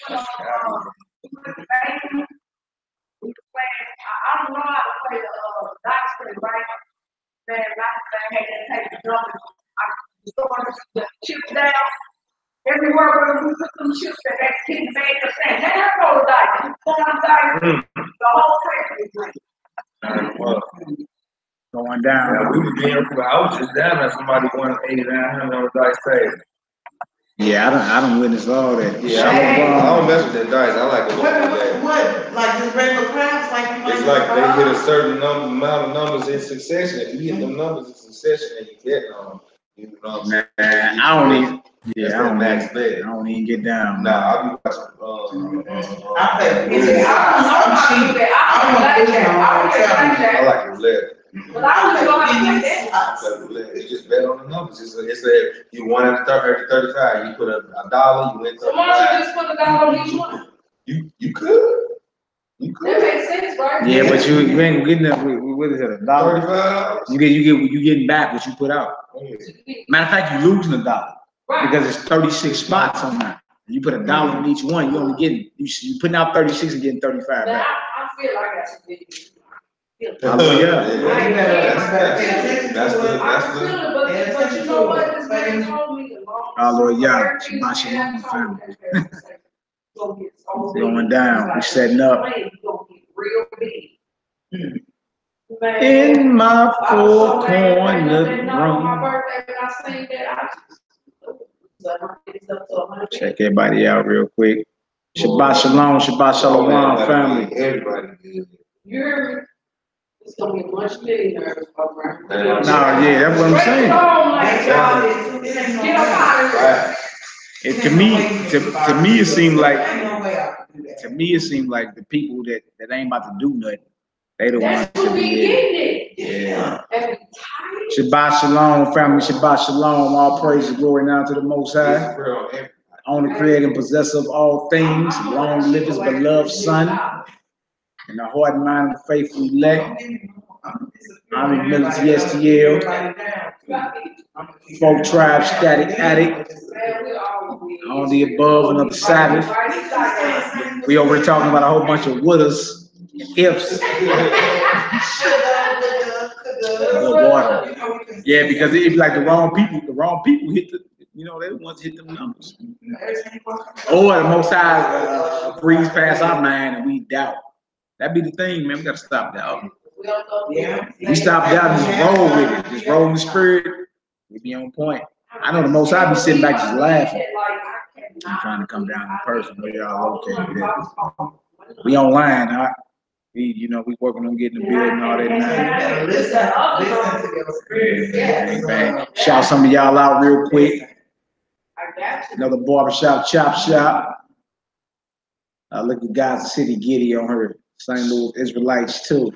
I don't know how to play the dice, right? Man, I had to take the drum. I throwing the chips down. Everywhere where we put some chips that that kid made us saying, now let's roll the dice. And throwing dice, the whole place is going down. Yeah, we was being, I was just down there. Somebody won $8,900 on the dice table. Yeah, I don't witness all that. Yeah, I don't mess with that dice. I like to What? Like just regular crowds? Like it's like they hit a certain amount of numbers in succession. If you hit them numbers in succession, then you get on. You know what I'm saying? I don't even. Yeah, I don't max bet. I don't even get down. Nah, I'll be watching. I play I like roulette. But I was going to Roulette. You just bet on the numbers. It's a you won at 35. You put a dollar. You win 35. So why don't you just put $1 on each one? You could. You could. That makes sense, right? Yeah, but you ain't getting that. What is it? $1. $35. You getting back what you put out. Matter of fact, you losing $1 because it's 36 spots on that. You put $1 on each one. You only getting you putting out 36 and getting 35 back. Now, I feel like that's a big deal. Hallelujah. That's the. But you know what? This man told me Hallelujah. Shabbat shalom, family. Going down. We setting up. In my four corner room. Check everybody out real quick. Shabbat shalom, Shabbat shalom, family. Everybody good. It's gonna be much millionaires program. Nah, yeah, that's what I'm saying. And to me, it seemed like the people that ain't about to do nothing, they the ones to be getting it. Yeah. Shabbat shalom, family. Shabbat shalom. All praise and glory now to the Most High, owner, creator, and possessor of all things. Long live His beloved Son. In the heart and mind of the faithful elect, I'm in Military STL, Folk Tribe, Static Addict, on the above another Sabbath. We over here talking about a whole bunch of wouldas, ifs. Good water. Yeah, because it be like the wrong people hit the, they the ones hit them numbers. Or the Most High breeze past our mind and we doubt. That be the thing, man. We gotta stop doubting. We stop doubting, just roll with it. Just roll in the spirit. We be on point. I know the Most High be sitting back just laughing. I'm trying to come down in person. But y'all okay with that? We online, huh? We working on getting the building and all that. Shout some of y'all out real quick. Another barbershop, chop shop. Look at guys, City Giddy on her. St. Louis Israelites too.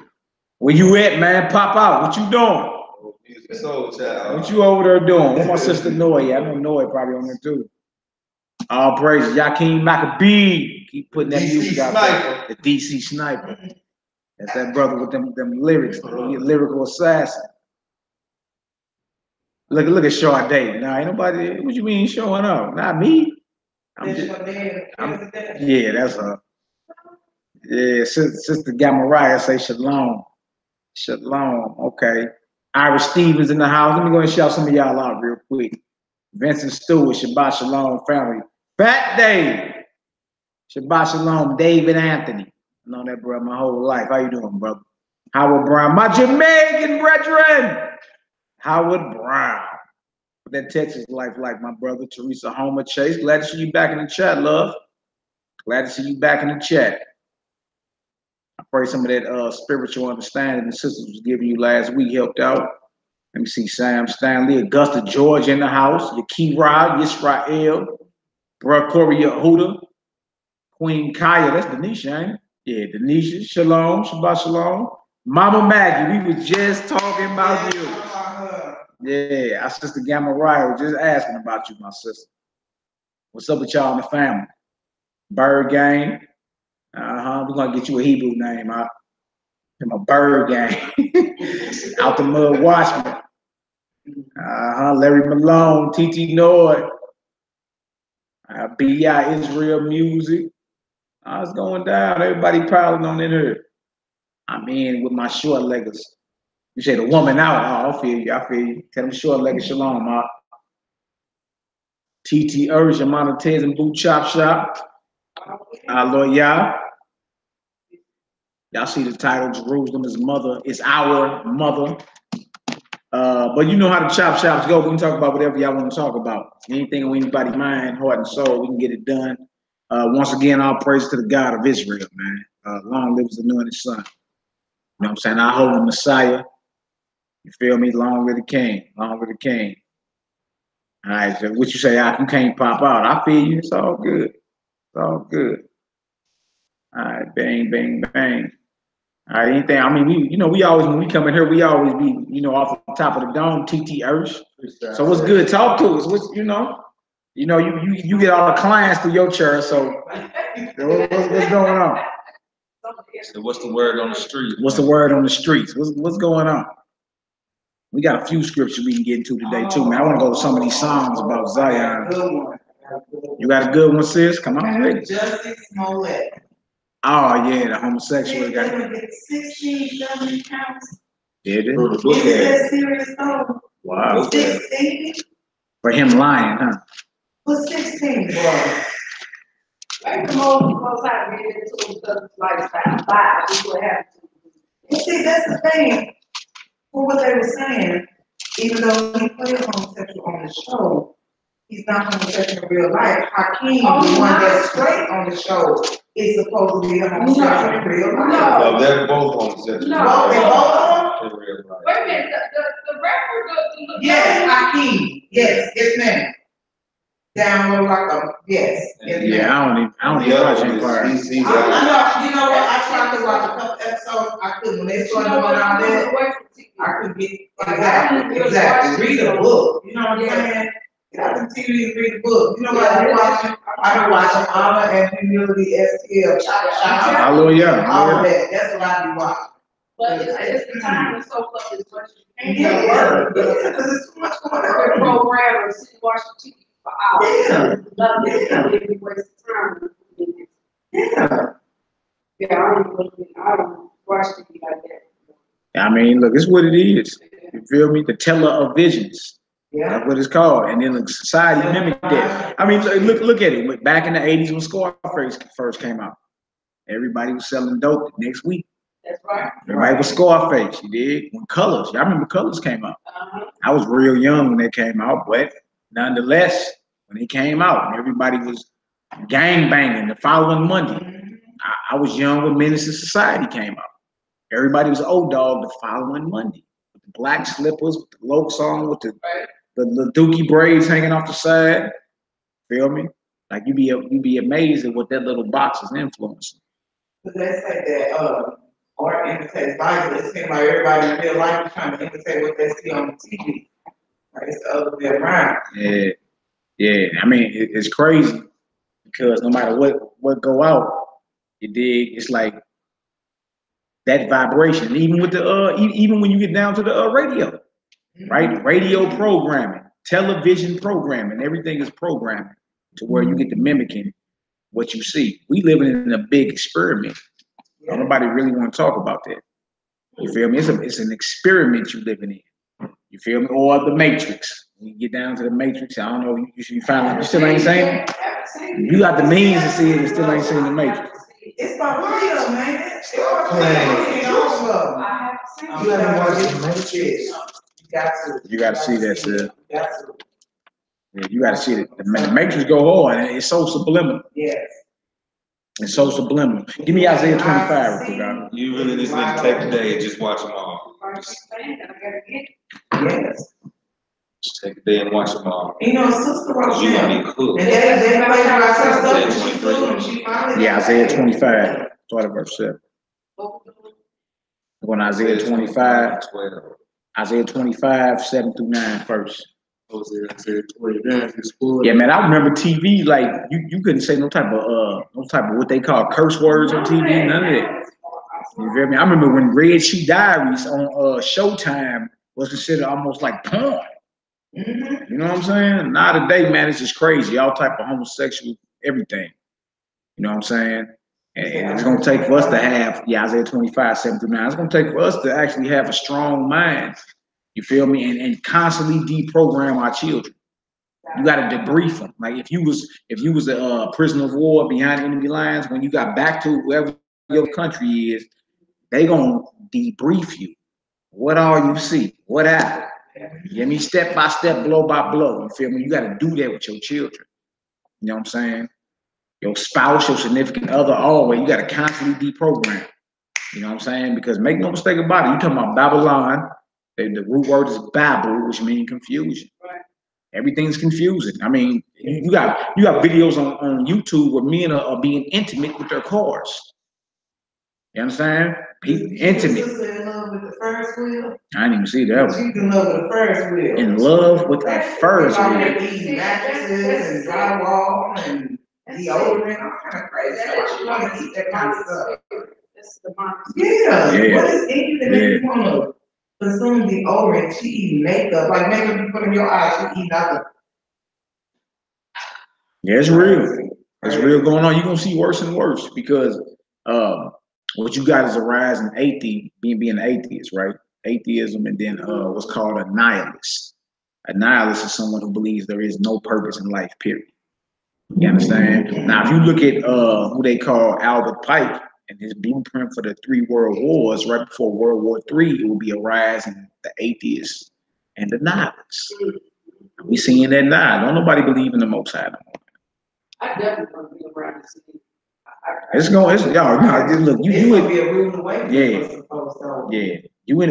Where you at, man? Pop out. What you doing? What you over there doing? Where my sister Noe? I know Noe probably on there too. All praise. Yakeem Maccabee. Keep putting that music out there. The DC Sniper. That's that brother with them lyrics. The lyrical assassin. Look at Sade. Nah, ain't nobody. What you mean showing up? Not me. Yeah, that's her. Yeah, Sister Gamariah say shalom. Shalom. Okay. Irish Stevens in the house. Let me go and shout some of y'all out real quick. Vincent Stewart, Shabbat Shalom family. Fat Dave. Shabbat Shalom, David Anthony. I know that brother my whole life. How you doing, brother? Howard Brown. My Jamaican brethren. Howard Brown. That Texas life like my brother, Teresa Homer Chase. Glad to see you back in the chat, love. Glad to see you back in the chat. I pray some of that spiritual understanding the sisters was giving you last week helped out. Let me see, Sam Stanley, Augusta, Georgia in the house. Yakira, Yisrael, Bruh Corey Yehuda, Queen Kaya, that's Denisha, ain't it? Yeah, Denisha, Shalom, Shabbat Shalom. Mama Maggie, we was just talking about you. Yeah, our sister Gamma Ryan was just asking about you, my sister. What's up with y'all in the family? Bird Gang. We're gonna get you a Hebrew name out. I'm a Bird Gang. Out the Mud Watchman. Larry Malone, TT Nord. B.I. Israel Music. I was going down. Everybody piling on in here. I'm in with my short leggers. You say the woman out. Oh, I feel you. I feel you. Tell them short leggers shalom, ma. TT Urge, Montez and Boot Chop Shop. Lord Yah. Y'all see the title, Jerusalem is mother, is our mother. But you know how the chop shops go. We can talk about whatever y'all want to talk about. Anything on anybody's mind, heart, and soul, we can get it done. Once again, all praise to the God of Israel, man. Long live his anointed son. You know what I'm saying? I hold the Messiah. You feel me? Long live the king. Long live the king. All right, so what you say, you can't pop out. I feel you. It's all good. It's all good. All right, bang, bang, bang. All right, anything. I mean, we always, when we come in here, we always be, off the top of the dome, TT Ursh. So what's good? Talk to us. What's, you get all the clients through your church. So what's going on? So what's the word on the street? What's the word on the streets? What's going on? We got a few scriptures we can get into today too, man. I want to go to some of these songs about Zion. You got a good one, sis? Come on, Justice Smollett. Oh yeah, the homosexual guy. 16 felony counts. Did it? Is that serious though? Wow. 16? For him lying, huh? For 16, bro. Like the most I get into the lifestyle. Bye. This is what happens. You see, that's the thing. For what they were saying, even though he played homosexual on the show, he's not homosexual in real life. Hakeem, the one that's straight on the show, is supposed to be the homosexual in real life. No, they're both homosexual. No, they both in real life. Wait a minute, the rapper, yes, Hakeem. Yes, ma'am. Download like a yes. Yeah, I don't even watch any part. You know what? I tried to watch a couple episodes. I couldn't. When they started doing all that, I couldn't get exactly. Read a book. You know what I'm saying? Get out the TV and read a book. You know what I've been watching? I've been watching Honor and Humility, STL, Hallelujah. All of that. That's what I've been watching. but it's the time to soak up as much as you Yeah, can. because it's too much going The on. program or sit watch the TV for hours. Yeah. Nothing waste of time. Yeah. Yeah, I don't watch TV like that. I mean, look, it's what it is. You feel me? The teller of visions. Yeah. That's what it's called. And then the society mimicked that. I mean, look at it. Back in the 80s when Scarface first came out, everybody was selling dope the next week. That's right. Everybody was Scarface, you did. When Colors, y'all remember Colors came out. Uh-huh. I was real young when they came out, but nonetheless, when they came out, and everybody was gang banging the following Monday. I was young when Menace to Society came out. Everybody was old dog the following Monday. With the black slippers, with the low song, with the dookie braids hanging off the side. Feel me? Like you be amazed at what that little box is influencing. But they say that art imitates Bible. It seems like everybody in real life is trying to imitate what they see on the TV. Like it's the other way around. Yeah. I mean, it's crazy because no matter what go out, you dig, it's like that vibration. Even with the even when you get down to the radio, right? Radio programming, television programming, everything is programming to where you get to mimicking what you see. We living in a big experiment. Nobody really want to talk about that. You feel me? It's an experiment you living in. You feel me? Or the Matrix. When you get down to the Matrix, I don't know. You still ain't saying it. You got the means to see it and still ain't seen the Matrix. It's my real, man. You haven't watched the Matrix? You got to see that, sir. You got to. Yeah, you got to see it. The Matrix go hard, and it's so subliminal. Yes. It's so subliminal. Give me Isaiah 25 real quick, guys. You really just need to take a day and just watch them all. Yes. Just take a day and watch them all. You know, sister wrote You down. gonna be cooked. And they played about some stuff and she flew and she finally. Yeah, Isaiah 25, start at verse 7. We're going to Isaiah 25, 12. Isaiah 25, 7 through 9 first. Isaiah 29 is full. Yeah, man, I remember TV, like, you couldn't say no type of what they call curse words on TV, none of that. You feel me? I remember when Red Shoe Diaries on Showtime was considered almost like porn. You know what I'm saying? Now today, man, it's just crazy. All type of homosexual, everything. You know what I'm saying? And it's going to take for us to have, Isaiah 25, 7 through 9. It's going to take for us to actually have a strong mind. You feel me? And constantly deprogram our children. You got to debrief them. Like if you was a prisoner of war behind enemy lines, when you got back to wherever your country is, they gonna debrief you. What all you see? What happened? Give me step by step, blow by blow. You feel me? You got to do that with your children. You know what I'm saying? Your spouse, your significant other, always you got to constantly deprogram. You know what I'm saying? Because make no mistake about it, you talking about Babylon. The root word is Babel, which means confusion. Everything's confusing. I mean, you got videos on YouTube where men are being intimate with their cars. You understand? Intimate. In love with the first wheel? I didn't even see that one. She's in love with the first wheel. In love with the first wheel. These mattresses and drywall and deodorant. I'm kind of crazy. She want to keep that kind of stuff. Yeah. What is it that makes you want to consume deodorant? She eat makeup. Like makeup you put in your eyes, she eat nothing. Yeah, it's real. It's real going on. You're going to see worse and worse because what you got is a rise in being an atheist, right? Atheism, and then what's called a nihilist. A nihilist is someone who believes there is no purpose in life, period. You understand? Now, if you look at who they call Albert Pike and his blueprint for the 3 world wars, right before World War III, it will be a rise in the atheists and the nihilists. We seeing that now. Don't nobody believe in the Most High no more. I definitely want to be around the city. Y'all, look, you would be a rude awakening.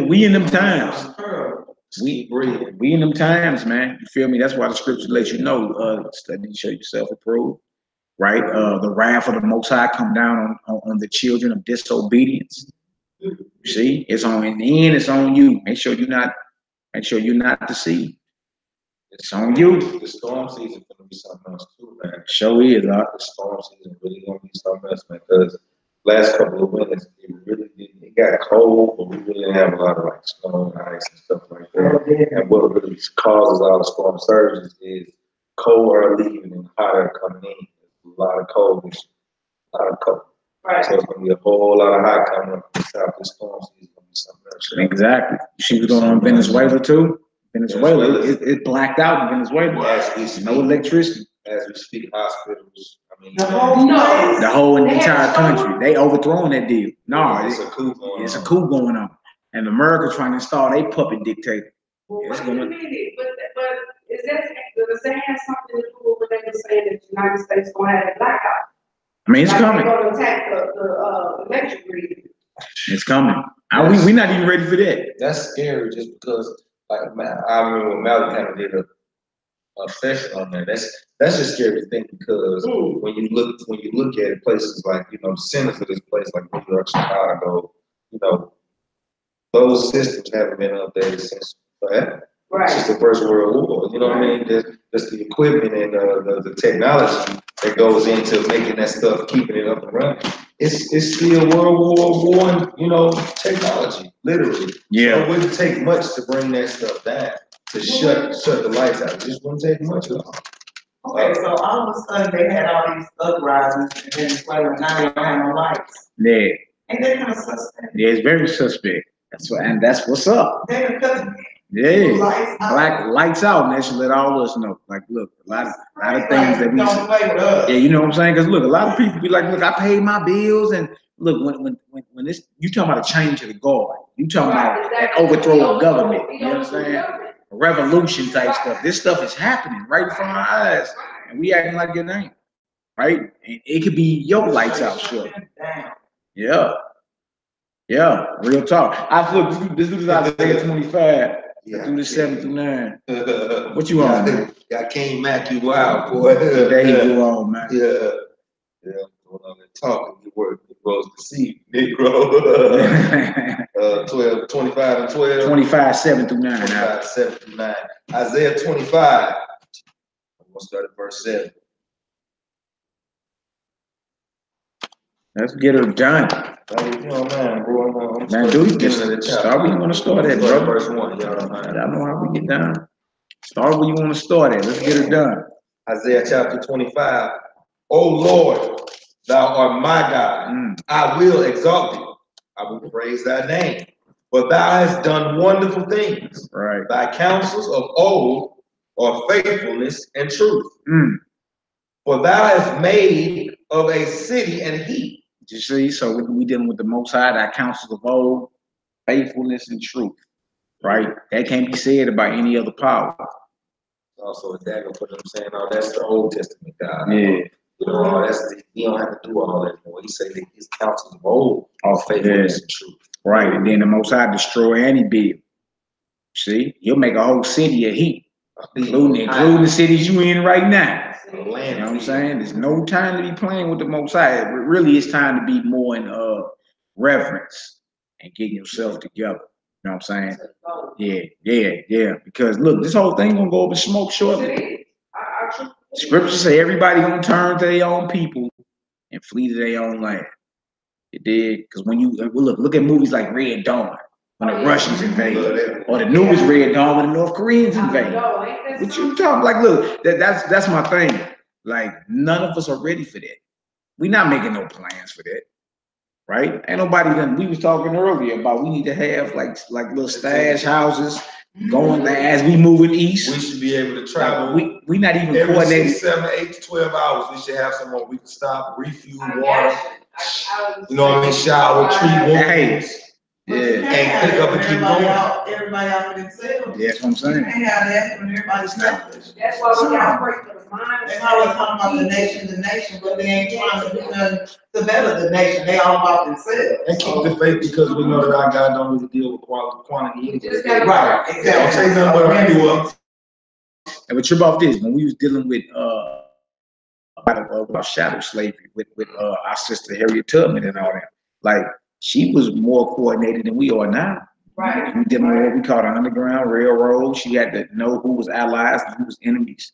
We in them times. We in them times, man. You feel me? That's why the scripture lets you know, study to show yourself approved, right? The wrath of the Most High come down on the children of disobedience. You see, it's on in the end. It's on you. Make sure you're not deceived. It's on you. The storm season is gonna be something else too, man. Sure is, The storm season really gonna be something else, man. Because last couple of winters, it got cold, but we really didn't have a lot of like snow and ice and stuff like that. And what really causes all the storm surges is cold air leaving and hot air coming in. A lot of cold, Right. So it's gonna be a whole lot of hot coming up south. This storm season is gonna be something else. Exactly. You see what's going on in Venezuela too? Venezuela, it blacked out in Venezuela. No electricity. As we speak, hospitals. I mean, the whole entire country. They overthrowing that deal. No, it's a coup going on. It's a coup going on, and America trying to install a puppet dictator. Well, what do you mean? But does that have something to do with what they were saying that the United States gonna have a blackout? I mean, it's coming. They're gonna attack the electric grid. It's coming. We're not even ready for that. That's scary, just because. Like, man, I remember when Mally kind of did a session on that. That's just scary to think because when you look at it, places like the centers of this place like New York, Chicago, those systems haven't been updated since forever. Right. Since the First World War. You know what I mean? Just the equipment and the technology that goes into making that stuff, keeping it up and running. It's still World War I, technology, literally. Yeah. So it wouldn't take much to bring that stuff down, to shut the lights out. It just wouldn't take much at all. Okay, so all of a sudden they had all these uprisings in Venezuela, now they don't have no lights. Yeah. Ain't that kind of suspect? Yeah, it's very suspect. That's what's up. Yeah, black lights out, and they should let all of us know. Like, look, a lot of things that we don't play with us. Yeah, you know what I'm saying? Because look, a lot of people be like, look, I paid my bills, and look, when this, you talking about a change of the guard, you talking about an overthrow of government. You know what I'm saying? A revolution type stuff. This stuff is happening right in front of our eyes, and we acting like it ain't. Right? And it could be your lights out, sure. Yeah. Yeah, real talk. This is Isaiah 25. Yeah, through the 7 through 9. What you on, man? I can't Mac you out, boy. There you go on, man. Yeah. Going on and talking, you work, Negroes deceive, Negro. 25 and 12. 25, 7 through 9. 25, 7 through 9. Isaiah 25. I'm gonna start at verse 7. Let's get her done. Man, bro. Man, dude, start where you want to start at, bro. Verse 1, y'all don't mind. Y'all know how we get down. Start where you want to start at. Let's get it done. Isaiah chapter 25. Oh Lord, Thou art my God. I will exalt thee. I will praise thy name. For thou hast done wonderful things. Right. Thy counsels of old are faithfulness and truth. For thou hast made of a city and heap. You see, so we dealing with the Most High, thy counsels of old, faithfulness and truth. Right? That can't be said about any other power. Also a dagger for them saying, oh, that's the Old Testament God. Yeah. You know, he don't have to do all that anymore. He said that his counsels of old are faithfulness and truth. Right, and then the Most High destroy any build. See, he'll make a whole city a heap, including the cities you in right now. You know what I'm saying? There's no time to be playing with the Most High. It really is time to be more in reverence and getting yourself together. You know what I'm saying? Yeah. Because look, this whole thing gonna go over smoke shortly. Scripture say everybody gonna turn to their own people and flee to their own land. It did, because when you look at movies like Red Dawn, when the Russians invade, or the newest Red Dawn when the North Koreans invade. What you talking like? Look, that's my thing. Like none of us are ready for that. We're not making no plans for that, right? Ain't nobody done. We was talking earlier about we need to have like little stash houses going there as we moving east. We should be able to travel. We not even every coordinated. 7, 8 to 12 hours. We should have somewhere we can stop, refuel water. You know what I mean? Shower, treat wounds. Yeah. And pick up and keep going. Everybody out for themselves. Yeah, that's what I'm saying. You can't have that when everybody's selfish. That's why we gotta break the mind. They always talking about the nation, but they ain't trying to do nothing to better the nation. They all about themselves. And keep the faith because we know that our God don't really deal with quantity. Right, exactly. Don't take nothing but a few up. And we trip off this when we was dealing with about shadow slavery with our sister Harriet Tubman and all that. Like she was more coordinated than we are now. Right. We did what we called an underground railroad. She had to know who was allies and who was enemies.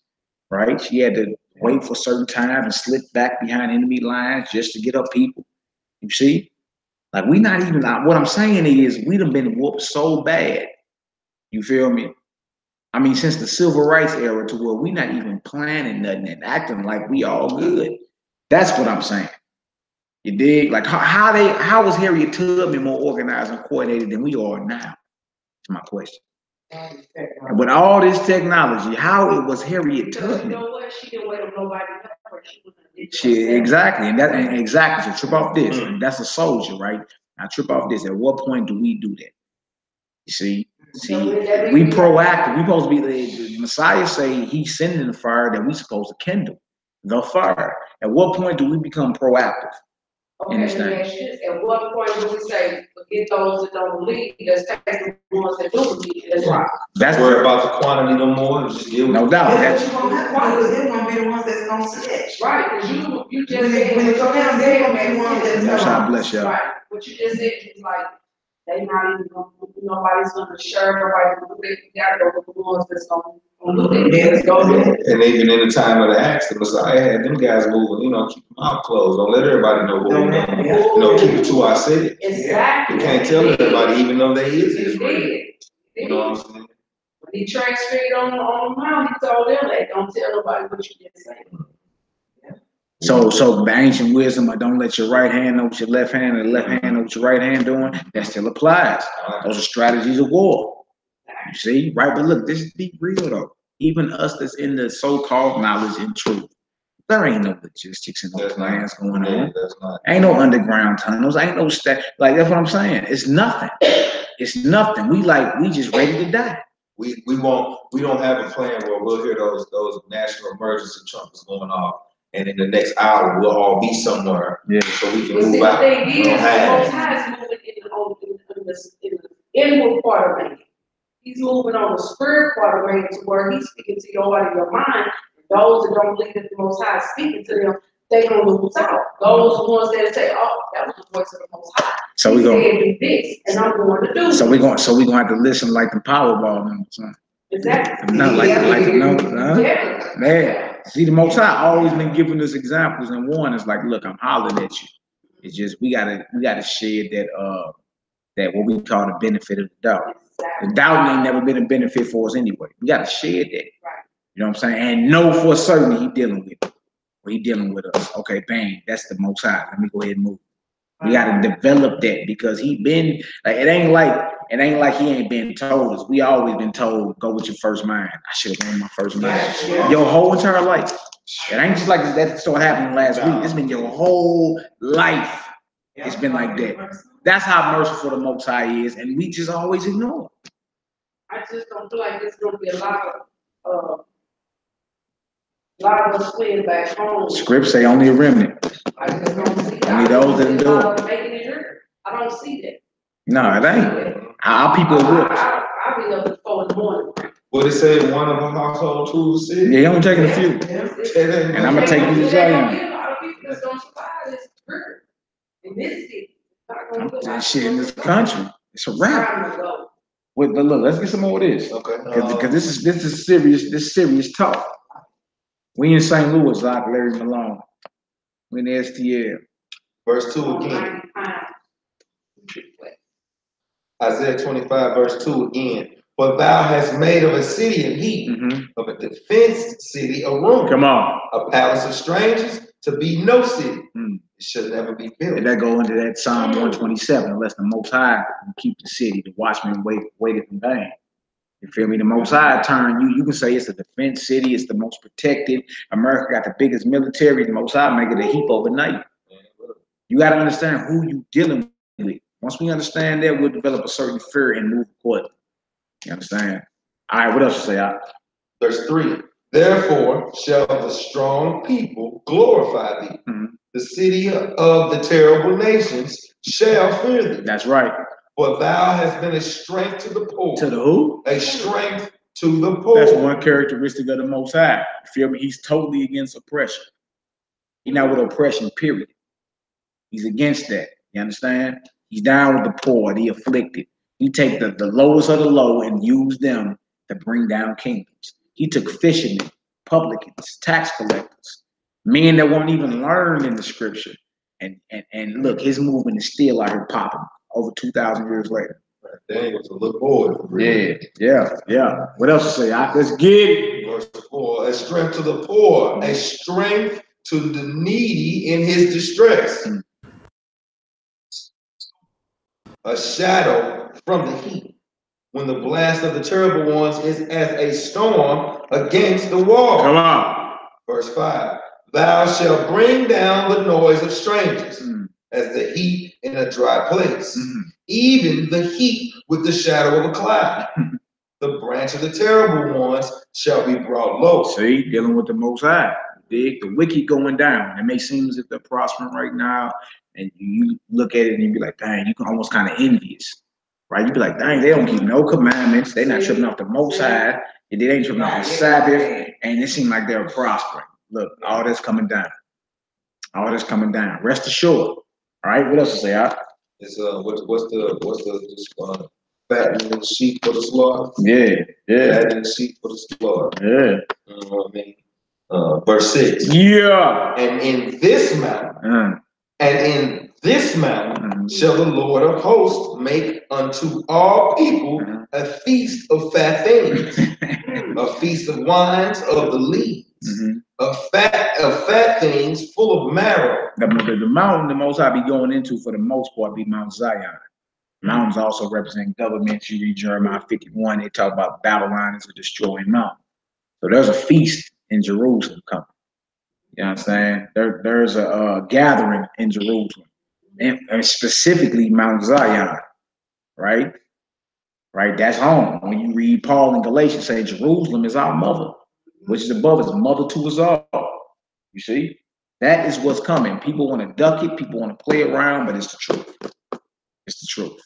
Right? She had to wait for certain time and slip back behind enemy lines just to get her people. You see? Like we not even what I'm saying is we done been whooped so bad. You feel me? I mean, since the civil rights era to where we not even planning nothing and acting like we all good. That's what I'm saying. You dig? Like how was Harriet Tubman more organized and coordinated than we are now? That's my question. And with all this technology, how it was Harriet Tubman? You know what? She didn't wait on nobody to help her. Exactly. So trip off this. And that's a soldier, right? Now trip off this. At what point do we do that? You see, we proactive. We supposed to be the Messiah say he's sending the fire that we supposed to kindle the fire. At what point do we become proactive? Okay, at what point do we say forget those that don't believe? Let's take the ones that do believe. That's right. That's worry about the quantity no more. Just deal with no doubt. That's what you gonna have to do. They're gonna be the ones that's gonna snitch. Right, because you just said when it go down, they're gonna be the ones that's God bless y'all. Right, what you just said is like they not even gonna, nobody's gonna share, nobody's gonna do it. You gotta go with the ones that's gonna do it. Let's go do it. And even in the time of the acts, the Messiah had them guys moving, keep them out closed. Don't let everybody know what we're doing. Keep it to our city. Exactly. You can't tell everybody, even though they is Israel. You know what I'm saying? When he transferred on the mount, he told them, "Hey, don't tell nobody what you just said." So the ancient wisdom of don't let your right hand know what your left hand and the left hand know what your right hand doing, that still applies. Those are strategies of war. You see, right? But look, this is be real though. Even us that's in the so-called knowledge and truth, there ain't no logistics and no plans going on. Ain't no underground tunnels. Ain't no like that's what I'm saying. It's nothing. It's nothing. We just ready to die. We don't have a plan where we'll hear those national emergency trumpets going off. And in the next hour, we'll all be somewhere, so we can move out. The thing is, the Most High is moving in the inward part of man. He's moving on the spirit part of man to where he's speaking to your heart and your mind. And those that don't believe that the Most High is speaking to them, they gonna lose out. Those ones that say, "Oh, that was the voice of the Most High." So we gonna do this, and I'm going to do. So we gonna have to listen like the Powerball numbers. Exactly. Not like the numbers, huh? Yeah. Man. See, the Most High always been giving us examples and warnings like, look, I'm hollering at you. It's just we gotta shed that what we call the benefit of the doubt. The doubt ain't never been a benefit for us anyway. We gotta shed that. Right. You know what I'm saying? And know for certain he dealing with it. He dealing with us. Okay, bang, that's the Most High. Let me go ahead and move. We got to develop that because he been like it ain't like he ain't been told us. We always been told go with your first mind. I should have gone with my first mind. Your whole entire life. It ain't just like that started happening last week. It's been your whole life. It's been like that. That's how merciful the Most High is, and we just always ignore it. I just don't feel like there's gonna be a lot of us fleeing back home. Scripts say only a remnant. I just don't see that. Only those that endure. I don't see that. No, it ain't. Our people are rich. I'll be up at 4 in the morning. What it say? One of them household to the city. Yeah, I'm taking a few. And I'm gonna take you to Zion. A lot of people that's gonna survive this river in this city. That shit in this country. It's a wrap. Wait, but look, let's get some more of this. Okay. Because this is serious talk. We in St. Louis, like Larry Malone. We in the STL. Verse 2 again. Isaiah 25, verse 2 again. For thou hast made of a city a heap, of a defenced city a ruin. Come on. A palace of strangers to be no city. It should never be built. And that go into that Psalm 127. Unless the Most High can keep the city, the watchman waited in vain. You feel me? The Most High turn you can say it's a defense city, it's the most protected. America got the biggest military, the Most High make it a heap overnight. You got to understand who you dealing with. Once we understand that, we'll develop a certain fear and move accordingly. You understand? All right, what else you say? Verse 3. Therefore shall the strong people glorify thee. The city of the terrible nations shall fear thee. That's right. For thou hast been a strength to the poor. To the who? A strength to the poor. That's one characteristic of the Most High. You feel me? He's totally against oppression. He's not with oppression, period. He's against that. You understand? He's down with the poor, the afflicted. He take the lowest of the low and use them to bring down kingdoms. He took fishermen, publicans, tax collectors, men that won't even learn in the scripture. And look, his movement is still out here popping over 2,000 years later. Daniel was a little boy. Yeah. What else to say? Let's get it. Verse 4. A strength to the poor, a strength to the needy in his distress. A shadow from the heat, when the blast of the terrible ones is as a storm against the wall. Come on. Verse 5. Thou shalt bring down the noise of strangers, as the heat in a dry place, even the heat with the shadow of a cloud. The branch of the terrible ones shall be brought low. See, dealing with the Most High. The wicked going down. It may seem as if they're prospering right now, and you look at it and you be like, dang, you can almost kind of envious, right? You be like, dang, they don't keep no commandments. They're not tripping off the Most High. They ain't tripping off the Sabbath, and it seems like they're prospering. Look, all this coming down. All this coming down. Rest assured. All right, what else to say? It's what's the fattening the sheep for the slaughter? Yeah. Fattening the sheep for the slaughter. Yeah. You know what I mean? Verse 6. Yeah. And in this mountain, shall the Lord of hosts make unto all people a feast of fat things, a feast of wines of the lees, of fat things full of marrow. The mountain the Most High be going into for the most part be Mount Zion. Mountains also represent governments. You read Jeremiah 51, they talk about Babylon as a destroying mountain. So there's a feast in Jerusalem coming. You know what I'm saying? There's a gathering in Jerusalem, and specifically Mount Zion, right? Right, that's home. When you read Paul in Galatians, say Jerusalem is our mother, which is above us, mother to us all. You see? That is what's coming. People want to duck it, people want to play around, but it's the truth. It's the truth,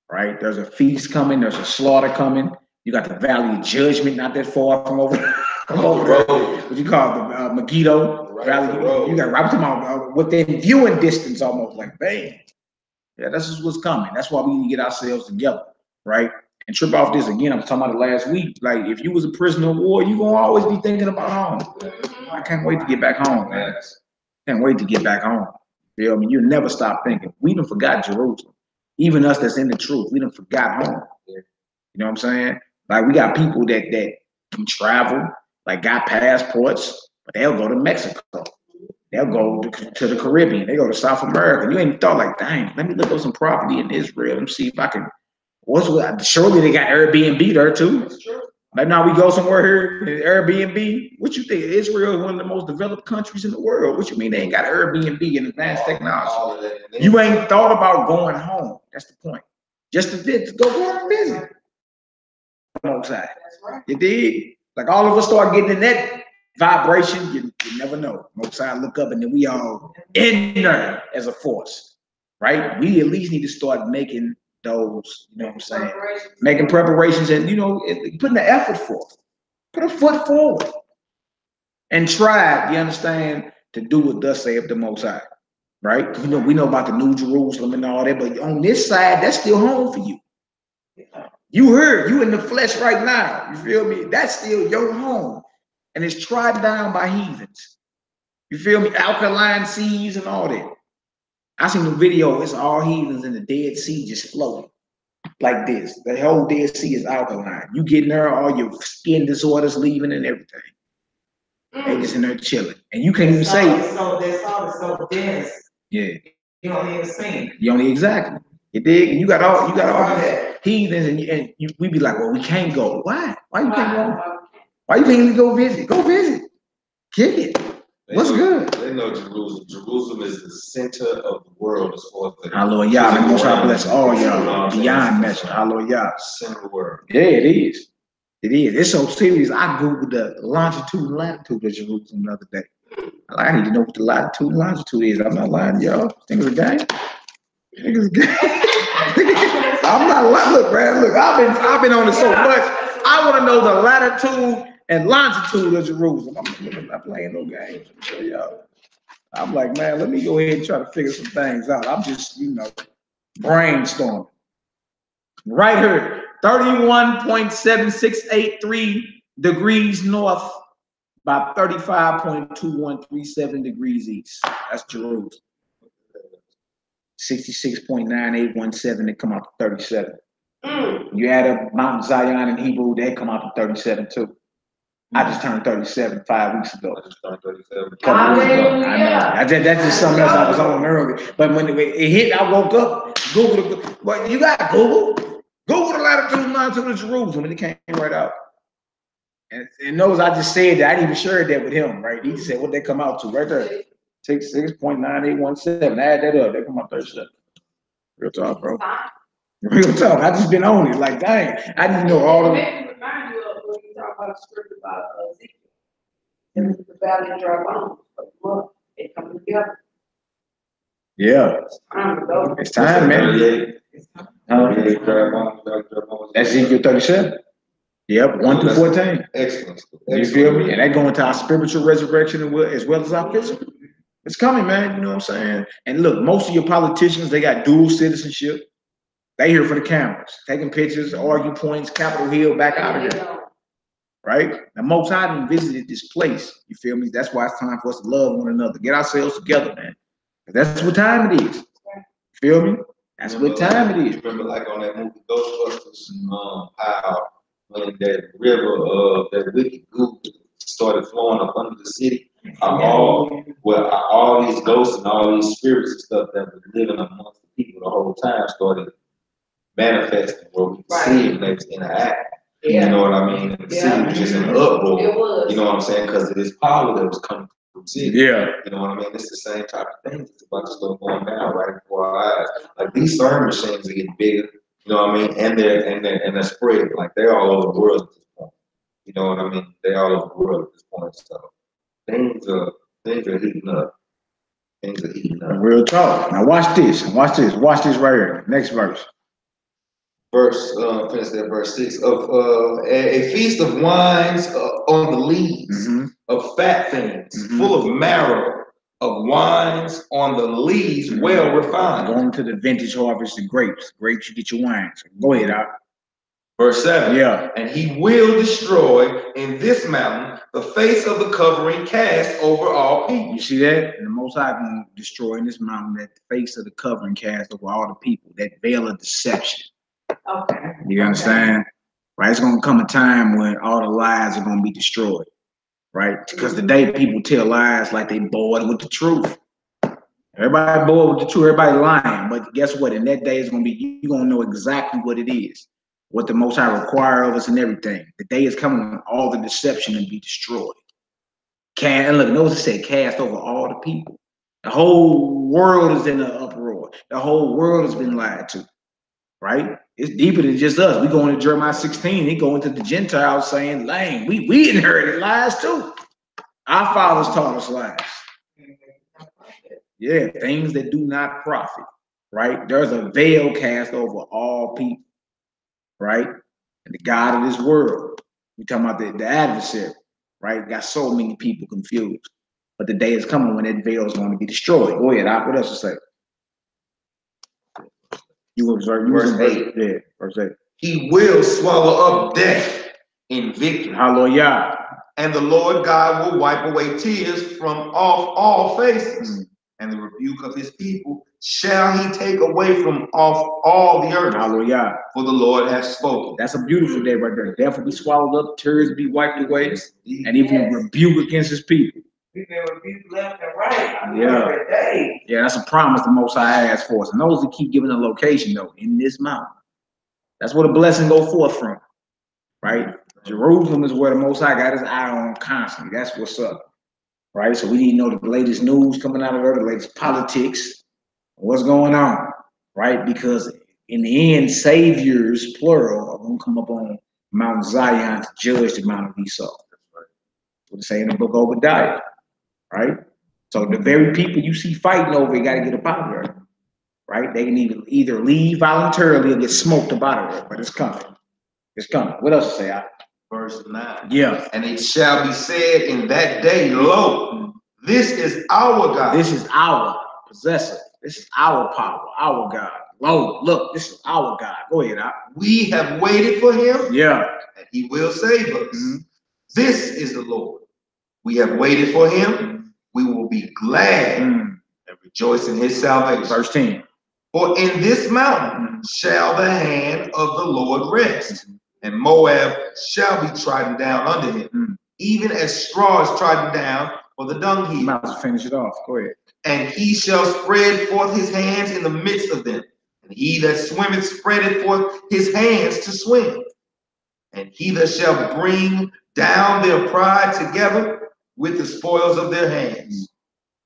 right? There's a feast coming, there's a slaughter coming. You got the Valley of Judgment not that far from over there. What you call it, the Megiddo Valley. You got right talking about within viewing distance almost, like, bang. Yeah, this is what's coming. That's why we need to get ourselves together, right? And trip off this again. I was talking about it last week. Like, if you was a prisoner of war, you're gonna always be thinking about home. I can't wait to get back home, man. Can't wait to get back home. You feel me? You never stop thinking. We done forgot Jerusalem. Even us that's in the truth, we done forgot home. You know what I'm saying? Like, we got people that can travel, like got passports, but they'll go to Mexico. They'll go to the Caribbean. They go to South America. You ain't thought like, dang, let me look up some property in Israel and see if I can. Surely they got Airbnb there too. That's true. Right now we go somewhere here, Airbnb. What you think? Israel is one of the most developed countries in the world. What you mean they ain't got Airbnb and advanced technology? You ain't thought about going home. That's the point. Just to go and visit. That's right. You dig? Like all of us start getting in that vibration, you never know. Most I look up and then we all in there as a force, right? We at least need to start making those, you know what I'm saying? Making preparations and, you know, putting the effort forth. Put a foot forward and try, you understand, to do what thus saith the Most High, right? We know about the New Jerusalem and all that, but on this side, that's still home for you. You heard, you in the flesh right now, you feel me? That's still your home. And it's trodden down by heathens. You feel me? Alkaline seas and all that. I seen the video, it's all heathens in the Dead Sea just floating like this. The whole Dead Sea is alkaline. You get in there, all your skin disorders leaving and everything. They just in there chilling. And you can't even say it. So that salt is so dense. Yeah. You don't even see. You only exactly. You dig? And you got all these heathens and we be like, well, we can't go. Why? Why you can't go? Why you can't go visit? Go visit. Kick it. What's good? They know Jerusalem. Jerusalem is the center of the world as far as the hallelujah. The Most High bless all y'all beyond measure. Hallelujah. Center of the world. Yeah, it is. It is. It's so serious. I googled the longitude and latitude of Jerusalem the other day. I need to know what the latitude and longitude is. I'm not lying to y'all. Think it's a game. Think it's a game. I'm not lying. Look, Brad. Look, I've been on it so much. I want to know the latitude and longitude of Jerusalem. I'm not playing no games. I'm sure y'all. I'm like, man, let me go ahead and try to figure some things out. I'm just, you know, brainstorming. Right here, 31.7683 degrees north by 35.2137 degrees east. That's Jerusalem. 66.9817, they come out to 37. You add up Mount Zion in Hebrew, they come out to 37 too. I just turned 37 5 weeks ago. I just turned 37. Couple weeks ago. I know. That's just something else I was on early. But when it hit, I woke up, Google. Well, you got Google. Google the latitude and longitude of Jerusalem, and it came right out. And knows I just said that. I didn't even share that with him, right? He just said what they come out to right there. 6.9817. Add that up. They come out 37. Real talk, bro. Real talk. I just been on it. Like, dang. I didn't know all of it. Remind you of when you talk about the scripture about Ezekiel. And the valley of dry bones. Look, they come together. Yeah. It's time, man. That's Ezekiel 37. Yep, 1 through 14. Excellent. You feel me? And that go into our spiritual resurrection as well as our physical. It's coming, man. You know what I'm saying? And look, most of your politicians, they got dual citizenship. They here for the cameras, taking pictures, argue points, Capitol Hill, back out of here. Right? Now, most I done visited this place. You feel me? That's why it's time for us to love one another. Get ourselves together, man. That's what time it is. Feel me? That's what time it is. Remember, like on that movie Ghostbusters, how when that river of that wicked goo started flowing up under the city, all these ghosts and all these spirits and stuff that were living amongst the people the whole time started manifesting where we could see it and they was interact. You know what I mean? And the city was just in an uproar. You know what I'm saying? Because of this power that was coming from the city. Yeah. You know what I mean? It's the same type of thing. It's about to start going down right before our eyes. Like these sewing machines are getting bigger. You know what I mean? And they're spread. Like they're all over the world at this point. You know what I mean? They're all over the world at this point. So things are heating up. Things are heating up. Real talk. Now watch this. Watch this right here. Next verse. Finish that verse 6 of a feast of wines on the lees of fat things, full of marrow of wines on the lees, well refined. Going to the vintage harvest of grapes. Grapes, you get your wines. Go ahead, Doc. Verse 7. Yeah. And he will destroy in this mountain the face of the covering cast over all people. You see that? And the Most High going to destroy in this mountain that face of the covering cast over all the people. That veil of deception. Okay. You understand? Right? It's going to come a time when all the lies are going to be destroyed. right? Because today people tell lies like they bored with the truth. Everybody bored with the truth, everybody lying. But guess what? In that day, it's gonna be, you're gonna know exactly what it is, what the Most High require of us and everything. The day is coming when all the deception will be destroyed. And look, notice it said cast over all the people. The whole world is in an uproar. The whole world has been lied to, right? It's deeper than just us. We go into Jeremiah 16, they go into the Gentiles saying, lame, we inherited lies too. Our fathers taught us lies. Yeah, things that do not profit, right? There's a veil cast over all people, right? And the God of this world, we talking about the adversary, right? Got so many people confused. But the day is coming when that veil is going to be destroyed. Go ahead, what else to say? You observe verse 8. Yeah, verse 8. He will swallow up death in victory. Hallelujah. And the Lord God will wipe away tears from off all faces. And the rebuke of his people shall he take away from off all the earth. Hallelujah. For the Lord has spoken. That's a beautiful day right there. Death will be swallowed up, tears be wiped away, and even a rebuke against his people. We've been rebuked left and right. Yeah. Yeah, that's a promise the Most High has for us. And those that keep giving a location, though, in this mountain. That's where the blessing go forth from, right? Jerusalem is where the Most High got his eye on constantly. That's what's up, right? So we need to know the latest news coming out of there, the latest politics, what's going on, right? Because in the end, saviors, plural, are going to come up on Mount Zion to judge the Mount of Esau. That's what it say in the book of Obadiah, right? So the very people you see fighting over, you got to get up out of there, right? They can either leave voluntarily or get smoked up out of there, but it's coming. It's coming. What else to say? Verse 9. Yeah. And it shall be said in that day, lo, this is our God. This is our possessor. This is our power, our God. Lo, look, this is our God. Go ahead, We have waited for him. Yeah. And he will save us. This is the Lord. We have waited for him. We will be glad and rejoice in his salvation. Verse 10. For in this mountain shall the hand of the Lord rest, and Moab shall be trodden down under him, even as straw is trodden down for the dung heap. Might as well finish it off. Go ahead. And he shall spread forth his hands in the midst of them, and he that swimmeth spreadeth forth his hands to swim. And he that shall bring down their pride together with the spoils of their hands,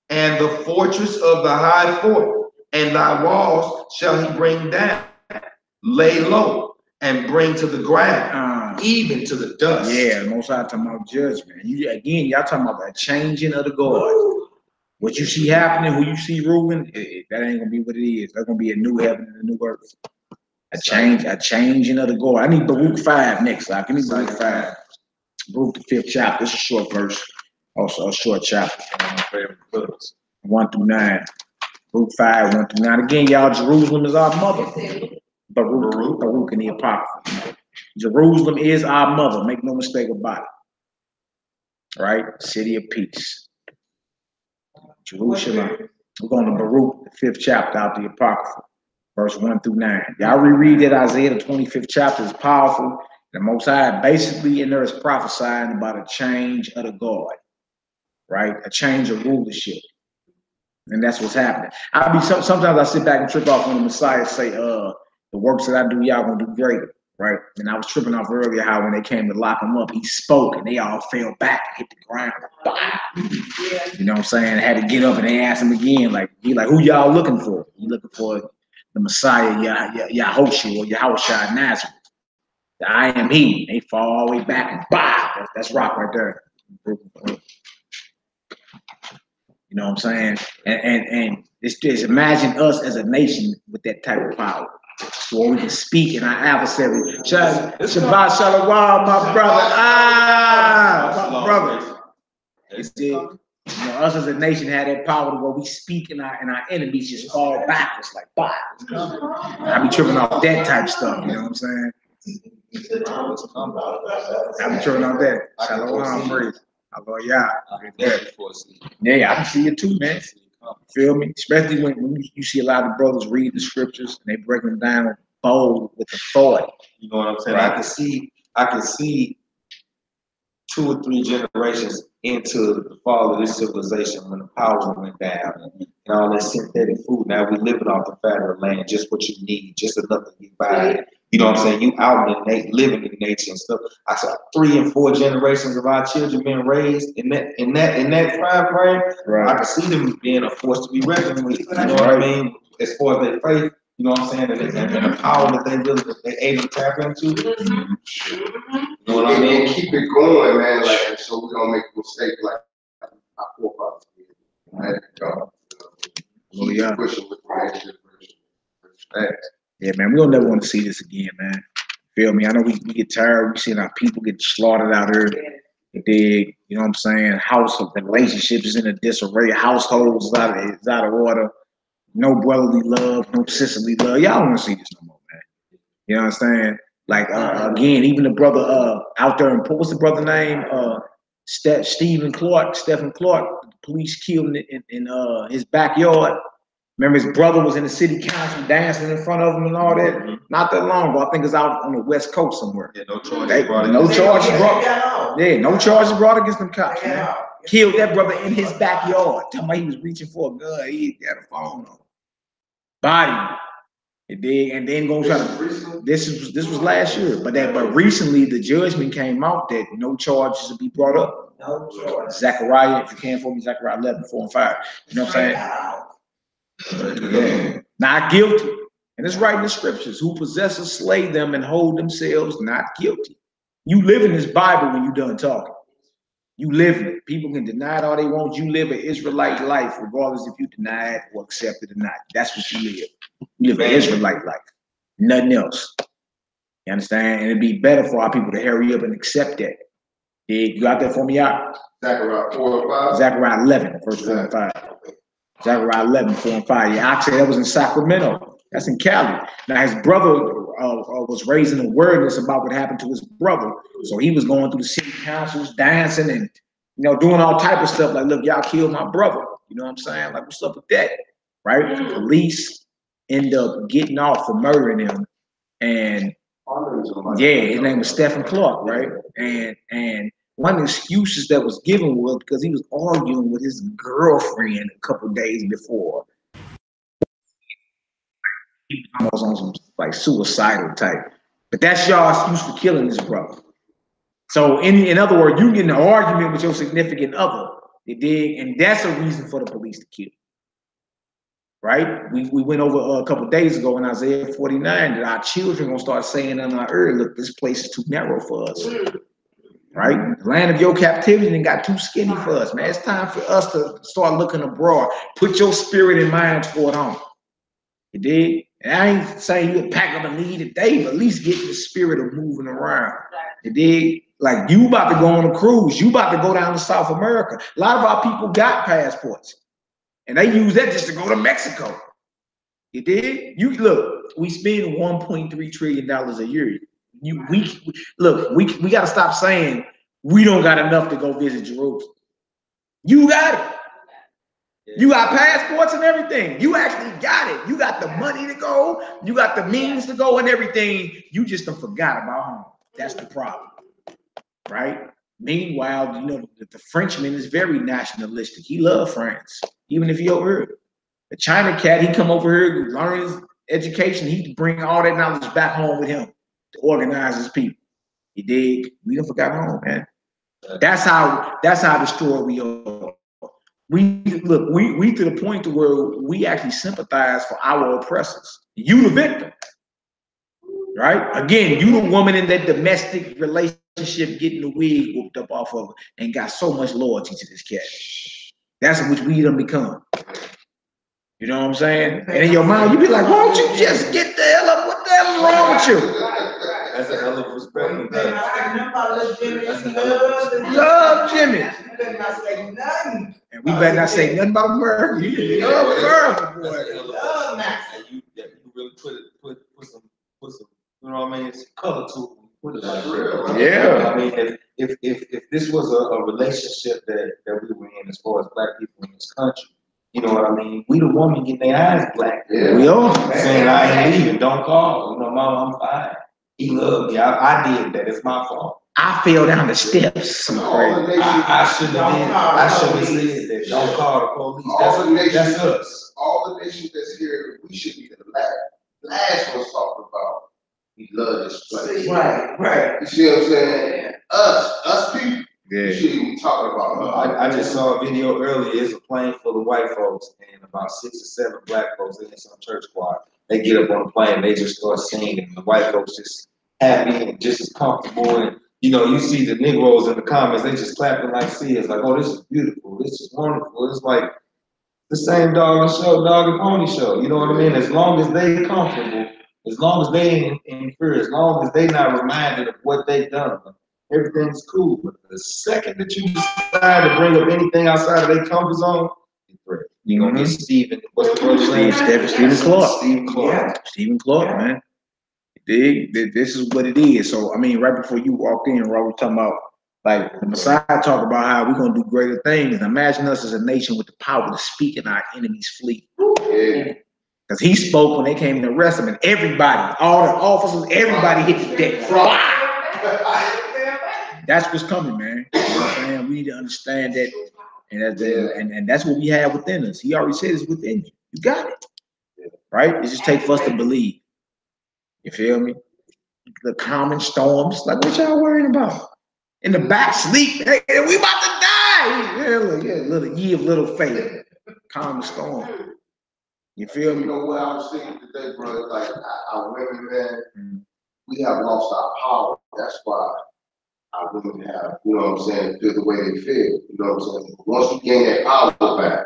and the fortress of the high fort, and thy walls shall he bring down, lay low, and bring to the ground, even to the dust. Yeah, the Most High talking about judgment. Y'all talking about the changing of the guard. What you see happening, who you see ruling, that ain't gonna be what it is. There's gonna be a new heaven and a new earth. A changing of the guard. I need Baruch 5 next. Give me Baruch 5. Baruch the 5th chapter. It's a short verse. Also a short chapter. 1 through 9. Baruch 5, 1 through 9. Again, y'all, Jerusalem is our mother. Baruch in the Apocrypha. Jerusalem is our mother. Make no mistake about it. Right? City of peace. Jerusalem. We're going to Baruch, the 5th chapter out the Apocrypha. Verse 1 through 9. Y'all reread that Isaiah, the 25th chapter is powerful. The Most High basically in there is prophesying about a change of the guard. Right? A change of rulership. And that's what's happening. Sometimes I sit back and trip off when the Messiah say, the works that I do, y'all gonna do greater, right? And I was tripping off earlier how when they came to lock him up, he spoke and they all fell back and hit the ground. You know what I'm saying? I had to get up and they asked him again, who y'all looking for? You looking for the Messiah, Yahoshua or Yahushua Nazareth. The I am he. They fall all the way back and bah! That's rock right there. You know what I'm saying? And it's just imagine us as a nation with that type of power. So we can speak in our adversary. Shabbat Shalom, my brother. My brother. It's us as a nation had that power to where we speak and our enemies just fall backwards like bah. I be tripping off that type of stuff, you know what I'm saying? I be tripping off that. Shalom, praise. Yeah, I can see it too, man. Feel me? Especially when you see a lot of brothers read the scriptures and they break them down bold with authority. You know what I'm saying? Right. I can see 2 or 3 generations into the fall of this civilization when the power went down and all that synthetic food. Now we living off the fat of the land, just what you need, just enough to get by. You know what I'm saying? You out in the living in nature and stuff. I saw 3 and 4 generations of our children being raised in that time frame. Right. I can see them being a force to be reckoned with. You know what I mean? As far as their faith, you know what I'm saying, and the power that they able to tap into. You know what I mean? And keep it going, man. Like, so we don't make mistakes like our forefathers did. Oh yeah. Pushing with respect. Yeah, man, we don't never want to see this again, man. Feel me? I know we get tired. We seeing our people get slaughtered out here. You know what I'm saying? House of relationships is in a disarray. Households is out of order. No brotherly love, no sisterly love. Y'all don't want to see this no more, man. You know what I'm saying? Like again, even the brother out there in what's the brother name? Stephen Clark. The police killed him in his backyard. Remember, his brother was in the city council dancing in front of him and all that. Not that long ago. I think it's out on the West Coast somewhere. Yeah, no charges brought. No charges brought against them cops, man. Killed that brother in his backyard. Talking about he was reaching for a gun. He had a phone on. Body. It did, and then go try to. This was last year, but recently the judgment came out that no charges will be brought up. No charges. Zechariah, if you can for me, Zechariah 11, 4 and 5. You know what I'm saying? Yeah. Not guilty. And it's right in the scriptures. Who possesses, slay them, and hold themselves not guilty. You live in this Bible when you're done talking. You live in it. People can deny it all they want. You live an Israelite life, regardless if you deny it or accept it or not. That's what you live. You live an Israelite life. Nothing else. You understand? And it'd be better for our people to hurry up and accept that. You got that for me out? Zechariah 4 and 5. Zechariah 11, verse 4 and 5. Zechariah 11, 4 and 5. Yeah, actually, that was in Sacramento. That's in Cali. Now, his brother was raising awareness about what happened to his brother. So he was going through the city councils, dancing and, doing all type of stuff. Like, look, y'all killed my brother. You know what I'm saying? Like, what's up with that? Right? The police end up getting off for murdering him. And, yeah, his name was Stephen Clark, right? And one of the excuses that was given was because he was arguing with his girlfriend a couple days before. He was on some like suicidal type. But that's y'all excuse for killing this brother. So in other words, you get in an argument with your significant other, you dig? And that's a reason for the police to kill. Right? We went over a couple of days ago in Isaiah 49 that our children gonna start saying in our earth, look, this place is too narrow for us. Right? The land of your captivity and got too skinny for us, man. It's time for us to start looking abroad. Put your spirit and mind toward home. You dig? And I ain't saying you pack up and leave today, but at least get the spirit of moving around. You dig? Like you about to go on a cruise. You about to go down to South America. A lot of our people got passports. And they use that just to go to Mexico. You dig? You look, we spend $1.3 trillion a year. We got to stop saying we don't got enough to go visit Jerusalem. You got it. You got passports and everything. You actually got it. You got the money to go. You got the means to go and everything. You just done forgot about home. That's the problem, right? Meanwhile, the Frenchman is very nationalistic. He loves France, even if he over here. The China cat, he come over here to learn his education. He bring all that knowledge back home with him to organize his people. He did. We done forgot home, man. That's how destroyed we are. We to the point to where we actually sympathize for our oppressors. You the victim, right? Again, you the woman in that domestic relationship getting the wig whooped up off of her and got so much loyalty to this cat. That's what we done become. You know what I'm saying? And in your mind, you be like, why don't you just get the hell up? What the hell is wrong with you? That's a hell of a perspective. Love Jimmy. You better not say nothing. And we better not say nothing about America. You love America, boy. Love Max. You really put some, you know what I mean? It's color to it. Put it like that. Yeah. I mean, if this was a relationship that we were in as far as black people in this country, you know what I mean? We the woman getting their eyes black. Yeah. We are. Saying I ain't leaving, don't call. Mama, I'm fine. He loved me. I did that. It's my fault. I fell down the steps. I shouldn't have said that. Don't call the police. That's us. All the nations that's here, we should be the last ones talking about. We love this place. Right. You see what I'm saying? Us people. Yeah. We shouldn't be talking about. I just saw a video earlier. It's a plane full of white folks and about 6 or 7 black folks in some church choir. They get up on the plane, they just start singing. The white folks just happy and just as comfortable. And you see the Negroes in the comments, they just clapping like seers, like, oh, this is beautiful, this is wonderful. It's like the same dog and pony show. You know what I mean? As long as they comfortable, as long as they ain't in fear, as long as they not reminded of what they've done, everything's cool. But the second that you decide to bring up anything outside of their comfort zone, you're gonna get Stephen. What's the brother's name? Stephen Clark, man. This is what it is. So I mean, right before you walked in, Rob was talking about like the Messiah talk about how we're gonna do greater things. Imagine us as a nation with the power to speak and our enemies flee. Yeah. Because he spoke when they came to arrest him, and everybody, all the officers, everybody hit the deck. That's what's coming, man. You know what I'm saying? We need to understand that, and that's what we have within us. He already said it's within you. You got it, right? It just takes for us to believe. You feel me? The common storms, like what y'all worrying about? In the back, sleep. Hey, we about to die. Little ye of little faith. Calm the storm. You feel me? You know what I was thinking today, bro? Like our women, man, we have lost our power. That's why our women have, you know what I'm saying, feel the way they feel. You know what I'm saying? Once you gain that power back,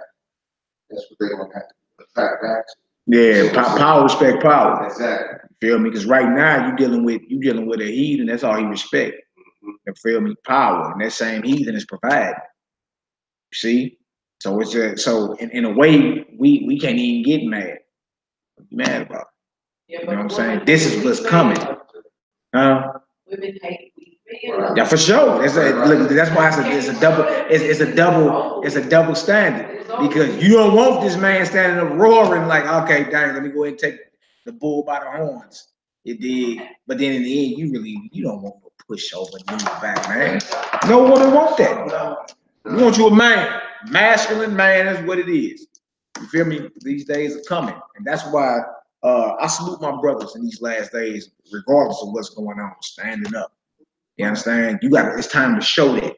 that's what they're gonna have to attract back to. Yeah, power, respect, power. Exactly. You feel me? Because right now you dealing with a heathen. That's all he respect. You feel me? Power, and that same heathen is provided. You see? So it's just in a way we can't even get mad. What you mad about? You know what I'm saying? This is what's coming. Women hate men. Yeah, for sure. That's why it's a double standard. Because you don't want this man standing up roaring like, okay, dang, let me go ahead and take the bull by the horns. It did, but then in the end, you don't want to push over and move back, man. No one want that. You want you a man, masculine man is what it is. You feel me? These days are coming, and that's why I salute my brothers in these last days, regardless of what's going on, standing up. You understand? It's time to show that.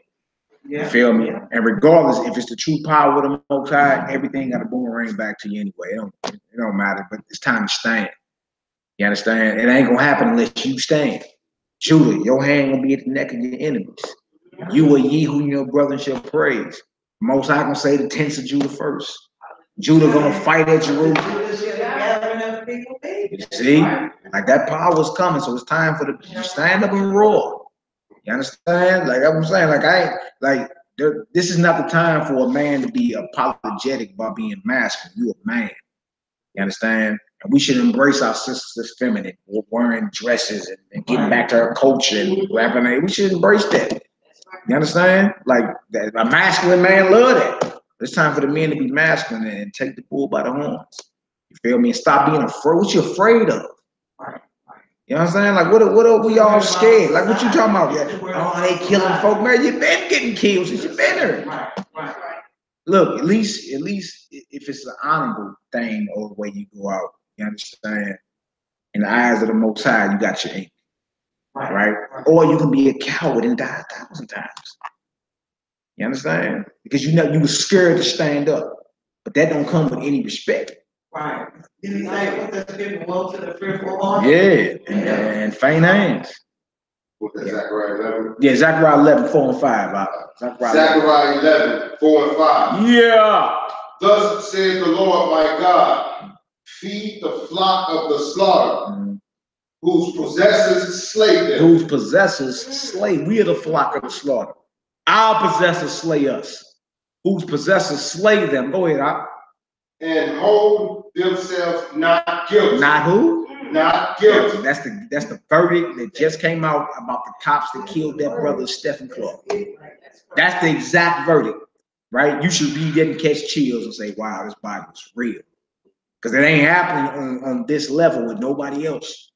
You feel me? And regardless if it's the true power of the Most High, everything got a boomerang back to you anyway. It don't matter, but it's time to stand. You understand? It ain't gonna happen unless you stand. Judah, your hand gonna be at the neck of your enemies. You are ye who your brother shall praise. Most High gonna say the tents of Judah first. Judah gonna fight at Jerusalem. You see? Like that power is coming, so it's time for the stand up and roar. You understand? Like I'm saying, this is not the time for a man to be apologetic about being masculine. You a man. You understand? And we should embrace our sisters as feminine, wearing dresses and getting back to our culture and rapping. We should embrace that. You understand? Like that, a masculine man love that. It's time for the men to be masculine and take the bull by the horns. You feel me? And stop being afraid. What you afraid of? You know what I'm saying? Like, what are we all scared? Like, what you talking about? Yeah. Oh, they killing folk, man. You been getting killed since you been there. Look, at least if it's an honorable thing or the way you go out, you understand? In the eyes of the Most High, you got your ink, right? Or you can be a coward and die 1,000 times. You understand? Because you were scared to stand up, but that don't come with any respect. Right. Did he say what the scripture woe to the fearful heart? Yeah, and faint hands. What's that, Zechariah 11? Yeah, Zechariah 11, 4 and 5. Zechariah 11, 4 and 5. Yeah. Thus said the Lord my God, feed the flock of the slaughter, whose possessors slay them. Whose possessors slay. We are the flock of the slaughter. Our possessors slay us. Whose possessors slay them. Go ahead, and hold themselves not guilty. Not who? Not guilty. That's the verdict that just came out about the cops that killed that brother Stephen Clark. That's the exact verdict, right? You should read it and catch chills and say, wow, this Bible's real. Because it ain't happening on this level with nobody else,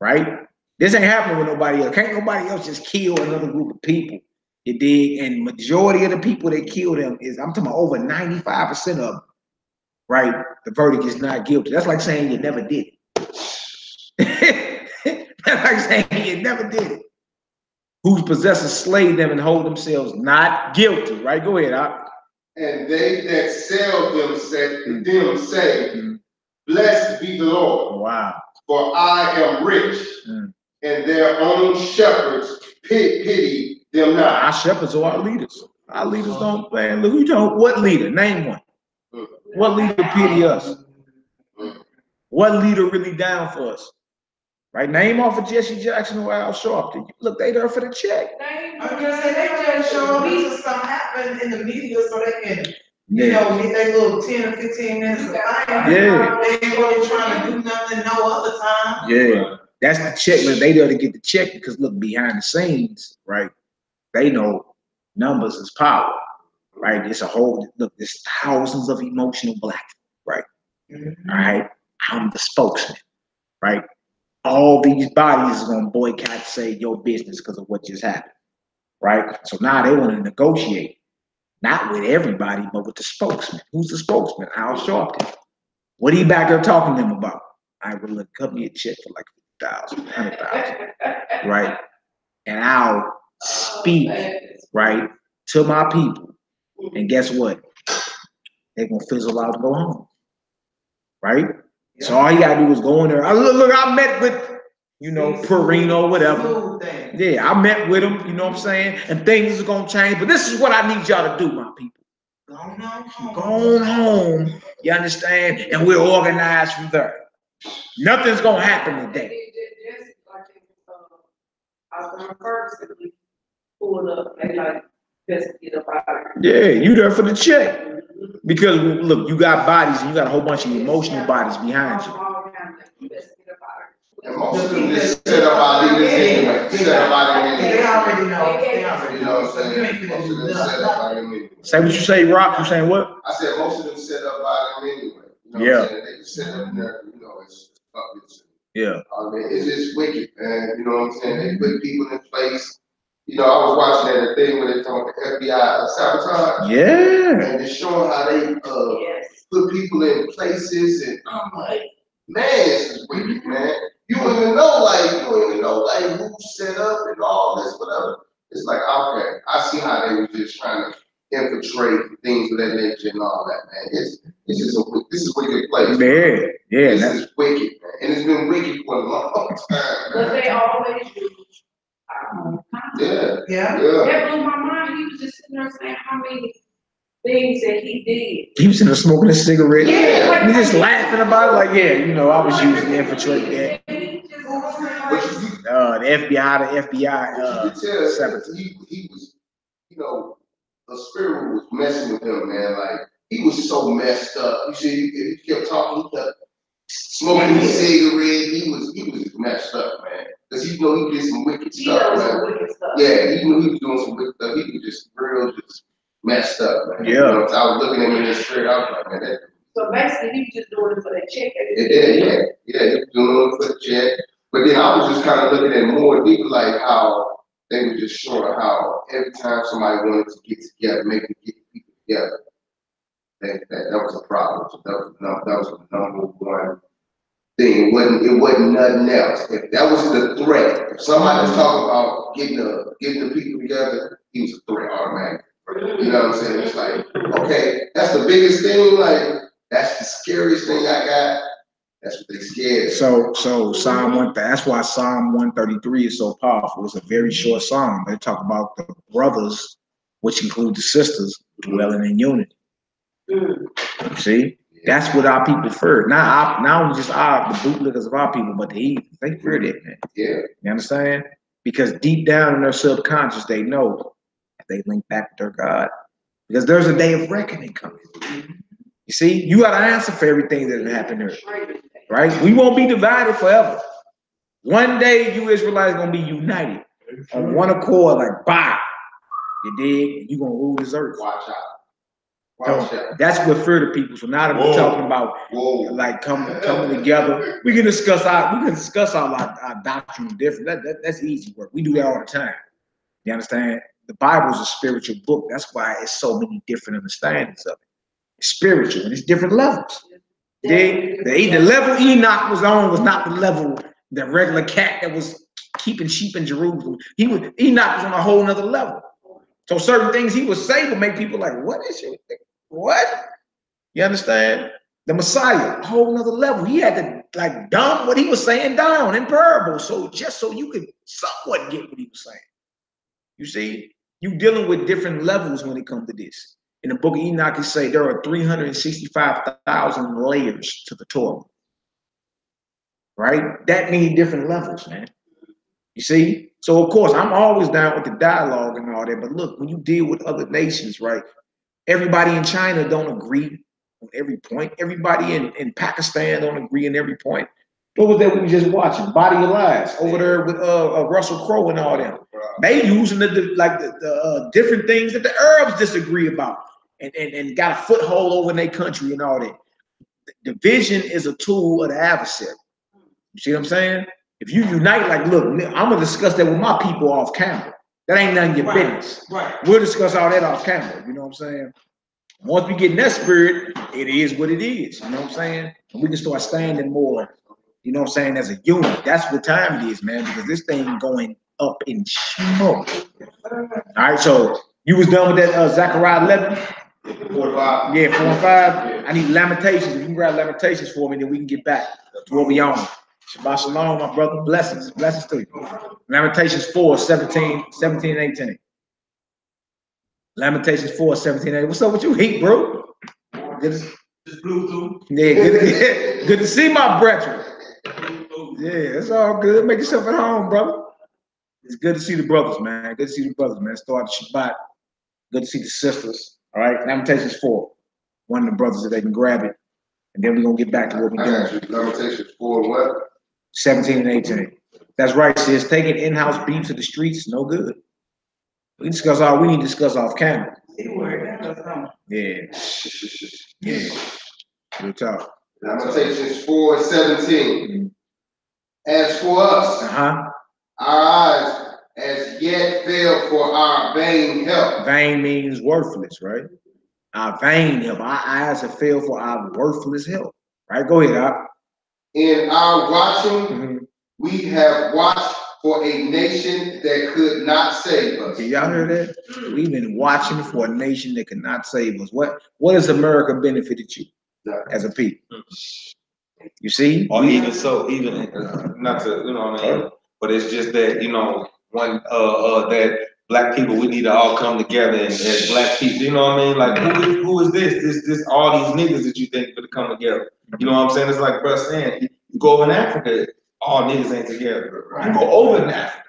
right? This ain't happening with nobody else. Can't nobody else just kill another group of people. You dig? And majority of the people that kill them is, I'm talking about over 95% of them, right? The verdict is not guilty. That's like saying you never did it. That's like saying you never did it. Whose possessors slay them and hold themselves not guilty, right? Go ahead, Op. And they that sell them say, blessed be the Lord. Wow. For I am rich, and their own shepherds pity them not. Our shepherds are our leaders. Our leaders don't, man, look, you know, what leader? Name one. What leader pity us? What leader really down for us? Right? Name off of Jesse Jackson or Al Sharpton. Look, they there for the check. I'm gonna say they just show up because something happened in the media so they can, you know, get their little 10 or 15 minutes of fame. Yeah. They ain't really trying to do nothing no other time. Yeah. That's the check, man. They there to get the check because look, behind the scenes, right? They know numbers is power, right? It's a whole, look, there's thousands of emotional black, right? All right. I'm the spokesman, right? All these bodies are gonna boycott, say your business because of what just happened, right? So now they want to negotiate, not with everybody, but with the spokesman. Who's the spokesman? Al Sharpton. What are you back there talking to them about? I will look, cut me a check for like 50,000, 100,000, right? And I'll speak, right, to my people. And guess what? They're gonna fizzle out and go home, right? So all you gotta do is go in there. Look, I met with, you know, Perino, whatever. Yeah, I met with him, you know what I'm saying? And things are gonna change. But this is what I need y'all to do, my people. Go on home, you understand? And we're organized from there. Nothing's gonna happen today. I was gonna first pull up and like just get up out of Yeah, you there for the check. Because look, you got bodies and you got a whole bunch of emotional bodies behind you. And most of them just set up our leaders anyway. Set up our leaders anyway. They already know. They already You know what I'm saying? Most of them set up by them anyway. Say what you say, Rock. You saying what? I said most of them set up by them anyway. You know Yeah. what I'm saying? They just set up there, you know, it's puppets. Yeah. I mean, it's just wicked, man. You know what I'm saying? They put people in place. You know, I was watching that thing where they talking about the FBI sabotage. Yeah. And it's showing how they put people in places, and I'm like, man, this is wicked, man. You don't even know, like, who set up and all this, whatever. It's like, okay, I see how they were just trying to infiltrate things of that nature and all that, man. This is a wicked place. Yeah, yeah. This is wicked, man. And it's been wicked for a long time, man. But they always do. Yeah. That blew my mind. He was just sitting there saying how many things that he did. He was in there smoking a cigarette. Yeah, like, He just laughing about it, like, yeah, you know, I was using to infiltrate that. The FBI, He was, you know, the spirit was messing with him, man. Like, he was so messed up. You see, he kept talking, he kept smoking his cigarette. He was messed up, man. Because he knew he did some wicked stuff, man. Yeah, he knew he was doing some wicked stuff. He was just messed up, man. Yeah. You know, I was looking at him in the spirit, I was like, man, so basically he was just doing it for that check. Yeah, he was doing it for the check. But then I was just kind of looking at more deeper, like how they were just showing how every time somebody wanted to get together, maybe get people together, that was a problem. So that was the number one thing. It wasn't nothing else. If that was the threat, if somebody was talking about getting the people together, he was a threat automatically. You know what I'm saying? It's like, okay, that's the biggest thing. Like, that's the scariest thing I got. That's what they scared. So Psalm 1, that's why Psalm 133 is so powerful. It's a very short psalm. They talk about the brothers, which include the sisters, dwelling in unity. See? That's what our people fear. Not only just the bootlickers of our people, but the heathens. They fear that, man. Yeah. You understand? Because deep down in their subconscious, they know that they link back to their God. Because there's a day of reckoning coming. You see? You got to answer for everything that happened here. Right? We won't be divided forever. One day, you Israelites going to be united on one accord, like, bah. You dig? You're going to rule this earth. Watch out. Barbershop. That's what fear the people. So now that we're talking about like coming together, we can discuss our doctrine different. That's easy work. We do that all the time. You understand? The Bible is a spiritual book. That's why it's so many different understandings of it. It's spiritual and it's different levels. The level Enoch was on was not the level the regular cat that was keeping sheep in Jerusalem. Enoch was on a whole nother level. So certain things he would say would make people like, what is you? What? You understand? The Messiah, a whole nother level. He had to like dumb what he was saying down in parables. So just so you could somewhat get what he was saying. You see, you dealing with different levels when it comes to this. In the book of Enoch, he say there are 365,000 layers to the Torah. Right? That means different levels, man. You see? So, of course, I'm always down with the dialogue and all that. But look, when you deal with other nations, right? Everybody in China don't agree on every point. Everybody in Pakistan don't agree on every point. What was that we were just watching? Body of Lies over there with Russell Crowe and all them. They using the different things that the Arabs disagree about and got a foothold over in their country and all that. Division is a tool of the adversary. You see what I'm saying? If you unite, like, look, I'm gonna discuss that with my people off camera. That ain't none of your business. Right. We'll discuss all that off camera. You know what I'm saying? Once we get in that spirit, it is what it is. You know what I'm saying? And we can start standing more, you know what I'm saying, as a unit. That's what time it is, man, because this thing going up in smoke. All right, so you was done with that Zechariah 11? 4 and 5. Yeah, 4 and 5. Yeah. I need Lamentations. If you can grab Lamentations for me, then we can get back to what we on. Shabbat shalom, my brother. Blessings. Blessings to you. Lamentations 4, 17 and 18. Lamentations 4, 17 and 18. What's up with you, Heat, bro? Good to see my brethren. Yeah, it's all good. Make yourself at home, brother. It's good to see the brothers, man. Good to see the brothers, man. Start the Shabbat. Good to see the sisters. All right, Lamentations 4. One of the brothers, if they can grab it. And then we're going to get back to what we're doing. Lamentations 4 and what? 17 and 18. That's right, sis. Taking in-house beef to the streets, no good. We discuss all we need to discuss off camera. Yeah. Yeah. Good talk. Lamentations 4 and 17. As for us, our eyes as yet fail for our vain help. Vain means worthless, right? Our vain help. Our eyes have failed for our worthless help. Right? Go ahead, Doc. In our watching, we have watched for a nation that could not save us. Did y'all hear that? We've been watching for a nation that could not save us. What has America benefited you as a people? You see? Or even so, not to, you know what I mean, but it's just that, you know, when that black people, we need to all come together and as black people, you know what I mean? Like, who is this? This all these niggas that you think could come together. You know what I'm saying? It's like bro saying, you go over in Africa, all niggas ain't together. You go over in Africa.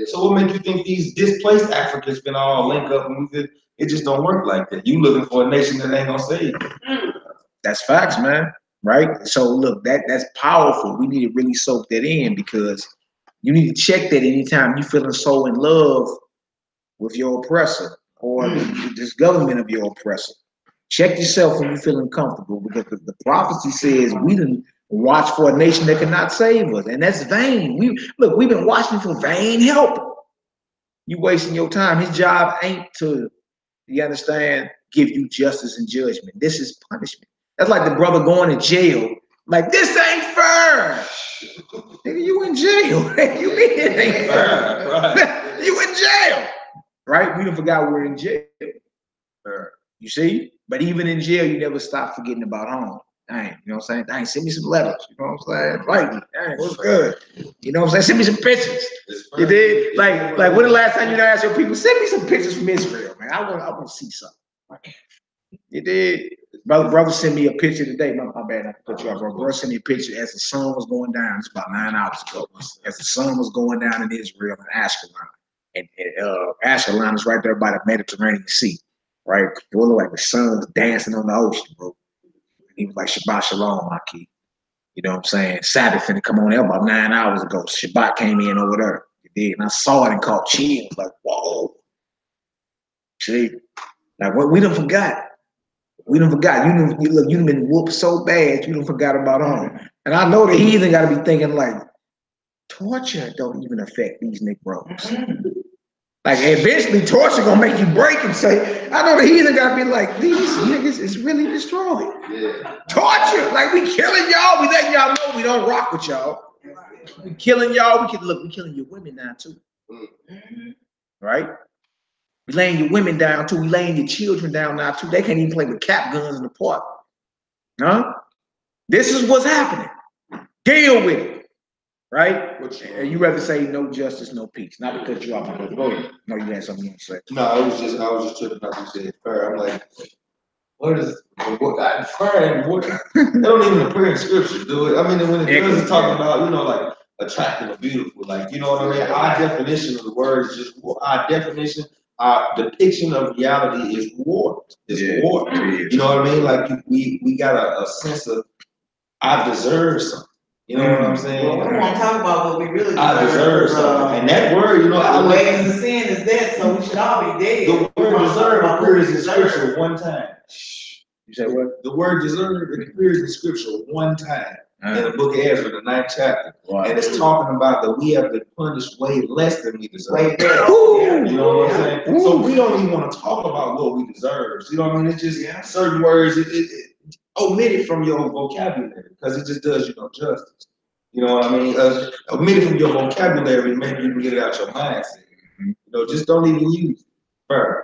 So what makes you think these displaced Africans can all link up and it just don't work like that? You looking for a nation that ain't gonna save you. That's facts, man. Right? So look, that's powerful. We need to really soak that in because you need to check that anytime you feeling so in love with your oppressor or this government of your oppressor. Check yourself when you're feeling comfortable because the prophecy says we didn't watch for a nation that cannot save us, and that's vain. We've been watching for vain help. You wasting your time. His job ain't to, you understand, give you justice and judgment. This is punishment. That's like the brother going to jail. Like, this ain't fair. Nigga, you in jail. You mean it ain't fair? Right. You in jail. Right? We done forgot we're in jail. You see? But even in jail, you never stop forgetting about home. Dang, you know what I'm saying? Dang, send me some letters. You know what I'm saying? Right. Dang, what's good? You know what I'm saying? Send me some pictures. You did? Like when the last time you asked your people, send me some pictures from Israel, man. I want to see something. You did? Brother sent me a picture today. My bad, I put you off, bro. Brother sent me a picture as the sun was going down. It's about 9 hours ago. As the sun was going down in Israel and Ashkelon. And Ashkelon is right there by the Mediterranean Sea. Right? It looked like the sun was dancing on the ocean, bro. He was like, Shabbat Shalom, my key. You know what I'm saying? Sabbath finna come on there about 9 hours ago. Shabbat came in over there. You did. And I saw it and caught chills. Like, whoa. See? Like, what we done forgot. We done forgot. You done been whooped so bad, you done forgot about honor. And I know the heathen got to be thinking like, torture don't even affect these Negroes. Like eventually torture gonna make you break and say, I know the heathen gotta be like, these niggas is really destroyed. Yeah. Torture, like we killing y'all, we letting y'all know we don't rock with y'all. We killing y'all, we killing your women now too. Right? We laying your women down too, we laying your children down now too. They can't even play with cap guns in the park. Huh? This is what's happening. Deal with it. Right? And you rather say no justice, no peace. Not because you off my brother. Go ahead. No, you had something you want to say. No, I was just tripping out. You said prayer. I'm like, what is prayer? They don't even appear in Scripture, do it? I mean, when it does, it's talking about, like attractive or beautiful, like, you know what I mean? Our definition of the word is just our definition. Our depiction of reality is war. It's war. You know what I mean? Like we got a sense of I deserve something. You know what I'm saying? Well, we want to talk about what we really deserve. I deserve something. And that word, the wages of sin is death, so we should all be dead. The word deserve appears in Scripture one time. You say what? The word deserve appears in Scripture one time in the book of Ezra, the 9th chapter. Wow. And it's talking about that we have been punished way less than we deserve. You know what I'm saying? So we don't even want to talk about what we deserve. You know what I mean? It's just certain words, it omit it from your vocabulary because it just does you no justice. You know what I mean? Omit it from your vocabulary, maybe you can get it out your mindset. Just don't even use it.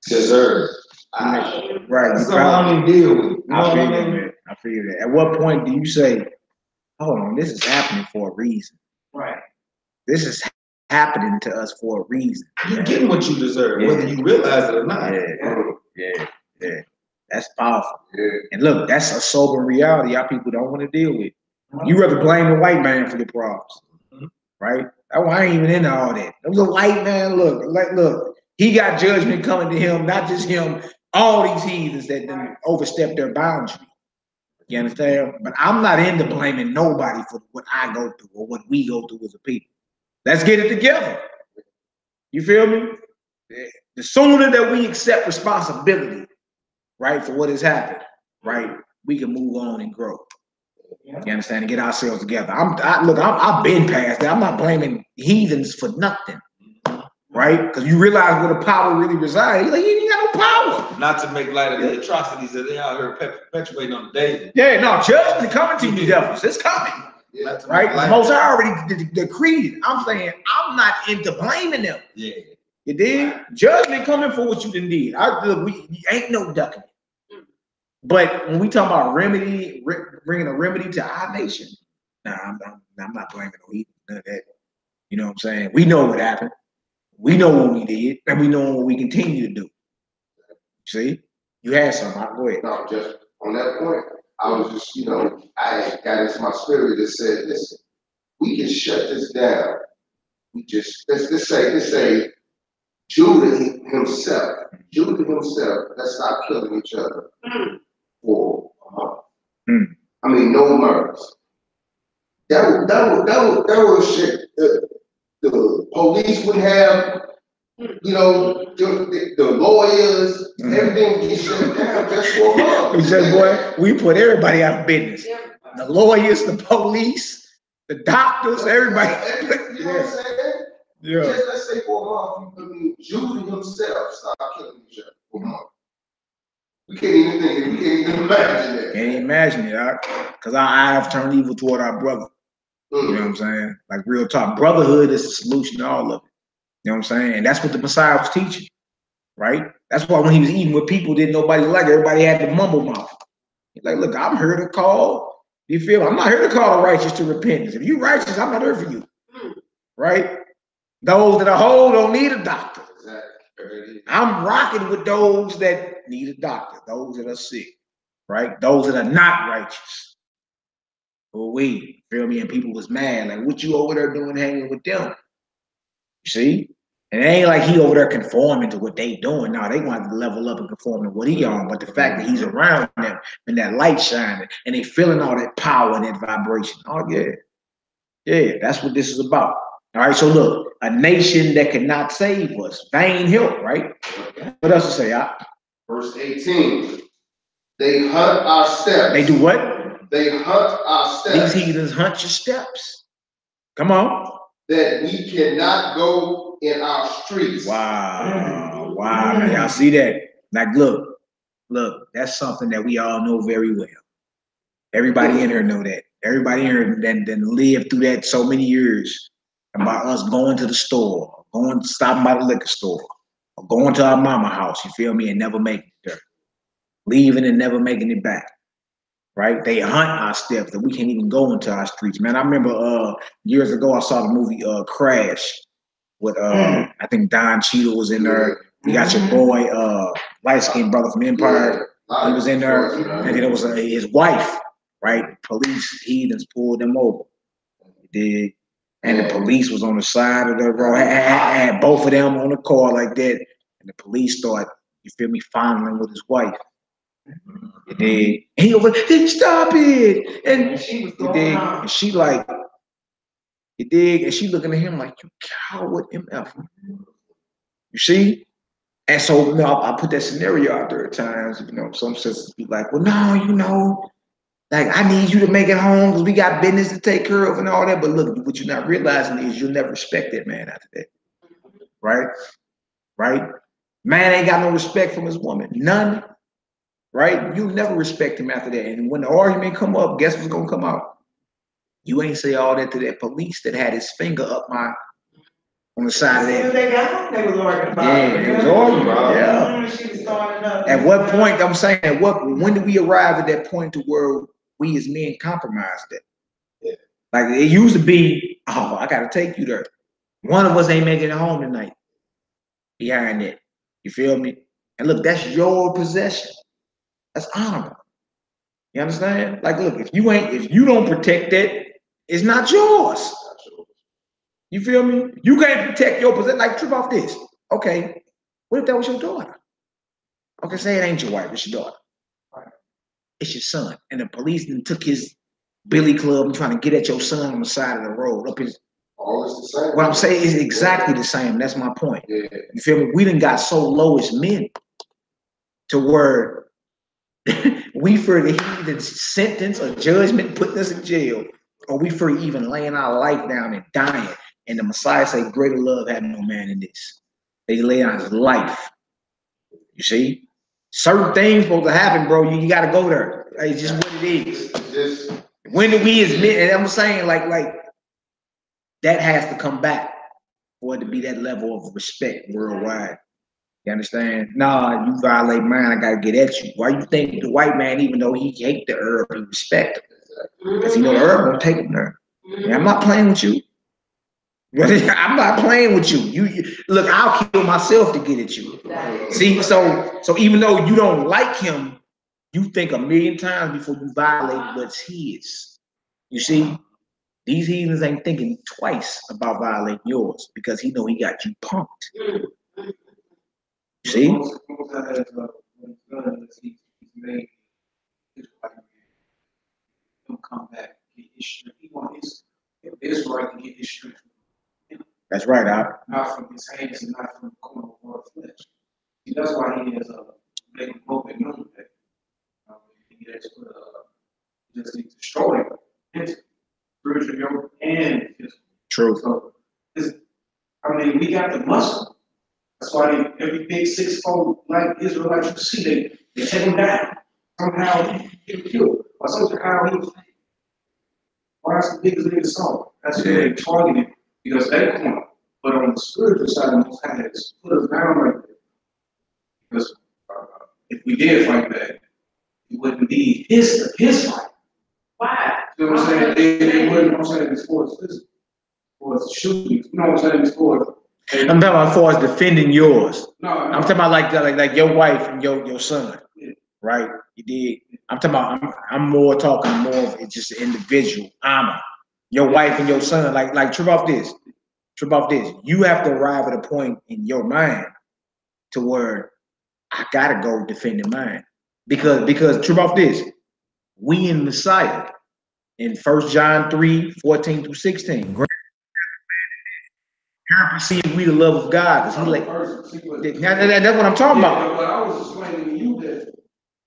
Deserve. Right. So I don't even deal with it. I feel that. At what point do you say, hold on, this is happening for a reason? Right. This is happening to us for a reason. You're getting what you deserve, whether you realize it or not. Yeah. That's powerful. Yeah. And look, that's a sober reality our people don't want to deal with. You rather blame the white man for your problems, right? I ain't even into all that. The white man, look, he got judgment coming to him, not just him, all these heathens that done overstepped their boundary. You understand? But I'm not into blaming nobody for what I go through or what we go through as a people. Let's get it together. You feel me? The sooner that we accept responsibility, right, for what has happened, right, we can move on and grow. You understand? And get ourselves together. I've been past that. I'm not blaming heathens for nothing, right? Because you realize where the power really resides. Like, you ain't got no power. Not to make light of the atrocities that they out here perpetuating on the daily. Yeah, no, judgment coming to you, devils. It's coming. Right? The Most High already decreed it. I'm saying I'm not into blaming them. Yeah. You did? Judgment coming for what you done did. We ain't no ducking it. But when we talk about remedy, bringing a remedy to our nation, I'm not blaming no heathen, none of that. You know what I'm saying? We know what happened. We know what we did, and we know what we continue to do. See? You had something. Go ahead. No, just on that point, I was just, I got into my spirit that said, listen, we can shut this down. We just, let's say, Judah himself, let's stop killing each other for a month. I mean, no murders. That would shit. The police would have, the lawyers, everything would get shut down just for a month. He said, boy, we put everybody out of business. The lawyers, the police, the doctors, everybody. You know what I'm saying? Yeah. Just let's say for a month, Judah himself stopped killing each other for a month. We can't even think it. We can't even imagine that. Can't imagine it, because our eyes turned evil toward our brother. You know what I'm saying? Like real talk. Brotherhood is the solution to all of it. You know what I'm saying? And that's what the Messiah was teaching, right? That's why when he was eating with people, didn't nobody like it. Everybody had the mumble mouth. He's like, look, I'm here to call. You feel? I'm not here to call the righteous to repentance. If you righteous, I'm not here for you, right? Those that are whole don't need a doctor. I'm rocking with those that need a doctor, those that are sick, right? Those that are not righteous. We feel me? And people was mad, like, what you over there doing hanging with them? You see? And it ain't like he over there conforming to what they doing. No, they want to level up and conform to what he on. But the fact that he's around them and that light shining and they feeling all that power and that vibration. Oh, yeah. Yeah, that's what this is about. All right, so look, a nation that cannot save us. Vain help, right? What else to say? Verse 18. They hunt our steps. They do what? They hunt our steps. These heathens hunt your steps. Come on. That we cannot go in our streets. Wow. Wow. Now y'all see that? Like, look, that's something that we all know very well. Everybody in here know that. Everybody in here that lived through that so many years about us going to the store, stopping by the liquor store, or going to our mama house, you feel me, and never making it there. Leaving and never making it back. Right? They hunt our steps that we can't even go into our streets. Man, I remember years ago I saw the movie Crash with I think Don Cheadle was in there. You got your boy, light-skinned brother from Empire. He was in there. And then it was his wife, right? Police heathens pulled them over. Did. And the police was on the side of the road. Had both of them on the car like that. And the police started, you feel me, fondling with his wife. You dig? And he over, stop it! And she was going on. And she like, you dig? And she looking at him like, you coward MF. You see? And so, you know, I put that scenario out there at times. You know, some sisters be like, well, no, you know, like I need you to make it home because we got business to take care of and all that. But look, what you're not realizing is you'll never respect that man after that. Right? Right? Man ain't got no respect from his woman. None. Right? You'll never respect him after that. And when the argument come up, guess what's gonna come out? You ain't say all that to that police that had his finger up on the side of that. They got home, they was arguing about it. Yeah, it was arguing. Yeah. She was throwing it up. At what point, I'm saying, when do we arrive at that point to where we as men compromise that? Yeah. Like it used to be, oh, I gotta take you there. One of us ain't making it home tonight. Behind that. You feel me? And look, that's your possession. That's honorable. You understand? Like, look, if you don't protect that, it's not yours. You feel me? You can't protect your possession. Like, trip off this. Okay, what if that was your daughter? Okay, say it ain't your wife, it's your daughter. It's your son. And the police then took his billy club and trying to get at your son on the side of the road. Up his. All is the same. What I'm saying is exactly the same. That's my point. Yeah. You feel me? We done got so low as men to where we for the heathen sentence or judgment putting us in jail, or we for even laying our life down and dying. And the Messiah say, greater love had no man in this. They lay down his life. You see? Certain things supposed to happen, bro. You got to go there. It's just what it is. When do we admit? And I'm saying, like that has to come back for it to be that level of respect worldwide. You understand? Nah, you violate mine, I gotta get at you. Why you think the white man, even though he hate the herb, he respect him? Because he know the herb won't take him there. And I'm not playing with you. I'm not playing with you. You look, I'll kill myself to get at you. See, so even though you don't like him, you think a million times before you violate what's his. You see, these heathens ain't thinking twice about violating yours because he know he got you punked. You see? He'll come back, get his strength. He wants his right to get his strength. That's right, Al. Not from his hands and not from the corner of his flesh. See, that's why he has made a broken known that he has just destroyed his spiritual and physical. True. So, I mean, we got the muscle. That's why every big 6'4" like Israelites you see, they take him down. Somehow he get killed. Or somehow he was like, why is the biggest nigga song? That's who they targeted because they corner. But on the spiritual side, the Most High has put us down right there. Because if we did fight back, it wouldn't be his fight. Why? You know what I'm saying? They wouldn't, I'm saying, it's for his physical, for his shooting. You know what I'm saying? It's for. I'm talking about as far as defending yours. No. I'm talking about like your wife and your son, right? You did. I'm talking about. I'm more talking more of it's just individual honor. Your wife and your son, like trip off this. You have to arrive at a point in your mind to where I gotta go defending mine because trip off this. We in Messiah in 1 John 3:14-16. Perceive we the love of God. He like, that's what I'm talking about. But I was explaining to you that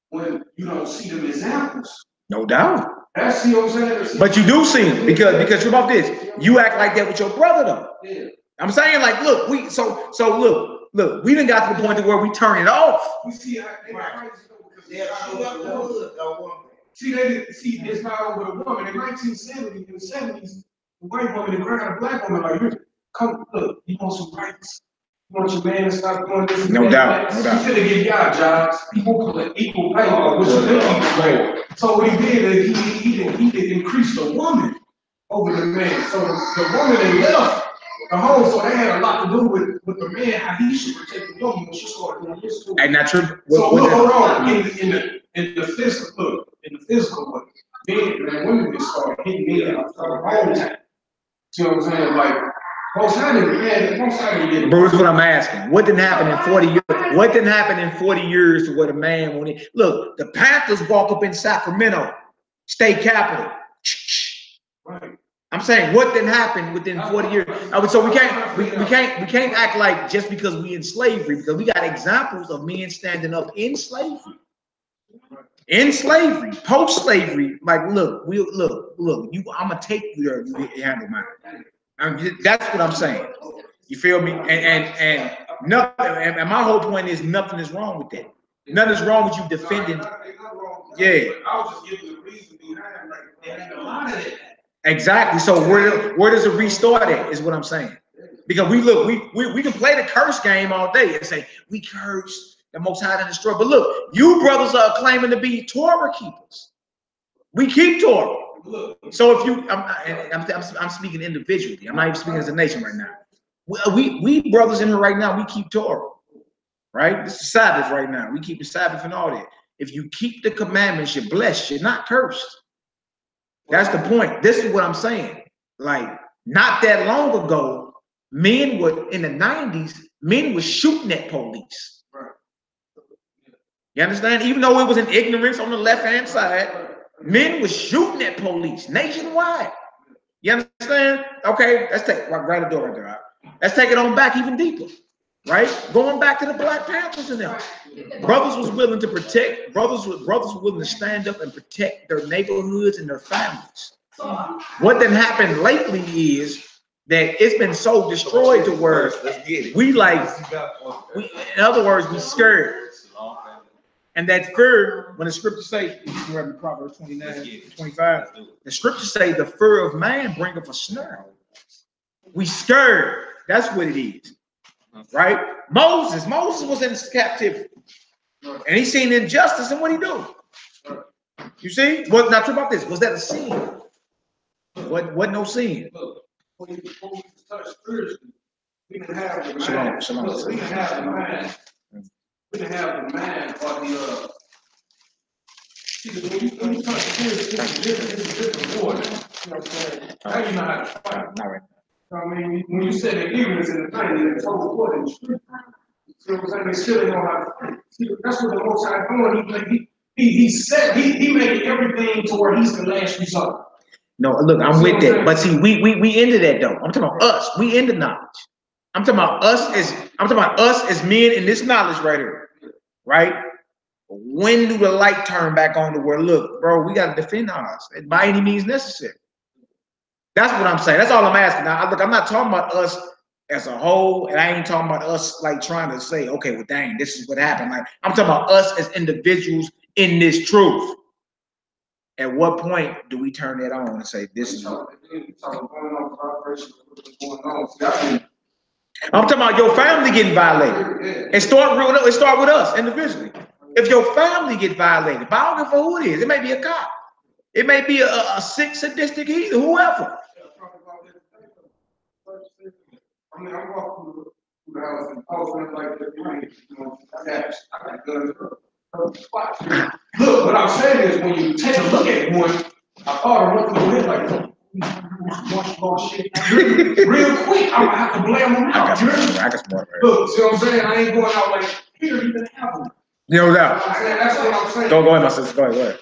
when you don't see them examples. No doubt. That's, see what I'm saying? But you do see them because about this, you act like that with your brother though. Yeah. I'm saying like, look, look, we done got to the point to where we turn it off. We see how they crazy though, because see, it's not over the woman. In 1970, in the 70s, the white woman and grab a black woman like, here, come, look, you want some rights. You want your man to stop doing this and No that. doubt, no doubt. He's gonna give y'all jobs, equal pay, which is equal pay. So what he did is he did increase the woman over the man. So the woman they left the home, so they had a lot to do with the man, how he should protect the woman when she started doing this too. And that's true. So look around in the physical way. Men and women they started hitting men all the time. See what I'm saying? Like most times, Bro, that's what I'm asking. What didn't happen in 40 years? What didn't happen in 40 years to what a man wanted? Look, the Panthers walk up in Sacramento, state capital. right. I'm saying what didn't happen within 40 years. So we can't act like just because we in slavery, because we got examples of men standing up in slavery. In slavery, post-slavery, like look, I'm gonna take you there, you handle mine. That's what I'm saying. You feel me? And nothing. And my whole point is nothing is wrong with that. Nothing is wrong with you defending. Yeah. I was just giving the reason behind, like, there ain't a lot of that. Exactly. So where does it restart at? Is what I'm saying. Because we can play the curse game all day and say we curse the Most High to destroy. But look, you brothers are claiming to be Torah keepers. We keep Torah. So if you, I'm speaking individually. I'm not even speaking as a nation right now. We brothers in here right now, we keep Torah, right? This is Sabbath right now. We keep the Sabbath and all that. If you keep the commandments, you're blessed. You're not cursed. That's the point. This is what I'm saying. Like not that long ago, men would in the 90s, men were shooting at police. You understand? Even though it was an ignorance on the left-hand side, men were shooting at police nationwide. You understand? Okay, let's take right the door right there. Right? Let's take it on back even deeper, right? Going back to the Black Panthers and them. Brothers was willing to protect. Brothers were willing to stand up and protect their neighborhoods and their families. What then happened lately is that it's been so destroyed to where we like. In other words, we scared. And that fear, when the scriptures say, you can read Proverbs 29, 25, the scriptures say the fear of man bringeth a snare. We scared. That's what it is. Right? Moses was in captivity. And he seen injustice, and what he do? You see? What not true about this? Was that a sin? What no sin? When you touch spiritually, we can have the mind. Shalom. We can have the mind. We can have the mind or the when you touch spiritually, it's a different order. You know what I'm saying? Now you know how to fight. Not right. I mean, when you said the ignorance in the thing, it's total order in the street. You know what I'm saying? They still don't know how to fight. See, that's what the Most High doing. He made everything to where he's the last result. No, look, I'm with that. But see, we into that though. I'm talking about us. We into knowledge. I'm talking about us as men in this knowledge right here. Right? When do the light turn back on to where, look, bro, we got to defend us by any means necessary. That's what I'm saying. That's all I'm asking. Now, look, I'm not talking about us as a whole, and I ain't talking about us like trying to say, okay, well, dang, this is what happened. Like, I'm talking about us as individuals in this truth. At what point do we turn that on and say, this is what? I'm talking about your family getting violated. It start with us individually. If your family get violated, but I don't give a who it is. It may be a cop. It may be a sick, sadistic, whoever. I mean, I'm walking through the house and all like that. You know, I got guns. Look, what I'm saying is when you take a look at one, I thought I went through the head like, real quick, I'm gonna have to blame them out. I got smart. Look, see what I'm saying? I ain't going out like, here, you can have them. No doubt. That's what I'm saying. Go ahead, my sister. Go ahead.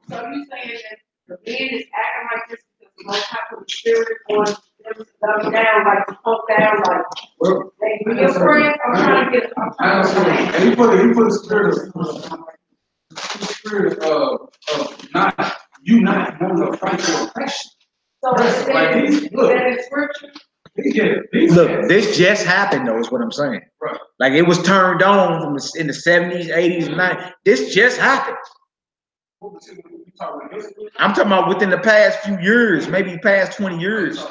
So you saying that the man is acting like this because the Most High put the spirit on them to dumb down, like to pump down, like they be your friends. I'm trying to get. And he put the spirit of spirit of not wanting to fight for oppression. So Like these, look, that is scripture. Look, this just happened though, is what I'm saying. Right. Like it was turned on from in the 70s, 80s, and 90s. This just happened. I'm talking about within the past few years, maybe past 20 years,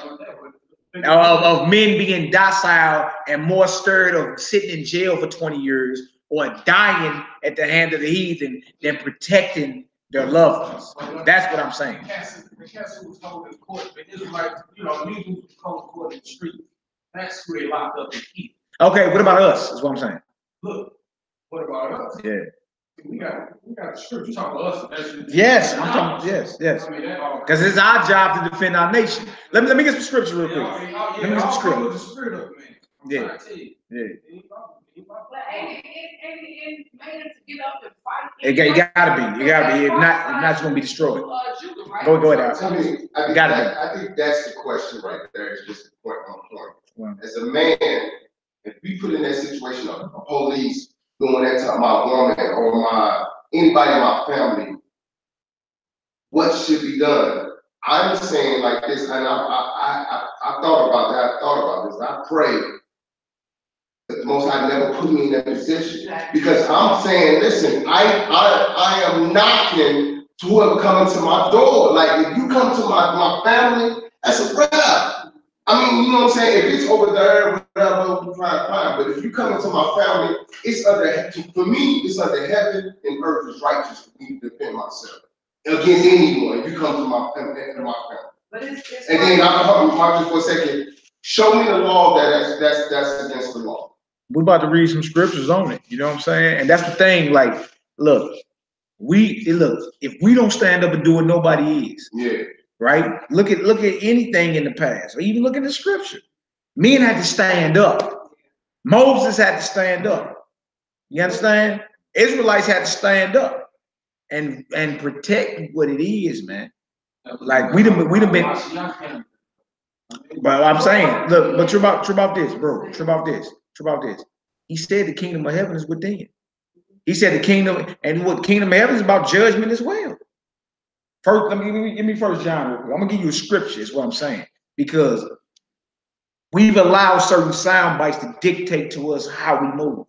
of men being docile and more scared of sitting in jail for 20 years or dying at the hand of the heathen than protecting their loved ones. That's what I'm saying. The castle was told in court, but it's like, you know, legals was told in court in the street. That's where they locked up and keep. Okay, what about us? Is what I'm saying. Look, what about us? Yeah. We got the scripture. You talking about us? Yes, I'm talking. Yes. Because it's our job to defend our nation. Let me get some scripture real quick. Let me get some scripture. Yeah. But ain't made to get up and fight. It gotta be. If not, it's gonna be destroyed. Go ahead, Al. I think that's the question right there. It's just a point on point. Wow. As a man, if we put in that situation of a police doing that to my woman or anybody in my family, what should be done? I'm saying like this, and I thought about that. I thought about this. I pray that the Most High never put me in that position, because I'm saying, listen, I am knocking to whoever comes to my door. Like if you come to my family, that's a prayer. I mean, you know what I'm saying? If it's over there, whatever, fine. But if you come into my family, it's for me, it's under heaven and earth is righteous for me to defend myself against anyone. If you come to my family, But and then I'll just for a second, show me the law that's against the law. We're about to read some scriptures on it. You know what I'm saying? And that's the thing. Like, look, if we don't stand up and do what nobody is. Yeah. Right? Look at anything in the past, or even look at the scripture. Men had to stand up. Moses had to stand up. You understand? Israelites had to stand up and protect what it is, man. Like we done been. But I'm saying, look, but true about this, bro. True about this. He said the kingdom of heaven is within. He said the kingdom, and what kingdom of heaven is about judgment as well. First, give me 1 John real quick. I'm gonna give you a scripture, is what I'm saying, because we've allowed certain sound bites to dictate to us how we move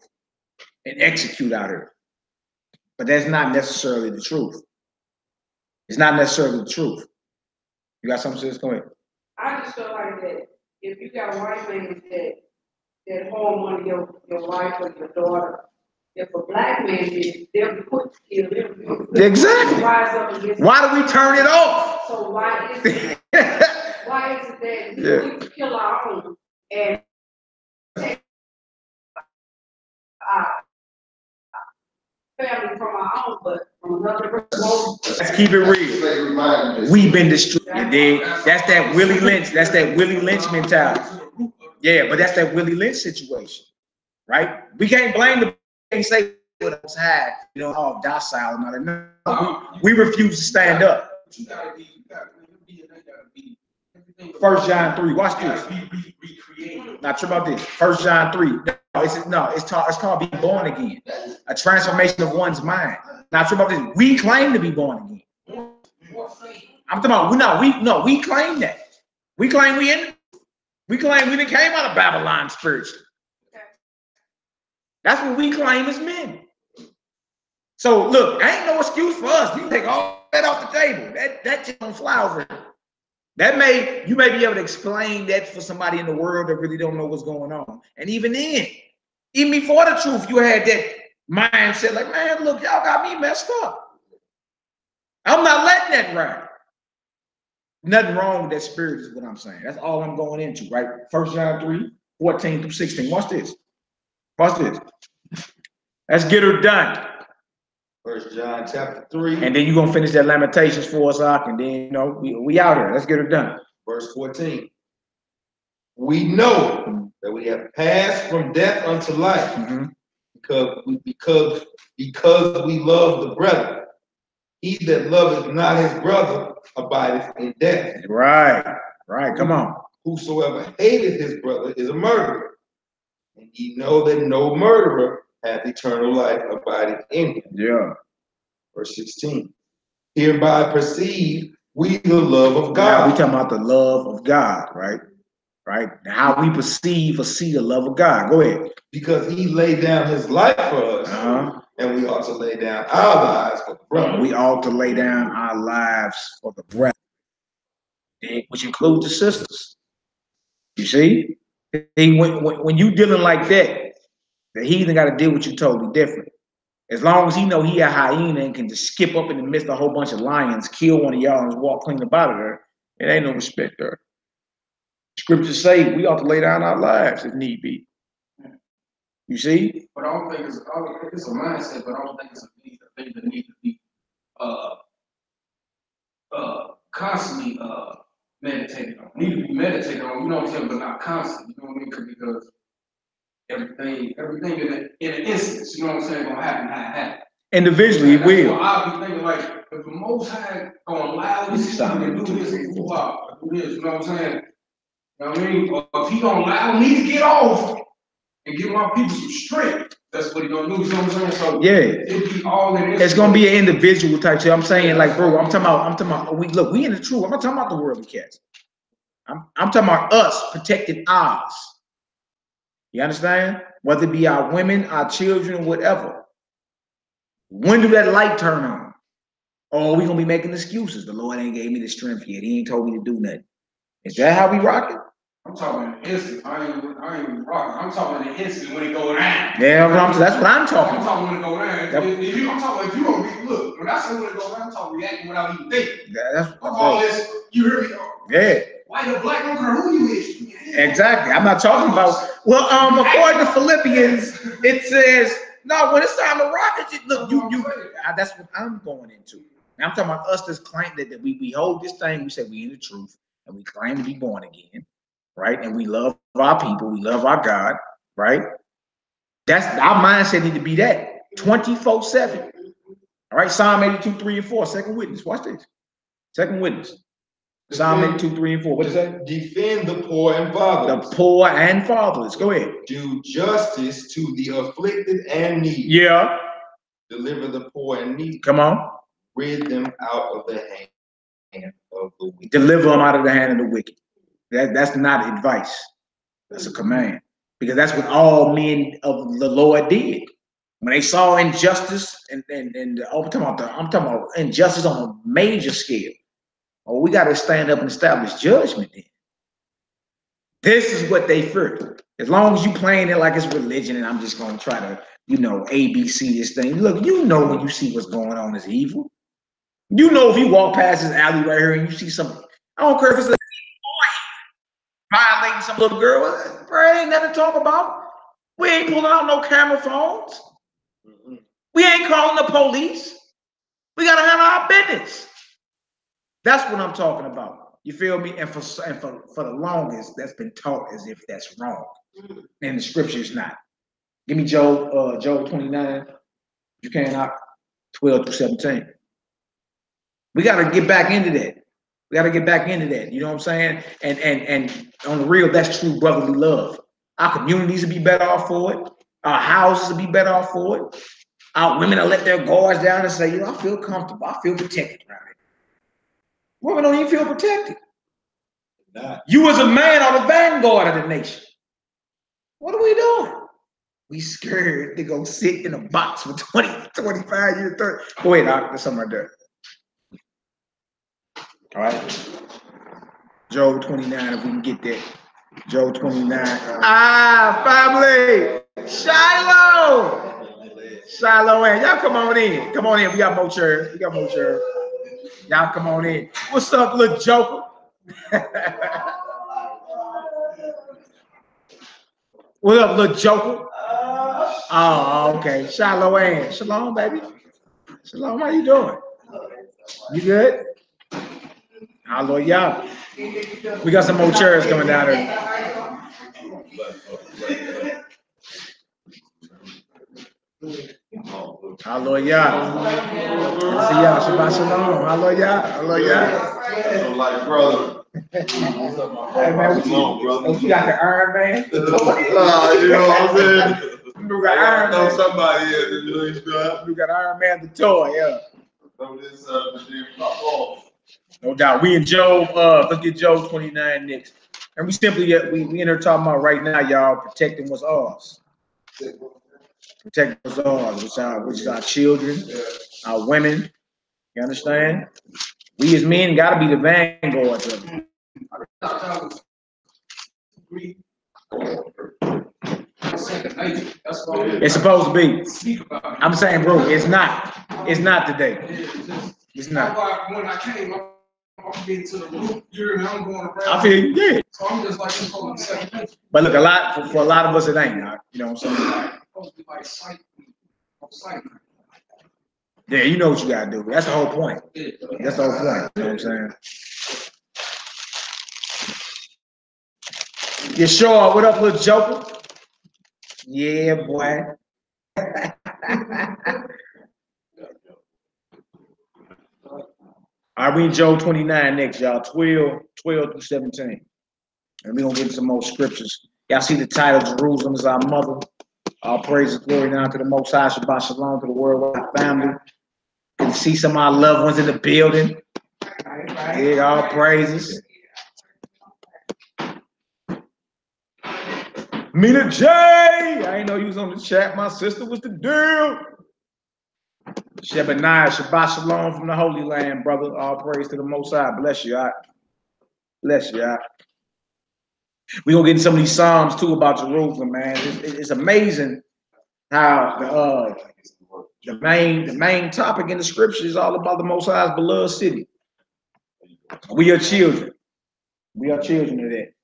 and execute out here. But that's not necessarily the truth. It's not necessarily the truth. You got something to say? Go ahead. I just feel like that if you got white man that harm one of your wife or your daughter, if a black man did, they'll be quick to kill them. Exactly. Why do we turn it off? So why is it that we quick to kill our own and take our family from our own, but from another person? Let's keep it real. We've been destroyed. That's that Willie Lynch. That's that Willie Lynch mentality. Yeah, but that's that Willie Lynch situation, right? We can't blame the. Can't say what else had, all docile and all that. We refuse to stand up. 1 John 3. Watch this. Not sure about this. 1 John 3. It's called being born again. A transformation of one's mind. Not sure about this. We claim to be born again. I'm talking about we claim that. We claim we didn't came out of Babylon spiritually. That's what we claim as men. So look, ain't no excuse for us. You take all that off the table. That just don't fly over here. You may be able to explain that for somebody in the world that really don't know what's going on. And even then, even before the truth, you had that mindset like, man, look, y'all got me messed up. I'm not letting that ride. Nothing wrong with that spirit is what I'm saying. That's all I'm going into, right? 1 John 3, 14 through 16. Watch this. Let's get her done. 1 John chapter 3. And then you're gonna finish that Lamentations for us, and then we out here. Let's get her done. Verse 14. We know that we have passed from death unto life, because we love the brethren. He that loveth not his brother abideth in death. Right. Come on. Whosoever hateth his brother is a murderer. And ye know that no murderer hath eternal life abiding in him. Yeah. Verse 16. Hereby perceive we the love of Now God. we talking about the love of God, right? Right? How we perceive or see the love of God. Go ahead. Because he laid down his life for us, and we ought to lay down our lives for the brother. We ought to lay down our lives for the brethren, which includes the sisters. You see? When you dealing like that, the heathen got to deal with you totally different. As long as he know he a hyena and can just skip up in the midst of a whole bunch of lions, kill one of y'all and walk clean up out of there, it ain't no respect there. Scriptures say we ought to lay down our lives if need be. You see? But I don't think it's a mindset, but I don't think it's a thing that needs to be constantly meditated on. Need to be meditated on, you know what I'm saying, but not constantly, you know what I mean? Because everything in an instance, you know what I'm saying, gonna happen how it happens. Individually, it will. I'll be thinking like, if the Most High gonna allow this and do this, you know what I'm saying? You know what I mean? Or if he gonna allow me to get off and give my people some strength, that's what he gonna do. You know what I'm saying? So yeah, it'll be all in this. It's gonna be an individual type shit. I'm saying, like, bro, I'm talking about. We in the truth. I'm not talking about the worldly cats. I'm talking about us protecting ours. You understand? Whether it be our women, our children, whatever. When do that light turn on? Or are we gonna be making excuses? The Lord ain't gave me the strength yet. He ain't told me to do nothing. Is that how we rock it? I'm talking an instant. I ain't rocking. I'm talking an instant when it go down. Yeah, that's what I'm talking about. I'm talking when it go down. If you gonna look, when I say when it go down, I'm talking reacting without even thinking. That's all this. You hear me? Yeah. Why the black don't care who you is? Exactly. I'm not talking about. Well, according to Philippians, it says no. When it's time to rock it, look, that's what I'm going into. Now, I'm talking about us that's claim that we hold this thing. We say we in the truth, and we claim to be born again, right? And we love our people. We love our God, right? That's our mindset need to be that 24/7. All right, Psalm 82, 3 and 4. Second witness. Watch this. Second witness. Psalm 82, 3 and 4. What is that? Defend the poor and fatherless. The poor and fatherless. Go ahead. Do justice to the afflicted and needy. Yeah. Deliver the poor and needy. Come on. Rid them out of the hand of the wicked. Deliver them out of the hand of the wicked. That's not advice. That's a command. Because that's what all men of the Lord did. When they saw injustice and I'm talking about injustice on a major scale. Oh, we got to stand up and establish judgment then. This is what they feared. As long as you playing it like it's religion and I'm just going to try to, ABC this thing. Look, when you see what's going on is evil. If you walk past this alley right here and you see something, I don't care if it's a boy violating some little girl. Bro, ain't nothing to talk about. We ain't pulling out no camera phones. We ain't calling the police. We got to handle our business. That's what I'm talking about. You feel me? And for the longest, that's been taught as if that's wrong. And the scripture is not. Give me Job 29. You can out 12 through 17. We got to get back into that. You know what I'm saying? And on the real, that's true brotherly love. Our communities will be better off for it. Our houses will be better off for it. Our women will let their guards down and say, I feel comfortable. I feel protected around here. Women don't even feel protected. Nah. You as a man are the vanguard of the nation. What are we doing? We scared to go sit in a box for 20, 25 years, 30. Go ahead, Doc. There's something right there. All right. Job 29, if we can get that. Job 29. Family. Shiloh. Y'all come on in. Come on in. We got more chairs. Y'all come on in. What's up, little joker? What up, little joker? Oh, okay. Shalom, baby. Shalom, how you doing? You good? Hallelujah. We got some more chairs coming down there. Hallelujah. See y'all. Shabbat shalom. Hallelujah. Like brother. Hey man, what you got the Iron Man? You know what I'm saying? You got Iron Man. Somebody here. You got Iron Man the toy, yeah. No doubt. We in Job, let's get Job 29 next. And we simply, we in here talking about right now, y'all, protecting what's ours. Protecting what's ours, which is our children, our women. You understand? We as men got to be the vanguards of it. It's supposed to be. I'm saying, bro, it's not. It's not today. It's not. When I came up, I'm getting to the loop, I'm going around. I feel you, yeah. So I'm just like, I'm going to second. But look, for a lot of us, it ain't. You know what I'm saying? Supposed to be like sight. Yeah, you know what you gotta do. That's the whole point. That's the whole point. You know what I'm saying? You sure? What up, little joker? Yeah, boy. I read Job 29 next, y'all. 12 through 17. And we're gonna get some more scriptures. Y'all see the title, Jerusalem is our mother. All praise and glory now to the Most High. Shabbat Shalom to the worldwide family. Can see some of our loved ones in the building. Yeah, all praises. Mina J, I ain't know you was on the chat. My sister, what's the deal? Shebaniah, Shabbat Shalom from the Holy Land, brother. All praise to the Most High. Bless you, all. Bless you, all. We're gonna get into some of these Psalms too about Jerusalem, man. It's amazing how the main topic in the scripture is all about the Most High's beloved city. We are children. We are children of that.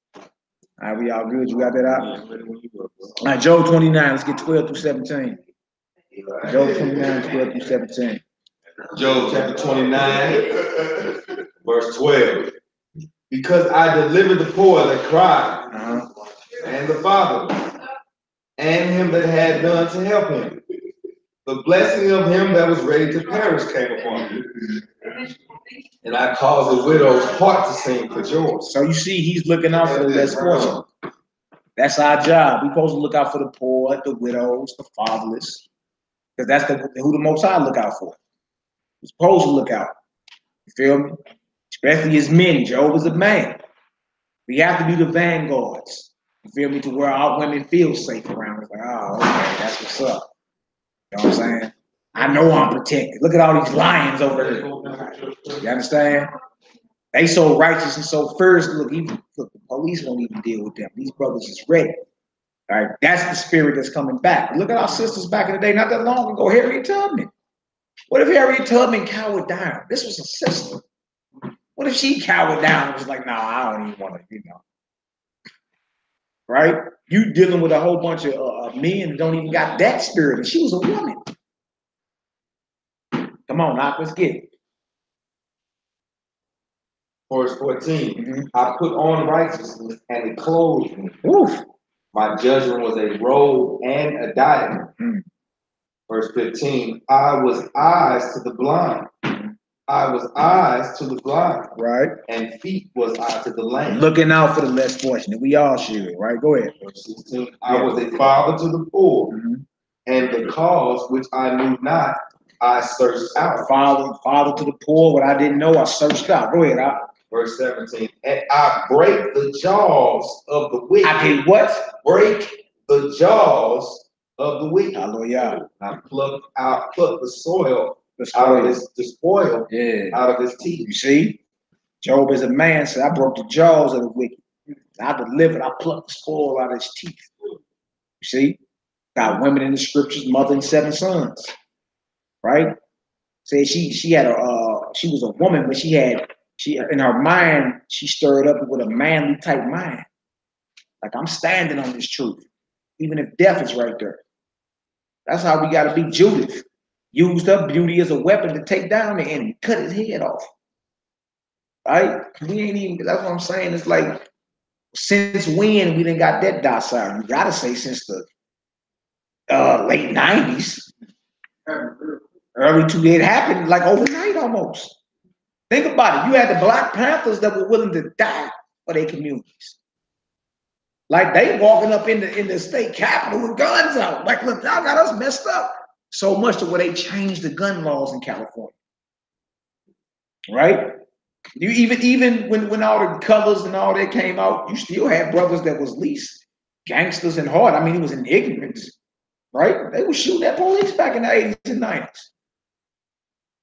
All right, we all good? You got that out? All right, Job 29, let's get 12 through 17. Job 29, 12 through 17. Job chapter 29, verse 12. Because I delivered the poor that cried, and the fatherless, and him that had none to help him. The blessing of him that was ready to perish came upon me. And I caused the widow's heart to sing for joy. So you see, he's looking out for the less fortunate. That's our job. We're supposed to look out for the poor, the widows, the fatherless. Because that's who the Most High look out for. We're supposed to look out. You feel me? Especially as men. Job is a man. We have to be the vanguards. You feel me? To where our women feel safe around. It's like, oh, okay, that's what's up. You know what I'm saying? I know I'm protected. Look at all these lions over there. You understand? They so righteous and so fierce. Look, the police won't even deal with them. These brothers is ready. All right, that's the spirit that's coming back. Look at our sisters back in the day, not that long ago. Harriet Tubman. What if Harriet Tubman cowered down? This was a sister. What if she cowered down and was like, no, I don't even want to, you know. Right? You dealing with a whole bunch of men that don't even got that spirit, and she was a woman. Come on, Knock, let's get it. Verse 14. I put on righteousness, and it clothed me. Oof. My judgment was a robe and a diadem. Verse 15. I was eyes to the blind. I was eyes to the blind. Right. And feet was I to the lame. Looking out for the less fortunate. We all should, right? Go ahead. Verse 16. I was a father to the poor, and the cause which I knew not, I searched out. Father to the poor, what I didn't know, I searched out. Go ahead. Verse 17. And I break the jaws of the wicked. I did what? Break the jaws of the wicked. Hallelujah. I pluck the soil out of the spoil out of his teeth. You see? Job is a man, said, I broke the jaws of the wicked. I delivered, I plucked the spoil out of his teeth. You see? Got women in the scriptures, mother and 7 sons. Right? Said she was a woman, but she in her mind, she stirred up with a manly type mind. Like, I'm standing on this truth, even if death is right there. That's how we got to be. Judith used up beauty as a weapon to take down the enemy, cut his head off. Right? We ain't even, that's what I'm saying. It's like, since when we didn't got that docile? You got to say since the late 90s. Early 2000s, it happened like overnight almost. Think about it. You had the Black Panthers that were willing to die for their communities. Like they walking up in the state capitol with guns out. Like, look, y'all got us messed up. So much to where they changed the gun laws in California. right? You even when all the colors and all that came out, you still had brothers that was least gangsters and hard. I mean, it was in ignorance, right? They would shoot at police back in the 80s and 90s.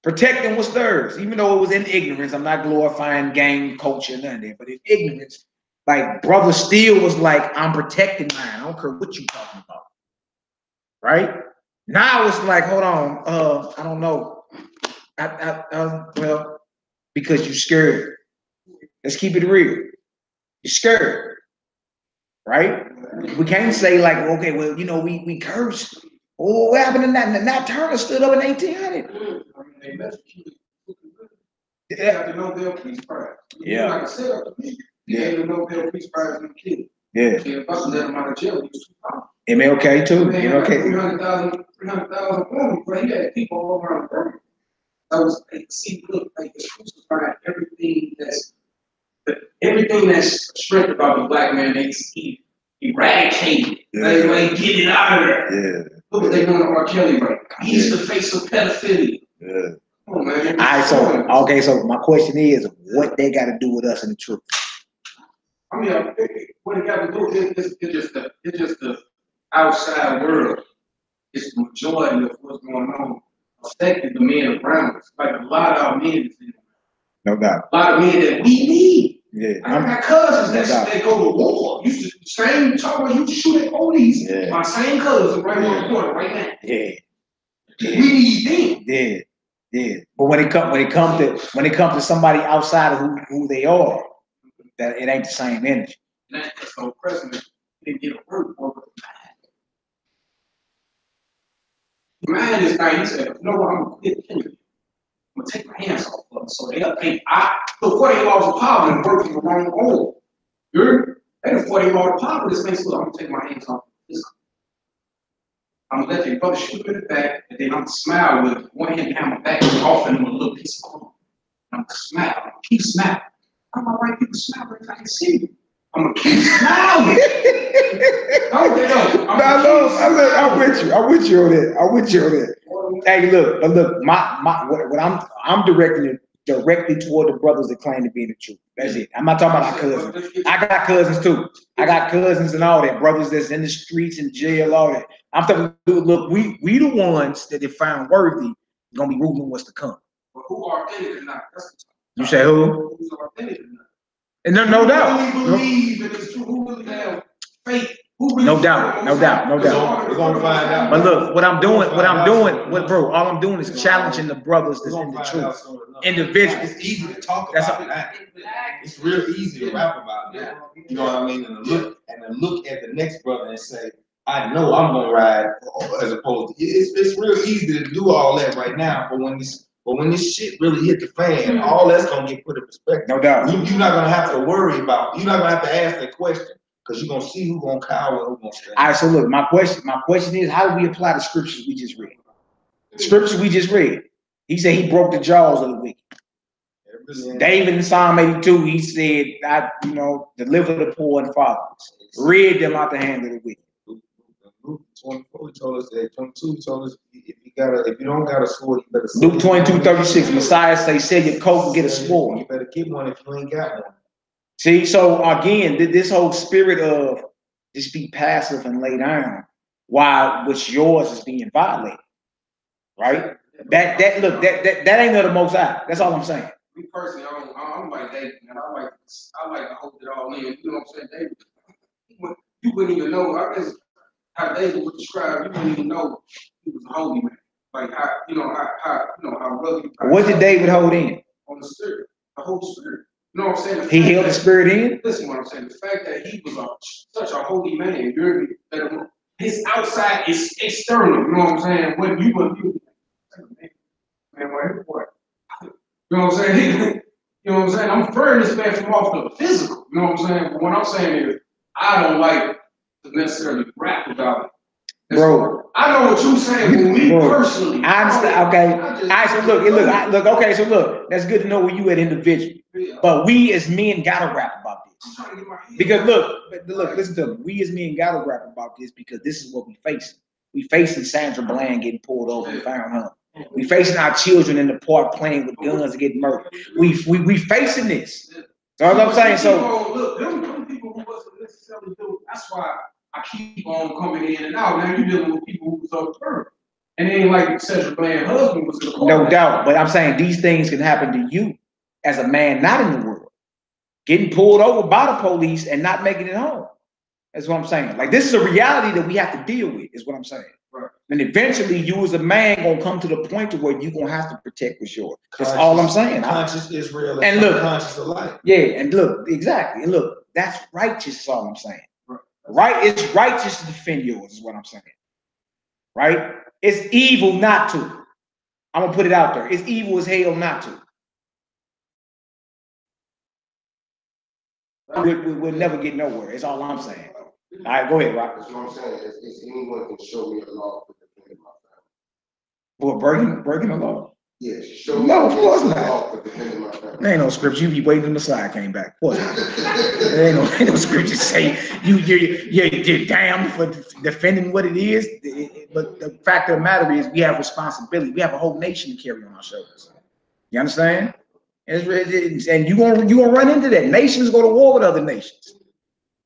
Protecting was theirs, even though it was in ignorance. I'm not glorifying gang culture, none of that, but in ignorance, like brother still was like, I'm protecting mine. I don't care what you talking about, right? Now it's like, hold on, I don't know, well, because you're scared. Let's keep it real. You're scared, right? We can't say like, okay, well, you know, we cursed. Oh, what happened to that? Nat Turner stood up in 1800. They got the Nobel Peace Prize. Yeah. Like I said, they gave the Nobel Peace Prize to the kid. Yeah. And if I let him out of jail, he was too powerful. MLK too. MLK. MLK. 300,000 women, but he had people all around the world. That was like, see, look, like it's crucified everything that's strict about the black man, he eradicated. Yeah. Like get it out of there. Yeah. Look what they doing to R. Kelly right now. He's the face of pedophilia. Yeah. Come on, man. All right, so my question is, what they got to do with us in the truth? I mean, what it got to do is it's just the outside world. It's the majority of what's going on affected the men around us. Like a lot of our men is in there. No doubt. A lot of men that we need. Yeah. I got cousins that go to war. Used to same talk you shoot at police. Yeah. My same cousins right on the corner right now. Yeah. We need them. Yeah. Yeah. But when it comes to somebody outside of who they are, that it ain't the same energy. That's so president didn't get a word for it. Man, this guy, he said, you know what, I'm gonna quit killing you. I'm gonna take my hands off of them. So before they lost power and working from my own, before they lost power, this man said, I'm gonna take my hands off of this. I'm gonna let their brother shoot in the back, and then I'm gonna smile with one hand behind my back and offering them a little piece of cloth. I'm gonna smile, I'm gonna keep smiling. I'm gonna white people smile because I can see you. I'm gonna keep smiling. I'm with you on that. Hey, look, but look, what I'm directing it directly toward the brothers that claim to be in the truth. That's it. I'm not talking about our cousins. I got cousins too. I got cousins and all that. Brothers that's in the streets, in jail, all that. I'm talking. Look, we the ones that they found worthy gonna be ruling what's to come. But who are authentic or not? You say who? Who's authentic or not? And no doubt. Who really believe that it's true? Who really have faith? No doubt. We're gonna find out. But look, what I'm doing, all I'm doing is challenging the brothers that's in the truth. Individuals. It's easy to talk about that. It's real easy to rap about that. You know what I mean? And to look at the next brother and say, I know I'm gonna ride, as opposed to it's real easy to do all that right now, but when this shit really hit the fan, all that's gonna get put in perspective. No doubt. You're not gonna have to worry about. You're not gonna have to ask that question because you're gonna see who's gonna cower and who's gonna stand. All right. So look, my question is, how do we apply the scriptures we just read? The scriptures we just read. He said he broke the jaws of the wicked. David in Psalm 82, he said, I, deliver the poor and fatherless, rid them out the hand of the wicked. Luke 24 told us that. 22 told us if you don't got a sword, you better. Luke 22:36, Messiah say, sell your coat and get a sword. You better get one if you ain't got one. See, so again, this whole spirit of just be passive and lay down while what's yours is being violated, right? That ain't of the Most High. That's all I'm saying. Me personally, I'm like David, man. I like to hold it all in. You know what I'm saying, David? You wouldn't even know. I guess how David would describe. You wouldn't even know he was a holy man. Like how brother. What did David hold in? On the spirit, the Holy Spirit. You know what I'm saying? He held the spirit in. Listen, what I'm saying. The fact that he was such a holy man, his outside is external. You know what I'm saying? When you man, what? You know what I'm saying? You know what I'm saying? I'm referring this man from off the physical. You know what I'm saying? But what I'm saying is, I don't like to necessarily rap about it. Bro, I know what you're saying. But me personally, I understand. Okay, okay. So look, that's good to know where you at individually. Yeah. But we as men gotta rap about this because look, listen to me. We as men gotta rap about this because this is what we facing. We facing Sandra Bland getting pulled over and found her We facing our children in the park playing with guns and getting murdered. We facing this. So what I'm saying, so look, them people who wasn't necessarily doing. That's why I keep on coming in and out. Now you dealing with people who was up first. And then like such a man husband was in the no doubt. But I'm saying these things can happen to you as a man not in the world. Getting pulled over by the police and not making it home. That's what I'm saying. Like, this is a reality that we have to deal with, is what I'm saying. Right. And eventually, you as a man gonna come to the point to where you're gonna have to protect what's yours. That's all I'm saying. Conscious Israel and look, conscious alike. Yeah, and look, exactly. And look, that's righteous, is all I'm saying. Right? It's righteous to defend yours, is what I'm saying. Right? It's evil not to. I'm gonna put it out there. It's evil as hell not to. We'll never get nowhere. It's all I'm saying. All right, go ahead, Rob. That's what I'm saying. Is anyone can show me a law for defending my family? Well, breaking the law? Yeah, show me. No, of course not. Law for defending my family. There ain't no scripture. You be waiting till the Messiah came back. Of course not. There ain't no scripture say you're damned for defending what it is. But the fact of the matter is, we have responsibility. We have a whole nation to carry on our shoulders. You understand? And you gonna run into that. Nations go to war with other nations.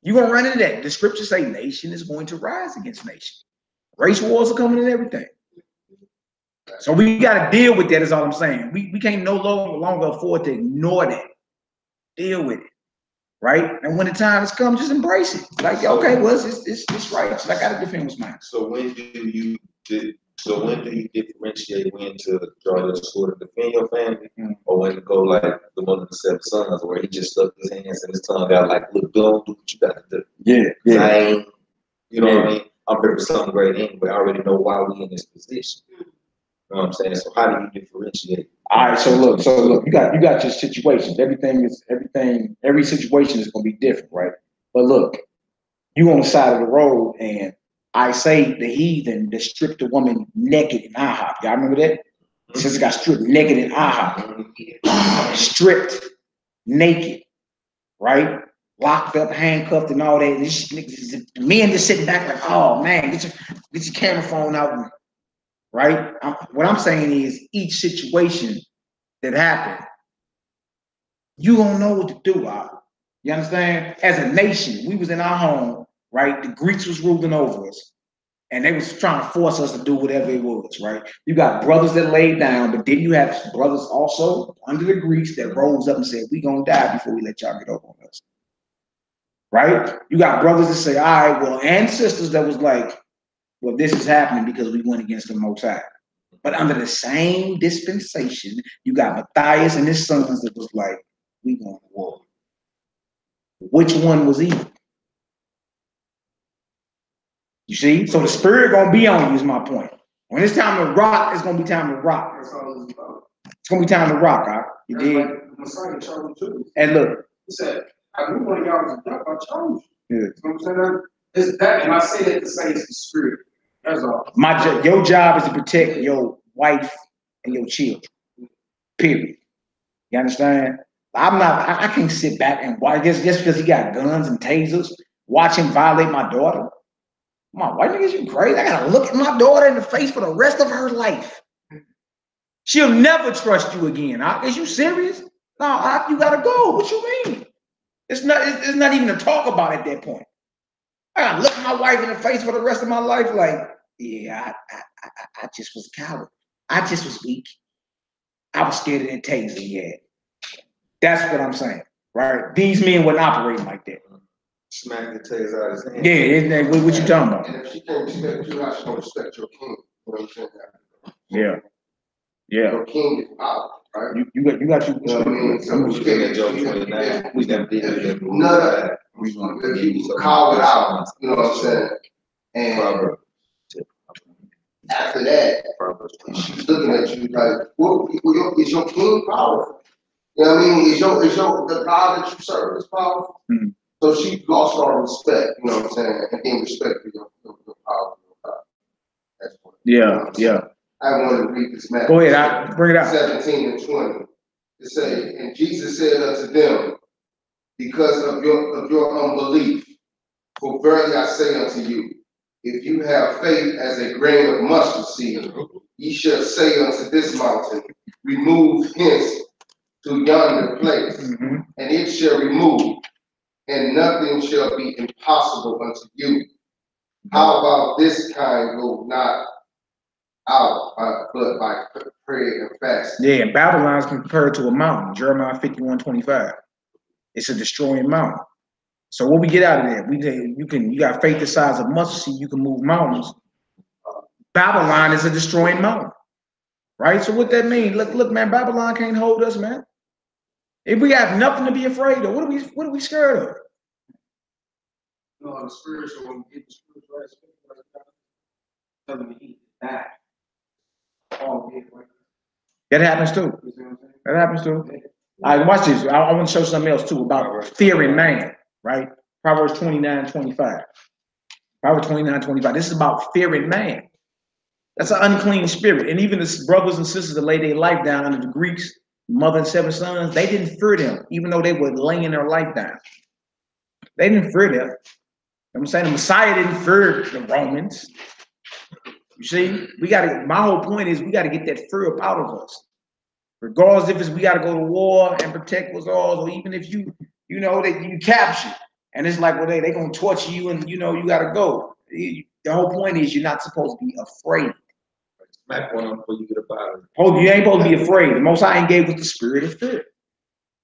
You're gonna run into that. The scriptures say nation is going to rise against nation. Race wars are coming and everything. So we got to deal with that, is all I'm saying. We can't no longer afford to ignore that. Deal with it, right? And when the time has come, just embrace it. Like, okay, well, it's right. So I got to defend what's mine. So when do you differentiate when to draw your sword to defend your family, or when to go like the one of the 7 sons, where he just stuck his hands and his tongue out like, look, don't do what you got to do. Yeah. I ain't, you know what I mean? I'm ready for something great anyway. I already know why we in this position. You know what I'm saying? So how do you differentiate? All right, so look, you got your situations. Every situation is gonna be different, right? But look, you on the side of the road, and I say the heathen that stripped the woman naked in IHOP. Y'all remember that? Sister got stripped naked in IHOP. Stripped naked, right? Locked up, handcuffed, and all that. And the men just sitting back like, oh man, get your camera phone out. And, right? What I'm saying is, each situation that happened, you don't know what to do. You understand? As a nation, we was in our home, right? The Greeks was ruling over us, and they was trying to force us to do whatever it was, right? You got brothers that laid down, but then you have brothers also under the Greeks that rose up and said, we gonna die before we let y'all get over on us, right? You got brothers that say, all right, well, and sisters that was like, well, this is happening because we went against the Most High. But under the same dispensation, you got Matthias and his sons that was like, we going to war. Which one was evil? You see? So the spirit gonna be on you, is my point. When it's time to rock, it's gonna be time to rock. It's gonna be time to rock, huh? You dig? Messiah chose you. And look. He said, I knew one of y'all was a duck, I chose you. Yeah. You know what I'm saying? It's that, and I say that to say it's the spirit. That's all. Your job is to protect your wife and your children. Period. You understand? I can't sit back and watch just because he got guns and tasers, watch him violate my daughter. Come on, white niggas, you crazy? I gotta look at my daughter in the face for the rest of her life. She'll never trust you again. Is you serious? No, you gotta go. What you mean? It's not even a talk about at that point. I gotta look at my wife in the face for the rest of my life, like, yeah, I just was a coward. I just was weak. I was scared of that taser he had. That's what I'm saying, right? These men wouldn't operate like that. Smack the taser out of his hand. Yeah, isn't that what you talking about? And if she can't respect you, how she gonna respect your king? You know what I'm saying? Yeah. Your king is power, right? You got you. You know what I mean? So we did that Job 29. We never did that. None of that. You call it out. You know what I'm saying? And after that, she's looking at you like, well, is your king powerful? You know what I mean? Is the God that you serve is powerful? Mm-hmm. So she lost all respect, you know what I'm saying? And then respect for your power. That's what. Yeah. I wanted to read this message. Go ahead, bring it out. 17 and 20. It says, and Jesus said unto them, because of your unbelief, for verily I say unto you, if you have faith as a grain of mustard seed, ye shall say unto this mountain, remove hence to yonder place, and it shall remove, and nothing shall be impossible unto you. How about this kind go not out, but by prayer and fasting? Yeah, and Babylon is compared to a mountain. Jeremiah 51:25. It's a destroying mountain. So what we get out of there? You got faith the size of mustard seed, you can move mountains. Babylon is a destroying mountain, right? So what that mean? Look, man, Babylon can't hold us, man. If we have nothing to be afraid of, what are we scared of? No, the spiritual, when we get the spiritual aspect, telling me that. All day, right? That happens too. That happens too. All right, watch this. I want to show something else too about fearing man, right? Proverbs 29:25. Proverbs 29:25. This is about fearing man. That's an unclean spirit. And even the brothers and sisters that laid their life down under the Greeks, mother and 7 sons, they didn't fear them, even though they were laying their life down. They didn't fear them. You know what I'm saying? The Messiah didn't fear the Romans. You see, my whole point is we got to get that fear up out of us. Regardless if it's we got to go to war and protect what's ours, or even if you know that you captured and it's like, well, they gonna torture you and you got to go. The whole point is you're not supposed to be afraid. Smack one up before you get a bottle. You ain't supposed to be afraid. The Most High ain't gave us the spirit of fear,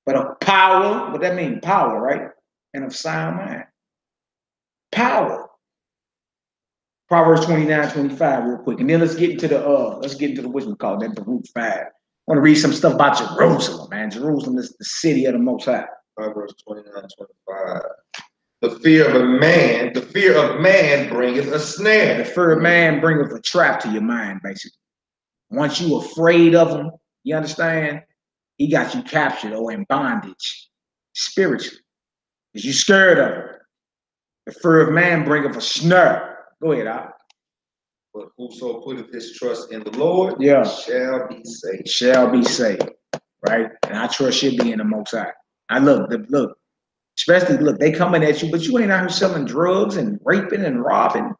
but of power. What that mean? Power, right? And of sound mind. Power. Proverbs 29:25, real quick, and then let's get into the whatchamacallit, that Baruch 5. I want to read some stuff about Jerusalem, man. Jerusalem is the city of the Most High. Proverbs 29:25. The fear of man bringeth a snare. The fear of man bringeth a trap to your mind, basically. Once you afraid of him, you understand, he got you captured or in bondage spiritually. Because you scared of him. The fear of man bringeth a snare. Go ahead, Al. But whoso putteth his trust in the Lord shall be saved. Shall be saved, right? And I trust should be in the Most High. I look, especially they coming at you, but you ain't out here selling drugs and raping and robbing,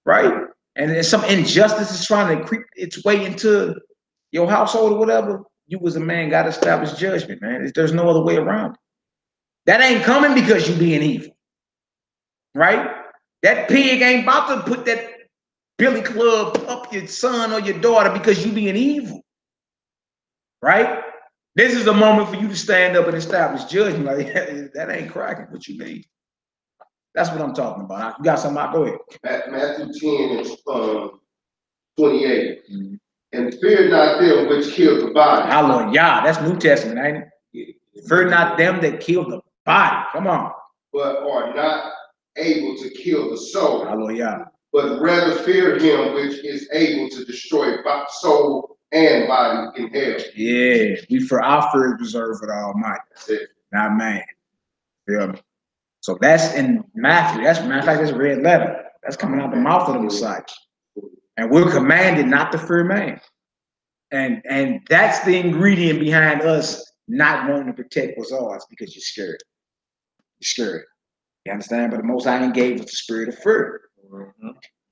right? And some injustice is trying to creep its way into your household or whatever. You as a man got to establish judgment, man. There's no other way around it. That ain't coming because you being evil, right? That pig ain't about to put that billy club up your son or your daughter because you being evil, right? This is the moment for you to stand up and establish judgment. Like, that ain't cracking. What you mean? That's what I'm talking about. You got something? Go ahead. Matthew 10 and 28. And fear not them which kill the body. Hallelujah. That's New Testament, ain't it? Fear not them that kill the body. Come on. But are not able to kill the soul. Hallelujah. But rather fear him which is able to destroy soul and body in hell. Yeah, for our fear is reserved for the Almighty. That's it. Not man. Feel me? So that's in Matthew. That's matter of fact, that's a red letter. That's coming out the mouth of the Messiah. And we're commanded not to fear man. And that's the ingredient behind us not wanting to protect what's ours, because you're scared. You're scared. You understand? But the Most High gave us the spirit of fear.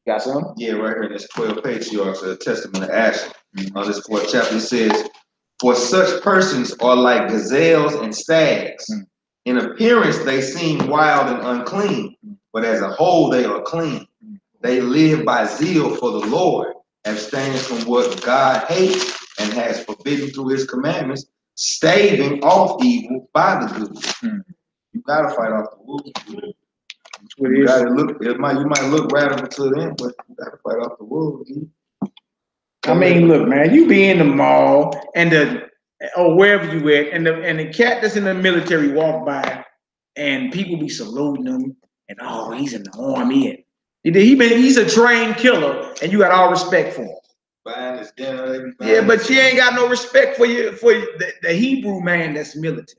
Got some? Yeah, right here in this 12th page, you also the Testament of Asher. On this 4th chapter, it says, for such persons are like gazelles and stags. In appearance, they seem wild and unclean, but as a whole, they are clean. They live by zeal for the Lord, abstaining from what God hates and has forbidden through his commandments, staving off evil by the good. You gotta fight off the wolves. You gotta look. You might look radical to them, but you gotta fight off the wolves. I mean, look, man, you be in the mall or wherever you at, and the cat that's in the military walk by, and people be saluting him, and he's in the army, and he's a trained killer, and you got all respect for him. Buying his dinner, but you ain't got no respect for the Hebrew man that's militant,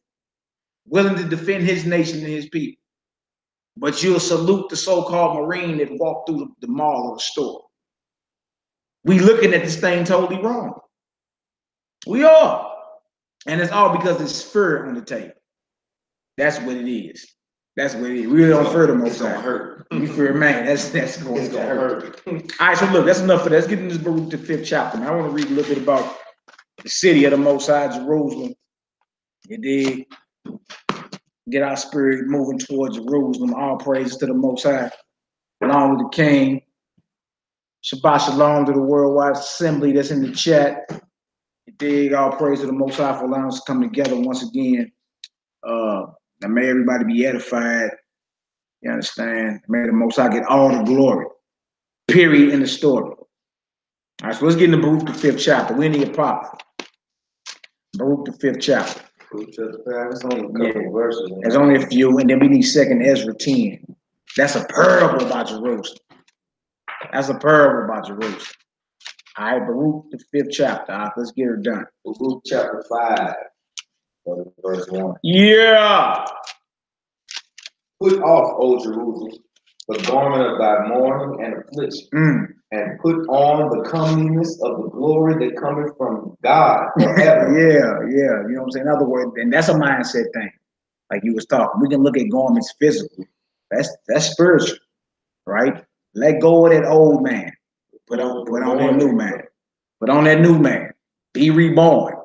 willing to defend his nation and his people. But you'll salute the so-called Marine that walked through the mall or the store. We looking at this thing totally wrong. We are. And it's all because there's fear on the table. That's what it is. That's what it is. We really don't fear the Most It's gonna High. hurt. We fear man. That's It's going gonna hurt. All right, so look, that's enough for that. Let's get into this Baruch, the 5th chapter. Now, I want to read a little bit about the city of the Most High, Jerusalem. You dig? Get our spirit moving towards Jerusalem. All praise to the Most High, along with the King. Shabbat shalom to the worldwide assembly that's in the chat. You dig? All praise to the Most High for allowing us to come together once again. Now may everybody be edified. You understand? May the Most High get all the glory. Period in the story. All right, so let's get into Baruch the 5th chapter. We're in the Apocrypha. Baruch the 5th chapter. It's only a couple verses. There's only a few, and then we need 2nd Ezra 10. That's a parable about Jerusalem. That's a parable about Jerusalem. All right, Baruch the 5th chapter. All right, let's get it done. Baruch chapter 5, verse 1. Yeah. Put off, O Jerusalem, the garment of thy mourning and affliction, and put on the comeliness of the glory that cometh from God forever. Yeah. You know what I'm saying? In other words, and that's a mindset thing. Like you was talking. We can look at garments physically. That's spiritual, right? Let go of that old man. Put on that new man. Put on that new man. Be reborn.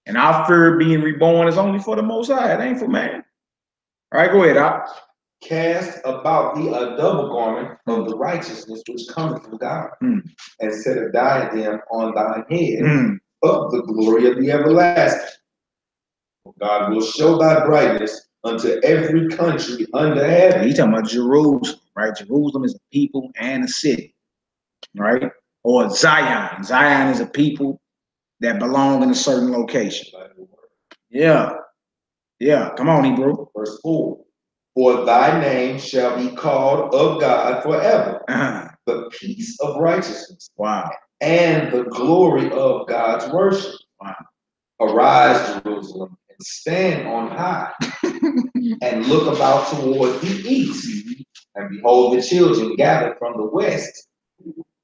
And our fear of being reborn is only for the Most High. It ain't for man. All right, go ahead, Al. Cast about thee a double garment of the righteousness which cometh from God, and set a diadem on thine head of the glory of the everlasting. God will show thy brightness unto every country under heaven. He's talking about Jerusalem, right? Jerusalem is a people and a city, right? Or Zion. Zion is a people that belong in a certain location. Yeah. Come on, Hebrew. Verse 4. For thy name shall be called of God forever, the peace of righteousness. Wow. And the glory of God's worship. Wow. Arise, Jerusalem, and stand on high, and look about toward the east, and behold the children gathered from the west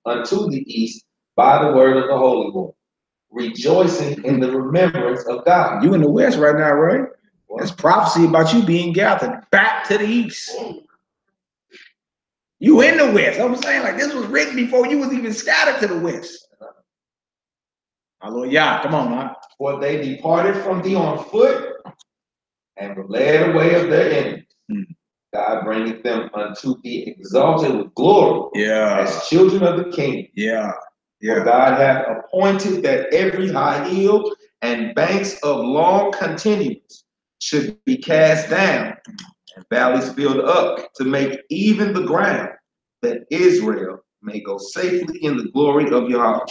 unto the east by the word of the Holy One, rejoicing in the remembrance of God. You in the west right now, right? That's prophecy about you being gathered back to the east. You in the west. I'm saying, like, this was written before you was even scattered to the west. Hallelujah. Come on, man. For they departed from thee on foot and were led away of their enemies. God bringeth them unto thee exalted with glory as children of the King. For God hath appointed that every high hill and banks of long continuance should be cast down, and valleys filled up, to make even the ground, that Israel may go safely in the glory of Yahweh.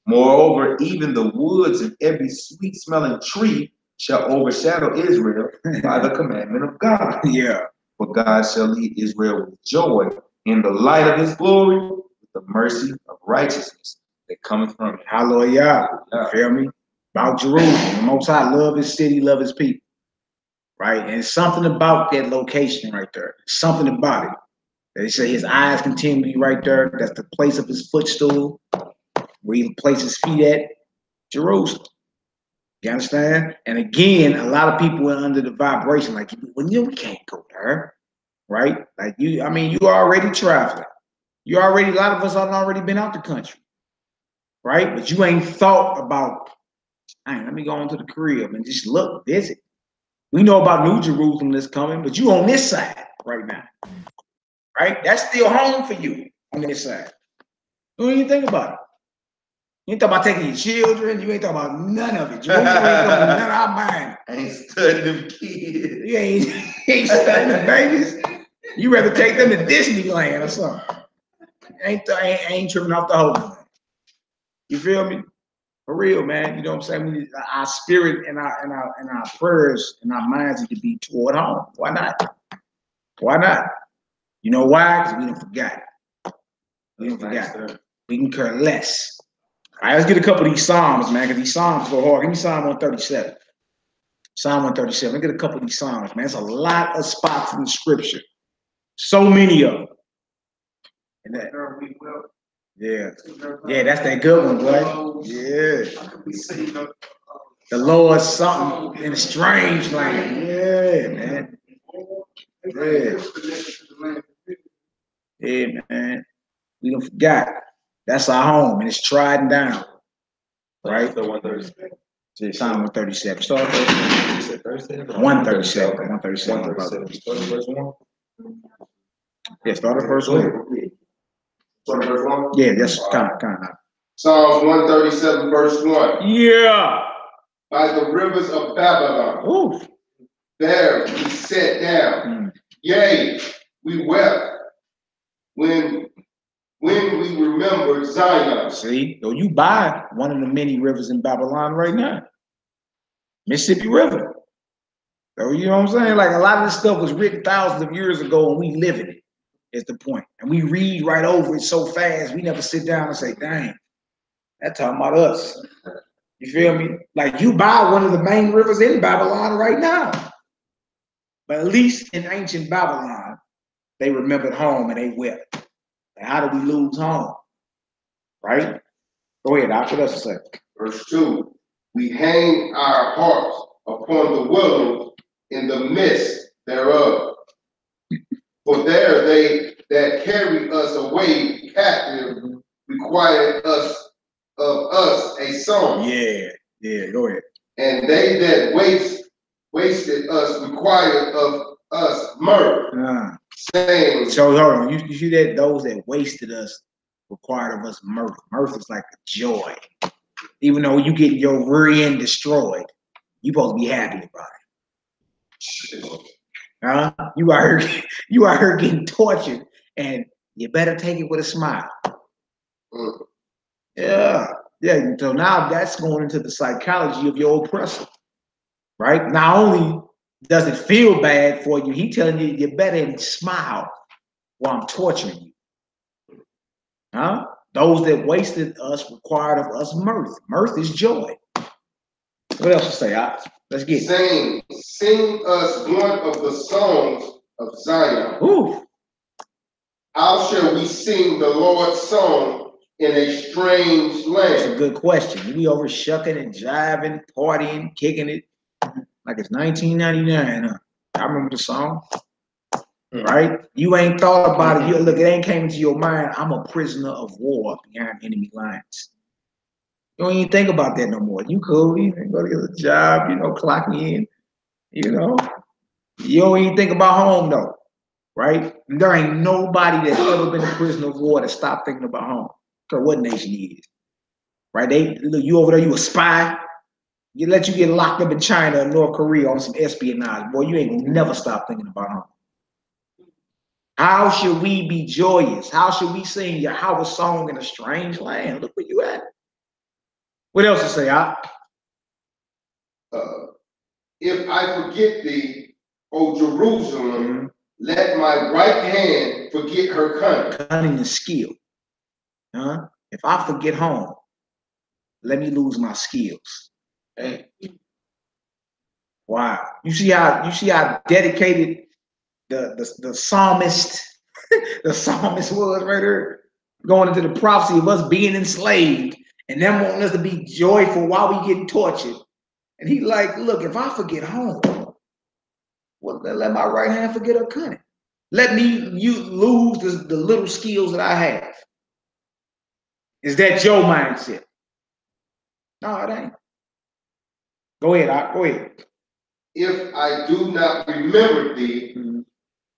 Moreover, even the woods and every sweet-smelling tree shall overshadow Israel by the commandment of God. For God shall lead Israel with joy in the light of his glory, with the mercy of righteousness that cometh from him. Hallelujah. You feel me? About Jerusalem. The Most High love his city, love his people. Right? And something about that location right there. Something about it. They say his eyes continue to be right there. That's the place of his footstool, where he places his feet at. Jerusalem. You understand? And again, a lot of people are under the vibration, like, well, we can't go there. Right? Like you already traveling. A lot of us have already been out the country. Right? But you ain't thought about, let me go into the crib and just look, visit. We know about New Jerusalem that's coming, but you on this side right now. Right? That's still home for you on this side. You don't even think about it. You ain't talking about taking your children. You ain't talking about none of it. You ain't talking about none of our mind. I ain't studying them kids. You ain't studying the babies. You rather take them to Disneyland or something. Ain't tripping off the whole. You feel me? For real, man. You know what I'm saying? Our spirit and our prayers and our minds need to be toward home. Why not? Why not? You know why? Because we done forgot. We can care less. All right, let's get a couple of these Psalms, man, because these Psalms go hard. Give me Psalm 137. Psalm 137. Let's get a couple of these Psalms, man. There's a lot of spots in the scripture. So many of them. And that, yeah, that's that good one, boy. Yeah. The Lord something in a strange land. Yeah, man. Yeah, man. We don't forgot. That's our home, and it's trodden down. Right? The 137. Psalm 137. Start verse 137. 137. 137. Yeah, start at verse 1. Start at verse 1? Yeah, that's kind of. Psalms 137, verse 1. Yeah. By the rivers of Babylon. Ooh. There we sat down. Yea, we wept when we remembered Zion. See, so you buy one of the many rivers in Babylon right now. Mississippi River. So you know what I'm saying? Like a lot of this stuff was written thousands of years ago and we live in it, is the point. And we read right over it so fast, we never sit down and say, dang, that's talking about us. You feel me? Like you buy one of the main rivers in Babylon right now. But at least in ancient Babylon, they remembered home and they wept. And how did we lose home? Right? Go ahead, Doc. What else to say? Verse 2. We hang our hearts upon the willows in the midst thereof. For there they that carry us away captive required of us a song. Yeah, go ahead. And they that wasted us required of us mirth. Saying, so hold on, you see that those that wasted us required of us mirth. Mirth is like a joy. Even though you get your rear end destroyed, you supposed to be happy about it. You out here getting tortured, and you better take it with a smile. Yeah. So now that's going into the psychology of your oppressor, right? Not only does it feel bad for you, he telling you you better smile while I'm torturing you. Those that wasted us required of us mirth. Mirth is joy. What else to say? Let's get it. Saying, sing us one of the songs of Zion. Ooh. How shall we sing the Lord's song in a strange land? That's a good question. We over shucking and jiving, partying, kicking it like it's 1999. Huh? I remember the song. Right? You ain't thought about it. Look, it ain't came into your mind. I'm a prisoner of war behind enemy lines. You don't even think about that no more. You cool. You can go to get a job, clock me in. You don't even think about home though. Right? There ain't nobody that's ever been a prisoner of war that stopped thinking about home. So what nation he is. Right? You over there, you a spy. You let you get locked up in China or North Korea on some espionage. Boy, you ain't gonna never stop thinking about home. How should we be joyous? How should we sing Yahweh's song in a strange land? Look where you at. What else to say, If I forget thee, O Jerusalem, let my right hand forget her cunning. Cunning and skill. If I forget home, let me lose my skills. Hey. Wow. You see how dedicated the psalmist the psalmist was right there, going into the prophecy of us being enslaved and them wanting us to be joyful while we getting tortured. And he like, look, if I forget home, well, let my right hand forget her cunning. Let me lose the little skills that I have. Is that your mindset? No, it ain't. Go ahead, go ahead. If I do not remember thee,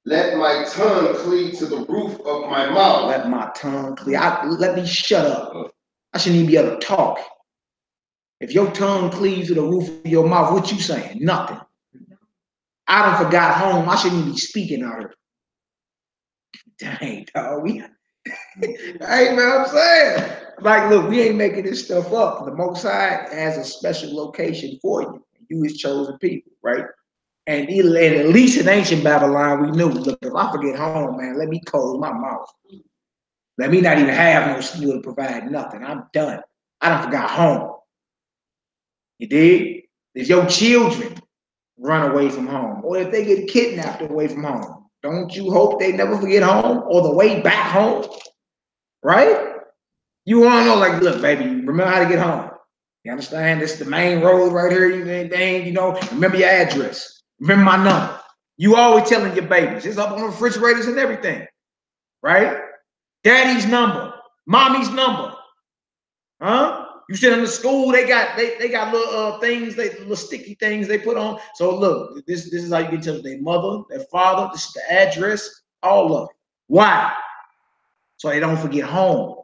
let my tongue cleave to the roof of my mouth. Let my tongue cleave. Let me shut up. I shouldn't even be able to talk. If your tongue cleaves to the roof of your mouth, what you saying? Nothing. I done forgot home. I shouldn't even be speaking out here. Dang, dog. Hey, man, I'm saying. Like, look, we ain't making this stuff up. The Most High has a special location for you. You his chosen people, right? And at least in ancient Babylon, we knew, look, if I forget home, man, let me close my mouth. Let me not even have no skill to provide nothing. I'm done. I done forgot home. You dig? If your children run away from home, or if they get kidnapped away from home, don't you hope they never forget home or the way back home? Right? You want to know, like, look, baby, remember how to get home. You understand? This is the main road right here. Remember your address. Remember my number. You always telling your babies. It's up on the refrigerators and everything, right? Daddy's number, mommy's number, huh? You send them to school. They got little things, little sticky things they put on. So look, this is how you can tell their mother, their father. This is the address, all of it. Why? So they don't forget home.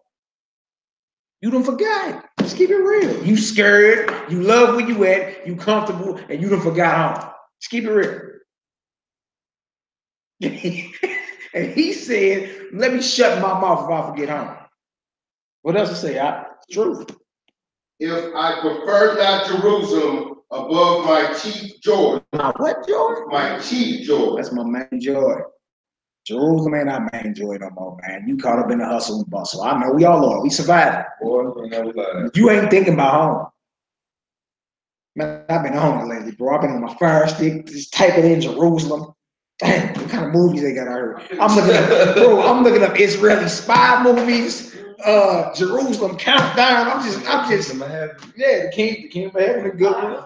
You don't forget. Just keep it real. You scared. You love where you at. You comfortable, and you don't forgot home. Just keep it real. And he said, "Let me shut my mouth if I forget home." What else to say? Truth. If I prefer not Jerusalem above my chief joy. My what joy? My chief joy. That's my main joy. Jerusalem ain't our main joy no more, man. You caught up in the hustle and bustle. I know we all are. We surviving. You ain't thinking about home. Man, I've been home lately, bro. I've been on my fire stick, just typing in Jerusalem. Damn, what kind of movies they got out here? I'm looking up Israeli spy movies, Jerusalem countdown. I'm just, yeah, the King of Heaven, a good one.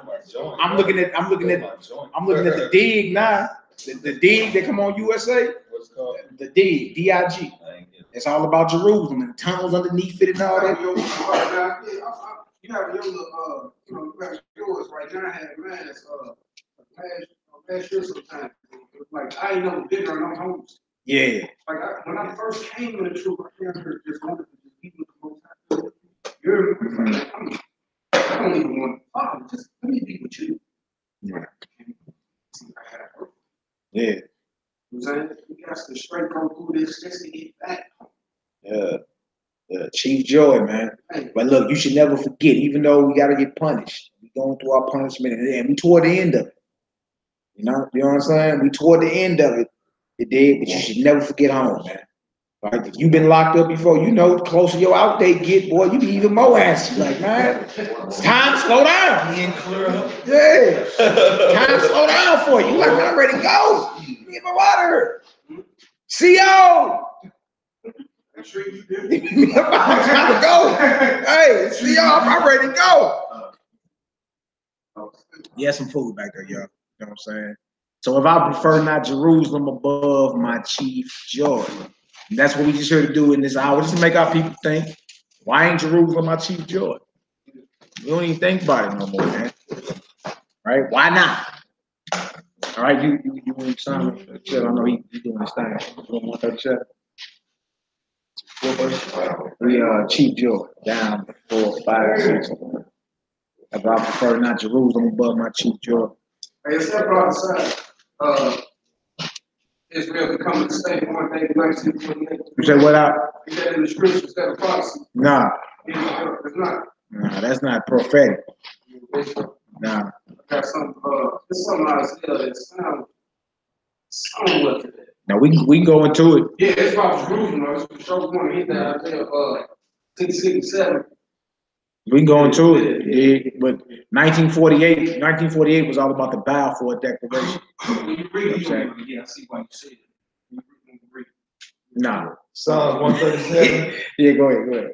I'm looking at the Dig now. The Dig that come on USA. What's it called? The Dig, D-I-G. It's all about Jerusalem and the tunnels underneath it and all that. You have your little, yours right now. I had mine last year sometime. Like I ain't never been around homes. Yeah. Like when I first came to the truth, I heard just wanted to just be with the most. I don't even want to follow. Just let me be with you. Yeah. Yeah. You know what I'm saying? We got to straight go through this just to get back. Yeah. Chief joy, man. But look, you should never forget, even though we got to get punished, we going through our punishment, and we toward the end of it. You know what I'm saying? We toward the end of it. It did, but you should never forget home, man. Like, if you've been locked up before, you know, the closer your out date get, boy, you be even more antsy. Like, man, it's time to slow down. Yeah. Time to slow down for you. Like, man, I'm ready to go. Get my water. CO. I'm sure you do. I'm trying to go. Hey, CO, I'm ready to go. Yeah, some food back there, y'all. You know what I'm saying? So if I prefer not Jerusalem above my chief joy, and that's what we just here to do in this hour, just to make our people think, why ain't Jerusalem my chief joy? We don't even think about it no more, man. Right? Why not? All right, you want to chill? I know he doing his thing. We chief joy down 4, 5, 6. If I prefer not Jerusalem above my chief joy. Hey, it's that prophesied. Israel becoming the state one day, 1948. You say what out? Is that in the scriptures? Is that a prophecy? Nah. It's not. Nah, that's not prophetic. Nah. Got some. There's something out of that sound. Somewhat to that. Now we go into it. Yeah, it's about Jerusalem. It's the show going to hit that out there. 1067. We can go into it, yeah, but 1948 was all about the Balfour Declaration. When you read it, yeah, I see why you said it. Nah. Psalms 137. Yeah, go ahead.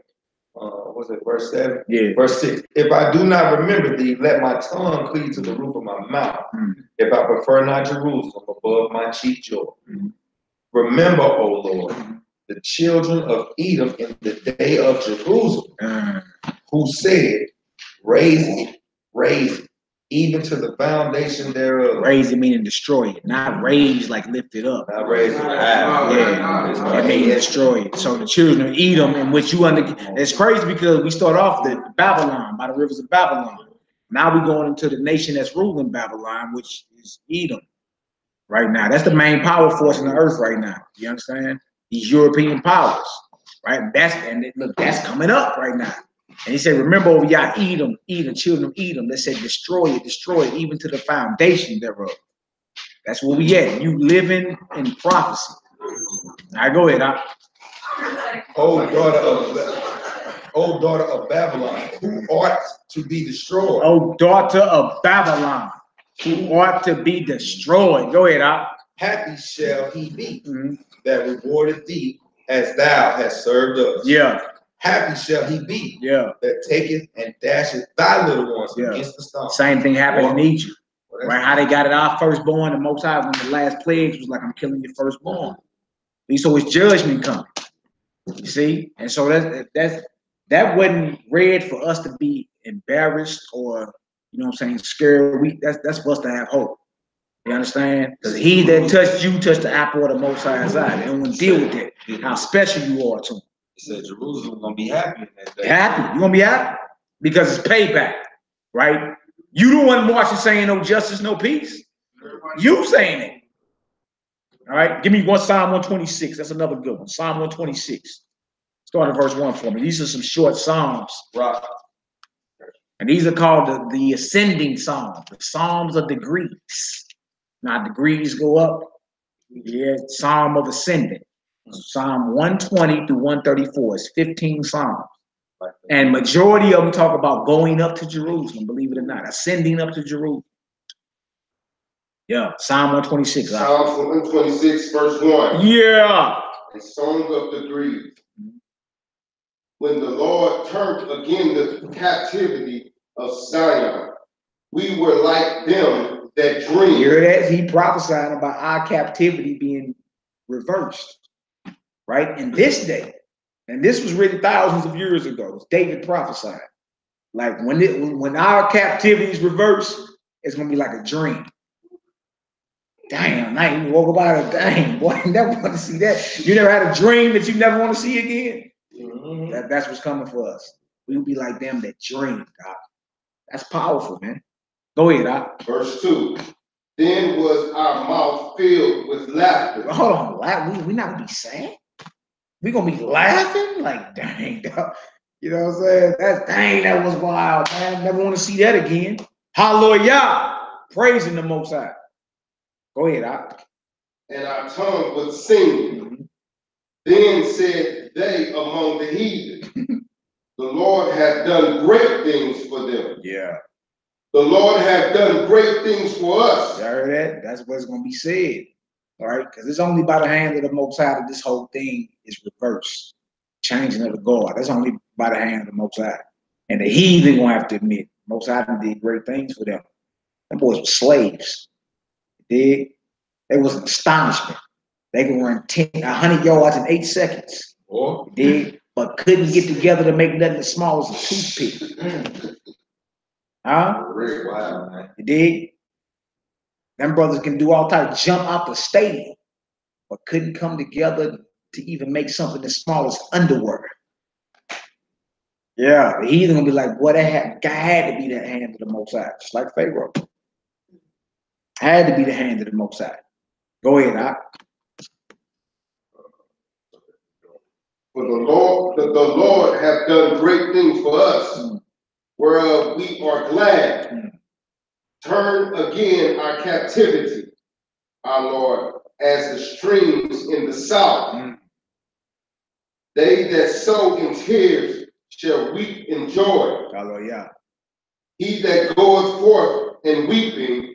Was it verse 7? Yeah. Verse 6. If I do not remember thee, let my tongue cleave to the roof of my mouth. If I prefer not Jerusalem above my chief joy. Remember, O Lord, the children of Edom in the day of Jerusalem, who said, raise it, even to the foundation thereof. Raise it meaning destroy it, not raise like lift it up. Not raise it high. That means destroy it. So the children of Edom, in which you it's crazy because we start off the Babylon, by the rivers of Babylon. Now we're going into the nation that's ruling Babylon, which is Edom. Right now, that's the main power force in the earth right now. You understand? These European powers, right? That's coming up right now. And he said, remember over y'all, Edom, children of Edom. They said, destroy it, even to the foundation thereof. That's where we at. You living in prophecy. All right, go ahead. O daughter of Babylon, who ought to be destroyed. O daughter of Babylon, who ought to be destroyed. Go ahead, Al. Happy shall he be that rewarded thee as thou hast served us. Yeah. Happy shall he be that taketh and dasheth thy little ones against the stone. Same thing happened in Egypt. Right? How they got it, our firstborn, the Most High, when the last plague was like, I'm killing your firstborn. So it's judgment coming. You see? And so that wasn't read for us to be embarrassed or, you know what I'm saying, scared. That's for us to have hope. You understand? Because he that touched you touched the apple of the Most High's eye. They don't want to deal with that. How special you are to him. He said Jerusalem gonna be happy in that day. Happy. You're gonna be happy. Because it's payback. Right? You the one marching saying no justice, no peace. You saying it. All right. Give me Psalm 126. That's another good one. Psalm 126. Start at verse 1 for me. These are some short psalms. Right. And these are called the ascending psalms, the psalms of degrees. Now degrees go up. Yeah, psalm of ascending. Psalm 120 through 134 is 15 psalms. And majority of them talk about going up to Jerusalem, believe it or not, ascending up to Jerusalem. Yeah, Psalm 126. Psalm 126, verse 1. Yeah. A song of degrees. When the Lord turned again the captivity of Zion, we were like them that dream. Hear that? He prophesied about our captivity being reversed, right? In this day, and this was written thousands of years ago. David prophesied, like when our captivity is reversed, it's gonna be like a dream. Damn, I ain't woke about it. Dang, boy, I never want to see that. You never had a dream that you never want to see again. That's what's coming for us. We'll be like them that dream, God. That's powerful, man. Go ahead, Doc. Verse 2. Then was our mouth filled with laughter. Hold on, we not gonna be sad. We gonna be laughing like, dang, dog. You know what I'm saying? That was wild, man. Never want to see that again. Hallelujah, praising the Most High. Go ahead, Doc. And our tongue was singing. Then said they among the heathen, the Lord hath done great things for them. Yeah. The Lord hath done great things for us. You heard that? That's what's going to be said. All right? Because it's only by the hand of the Most High that this whole thing is reversed. Changing of the guard. That's only by the hand of the Most High. And the heathen going to have to admit, Most High did great things for them. Them boys were slaves. They was an astonishment. They could run 100 yards in 8 seconds. But couldn't get together to make nothing as small as a toothpick. Huh? Wow, man. You dig? Them brothers can do all types, jump out the stadium, but couldn't come together to even make something as small as underwear. Yeah, the heathen gonna be like, boy, that guy had to be the hand of the Most High, just like Pharaoh. Had to be the hand of the Most High. Go ahead, Doc. For the Lord hath done great things for us, whereof we are glad. Turn again our captivity, our Lord, as the streams in the south. They that sow in tears shall weep in joy. Hallelujah. He that goeth forth in weeping,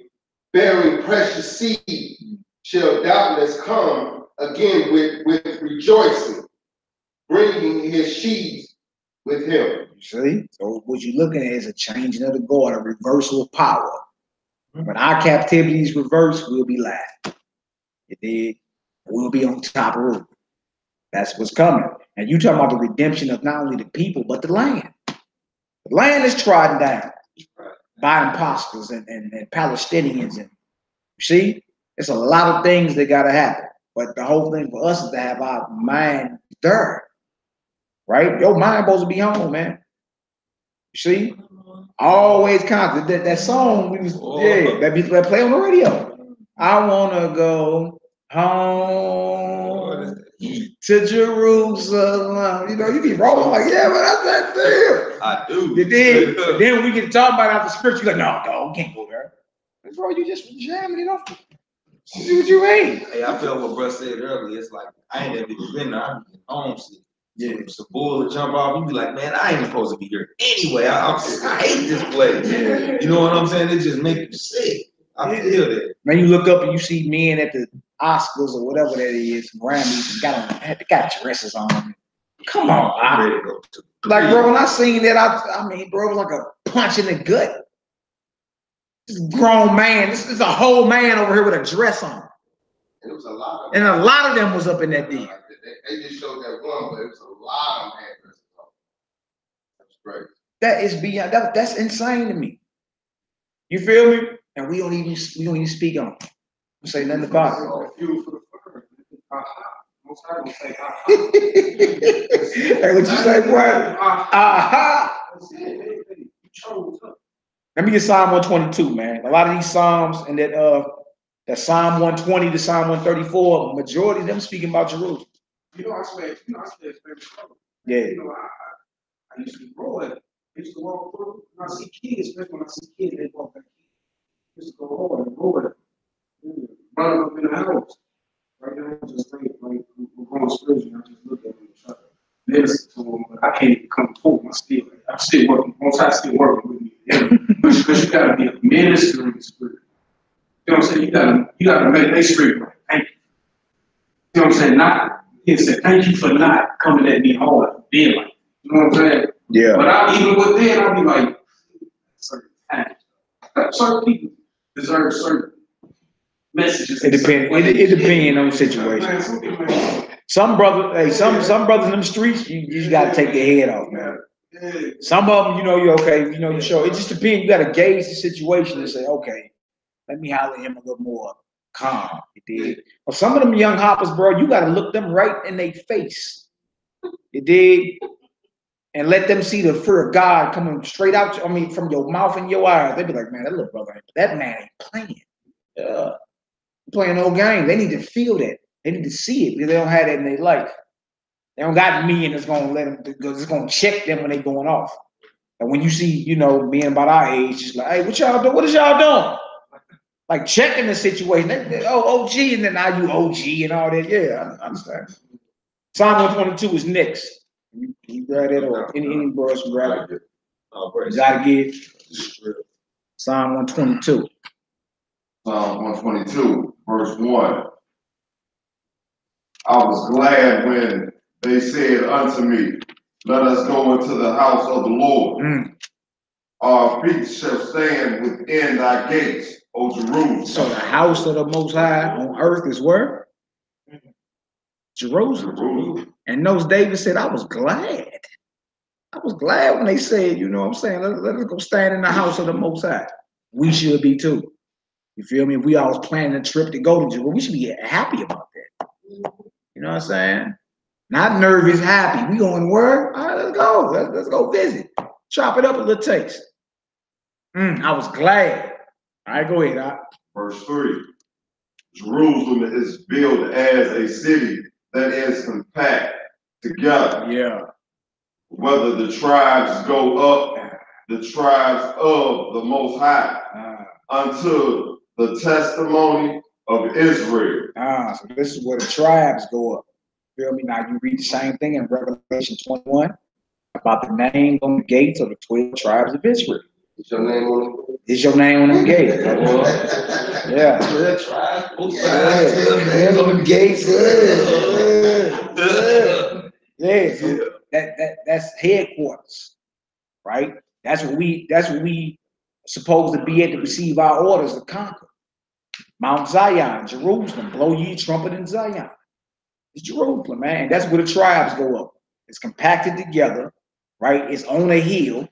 bearing precious seed, shall doubtless come again with rejoicing, bringing his sheaves with him. You see? So what you're looking at is a changing of the guard, a reversal of power. When our captivity is reversed, we'll be laughing. You dig? We'll be on top of it. That's what's coming. And you talking about the redemption of not only the people, but the land. The land is trodden down by imposters and Palestinians. And you see, it's a lot of things that got to happen. But the whole thing for us is to have our mind there. Right? Your mind supposed to be home, man. You see? Always constant. That song we was that play on the radio. I wanna go home to Jerusalem. You know, you be rolling like, yeah, but that's that thing. I do. You did. Then we get to talk about after scripture. You're like, no, dog, can't go there. Bro, you just jamming it off. See what you mean? Hey, I felt what Bruh said earlier. It's like I ain't never even been there. I'm homesick. Yeah. It's a bull to jump off. You be like, man, I ain't supposed to be here anyway. I hate this place. Yeah. You know what I'm saying? It just makes you sick. I feel that. Man, you look up and you see men at the Oscars or whatever that is, Grammys, and got dresses on. Come on, I'm ready to go to. like, bro, when I seen that, I mean, bro, it was like a punch in the gut. This grown man. This is a whole man over here with a dress on. It was a lot of and a lot of them was up in that den. They just showed that one, but it was a lot of them had dresses on. That's great. That is beyond. That's insane to me. You feel me? And we don't even speak on it. We say nothing about it. Hey, what you say, boy? Aha! Let me get Psalm 122, man. A lot of these Psalms and that Psalm 120 to Psalm 134, majority of them speaking about Jerusalem. I swear, Yeah. I used to grow it. I used to walk through, when I see kids, especially when I see kids, they walk back. I used to go over and run up in the house. Right now, I just think, like, we're going spiritual, I just look at them and try to listen to them, but I can't even come home. I'm still working. Most I still working with me. Because you gotta be a minister in the spirit. You know what I'm saying? You gotta make their spirit right. Thank you. You know what I'm saying? He said, thank you for not coming at me hard, being like, you know what I'm saying? Yeah. But even with that, I'll be like, certain times. Certain people deserve certain messages. It depends. It depends on the situation. Some brothers, some brothers in them streets, you just gotta take their head off, man. Some of them, you're okay, you show. It just depends. You gotta gauge the situation and say, okay, let me holler at him a little more calm. You dig? Or some of them young hoppers, bro, you gotta look them right in their face. You dig? And let them see the fear of God coming straight out, from your mouth and your eyes. They be like, man, that little brother, that man ain't playing. Playing no game. They need to feel that. They need to see it because they don't have that in their life. They don't got men that's gonna let them, because it's gonna check them when they going off. And when you see, men about our age, just like, hey, what y'all doing? What is y'all doing? Like checking the situation. OG, and then now you OG and all that. Yeah, I understand. Psalm 122 is next. You grab that or any bros can grab it. You gotta get Psalm 122. Psalm 122, verse 1. I was glad when they said unto me, let us go into the house of the Lord. Our feet shall stand within thy gates, O Jerusalem. So the house of the Most High on earth is where? Jerusalem. And notice David said, I was glad. I was glad when they said, let us go stand in the house of the Most High. We should be too. You feel me? If we always planning a trip to go to Jerusalem, we should be happy about that. You know what I'm saying? Not nervous, happy. We going where? All right, let's go. Let's go visit. Chop it up a little taste. I was glad. All right, go ahead. Verse 3. Jerusalem is built as a city that is compact together. Yeah. Whether the tribes go up, the tribes of the Most High, unto the testimony of Israel. So this is where the tribes go up. Feel me? Now you read the same thing in Revelation 21 about the name on the gates of the 12 tribes of Israel. Is your name on it? Is your name on them gates? Yeah. 12 tribes, Yeah, on them gates. Yeah. That's headquarters, right? That's what we supposed to be at to receive our orders to conquer. Mount Zion, Jerusalem, blow ye trumpet in Zion. It's Jerusalem, man. That's where the tribes go up. It's compacted together, right? It's on a hill,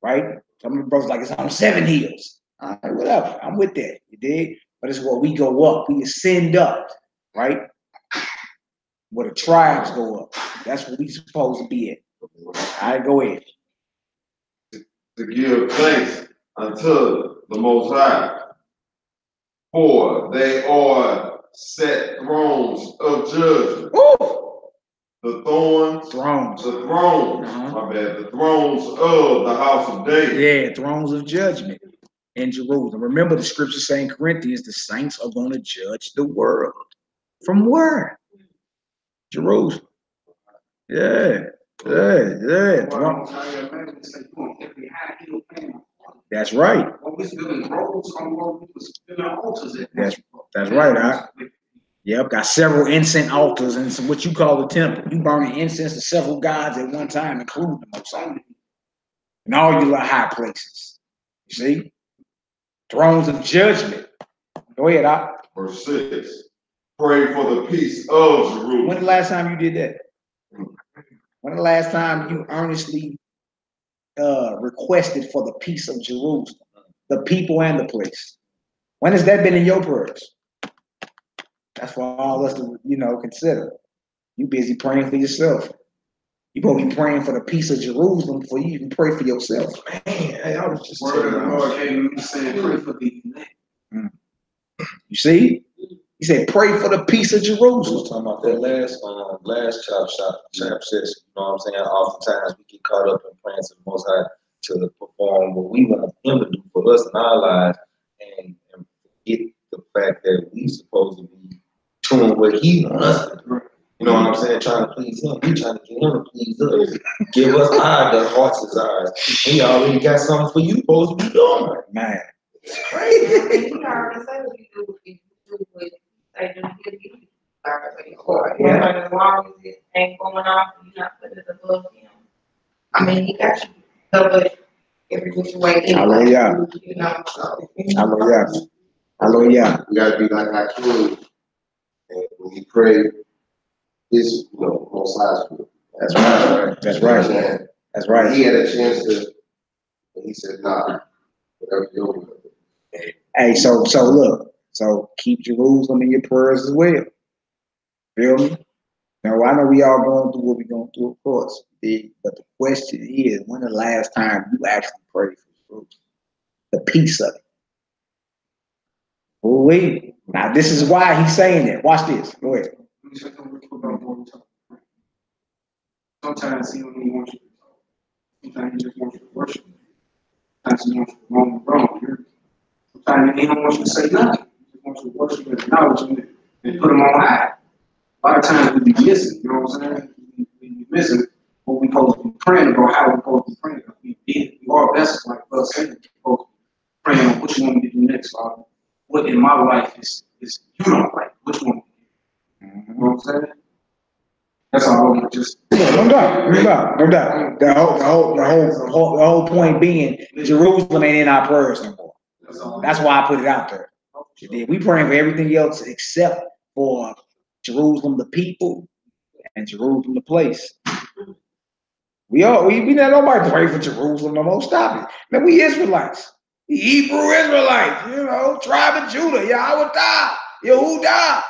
right? Some of the brothers like it's on 7 hills. All right, whatever. I'm with that. You dig? But it's where we go up. We ascend up, right? Where the tribes go up. That's what we supposed to be at. All right, go ahead. To give thanks unto the Most High, for they are set thrones of judgment. Ooh. The thrones, my bad, the thrones of the house of David. Yeah, thrones of judgment in Jerusalem. Remember the scripture saying, Corinthians, the saints are going to judge the world. From where? Jerusalem. Yeah. That's right. That's right. Yep, got several incense altars and some what you call the temple. You burning incense to several gods at one time, including the Most High, and all your little high places. You see? Thrones of judgment. Go ahead, Doc. Verse 6. Pray for the peace of Jerusalem. When the last time you did that? When the last time you earnestly requested for the peace of Jerusalem, the people and the place? When has that been in your prayers? That's for all us to, consider. You busy praying for yourself. You gonna be praying for the peace of Jerusalem before you even pray for yourself. Man, I was just word of the Lord came to me saying, pray for the elect. You see? He said, pray for the peace of We Jerusalem. was talking about that last chap session. You know what I'm saying? Oftentimes we get caught up in praying to the Most High to perform what we want Him to do for us in our lives, and forget the fact that we supposed to be doing what He wants us to do. You know what I'm saying? Trying to please Him. We trying to get Him to please us. Give us the heart's desires. He already got something for you supposed to be doing. Man. He already said what you do if you do what they do. Yeah. As long as it ain't going off, you're not putting it above him. I mean, he got you covered every which way. Hallelujah. Hallelujah. Hallelujah. We gotta be like our king. And when we pray, his, most high spirit. That's right. That's right. That's right. He had a chance to, and he said, nah, whatever you're doing. Hey, so look, keep Jerusalem in your prayers as well. Feel me? Now I know we all going through what we're going through, of course. But the question is, when the last time you actually prayed for Jerusalem? The peace of it. Oh, wait. Now this is why he's saying that. Watch this. Go ahead. Sometimes he don't even want you to talk. Sometimes he just wants you to worship. Sometimes he wants you to roam around. Sometimes he don't want you to say nothing. He just wants you to worship and acknowledge him and put him on high. A lot of times we be missing, you know what I'm saying? We be missing what we supposed to be praying about, how we supposed to be praying. We are vessels like us, and we supposed to be praying on what you want me to do next, Father. What in my life is you don't like? Which one? You know what I'm saying? That's all I'm just. No doubt. The whole point being, Jerusalem ain't in our prayers no more. That's why I put it out there. We praying for everything else except for Jerusalem, the people, and Jerusalem, the place. We not nobody pray for Jerusalem no more. Stop it, man. We Israelites, the Hebrew Israelites. Tribe of Judah, Yahweh, Yehudah.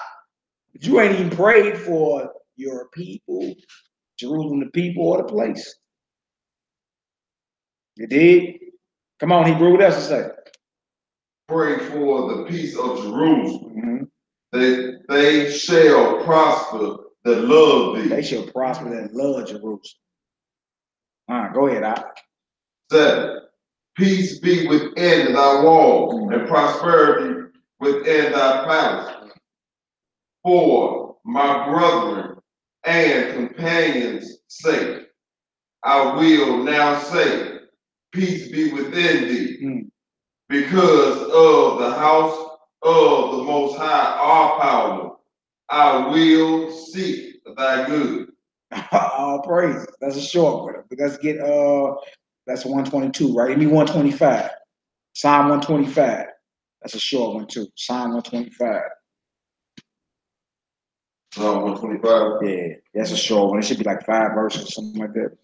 But you ain't even prayed for your people, Jerusalem, the people, or the place. You did? Come on, Hebrew, what else to say? Pray for the peace of Jerusalem. They shall prosper that love thee. They shall prosper that love Jerusalem. Go ahead, Al. 7. Peace be within thy walls, and prosperity within thy palace. For my brethren and companions' sake, I will now say, peace be within thee, because of the house of the Most High, our power, I will seek thy good. All praises. That's a short one. But let's get that's 122, right? Give me 125. Psalm 125. That's a short one too. Psalm 125. Psalm 125. Yeah, that's a short one. It should be like 5 verses or something like that.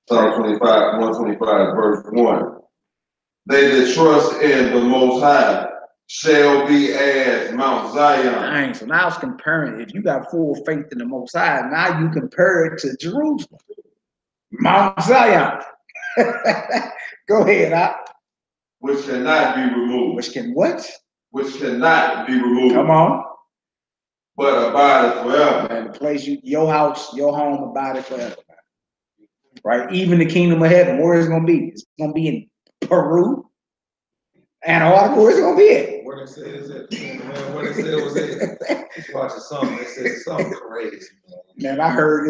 Psalm 125, verse 1. They that trust in the Most High shall be as Mount Zion. Dang, so now I was comparing. If you got full faith in the Most High, now you compare it to Jerusalem, Mount Zion. Go ahead, Which cannot be removed. Which can what? Which cannot be removed. Come on. But abideth forever. Man, the place your house, your home abideth forever. Right? Even the kingdom of heaven, where is it going to be? It's going to be in Peru. Antarctica, where's it going to be at? What they said is it? Man, what they said was it? Just watching something. They said something crazy. Man, I heard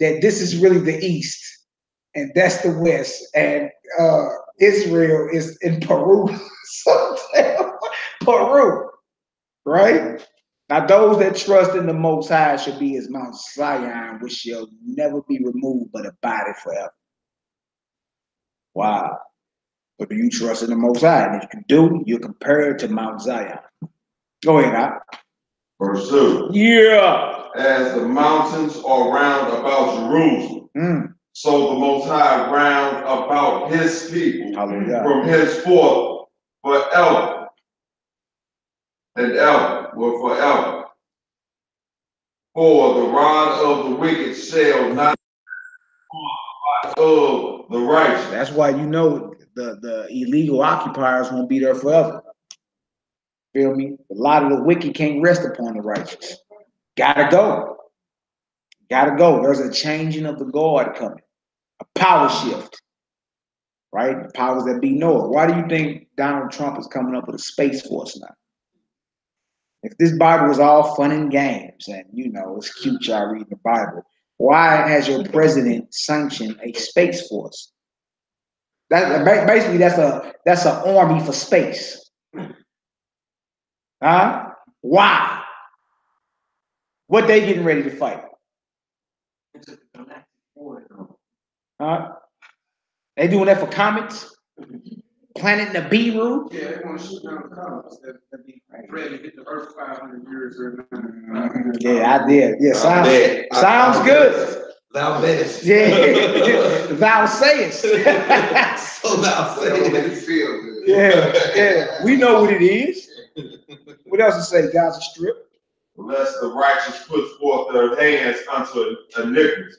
that this is really the east, and that's the west, and Israel is in Peru. Peru, right? Now, those that trust in the Most High shall be as Mount Zion, which shall never be removed, but abideth forever. Wow. But do you trust in the Most High? And if you do, you're compared to Mount Zion. Go ahead, Al. Verse 2. Yeah. As the mountains are round about Jerusalem, so the Most High round about his people from henceforth forever and ever, or forever. For the rod of the wicked shall not of the righteous. That's why you know the illegal occupiers won't be there forever. Feel me? A lot of the wicked can't rest upon the righteous. Gotta go. Gotta go. There's a changing of the guard coming. A power shift. Right? The powers that be know it. Why do you think Donald Trump is coming up with a space force now? If this Bible was all fun and games and, you know, it's cute y'all reading the Bible, why has your president sanctioned a space force? Basically, that's an army for space. Huh? Why? What they getting ready to fight? Huh? They doing that for comets? Planet Nibiru? Yeah, they want to shoot down the comets that be ready to hit the Earth 500 years or Yeah, I did. Yeah, sounds good. Thou sayest. Yeah, thou sayest. So thou sayest. Yeah. We know what it is. What else to say? God's a strip. Lest the righteous put forth their hands unto iniquity.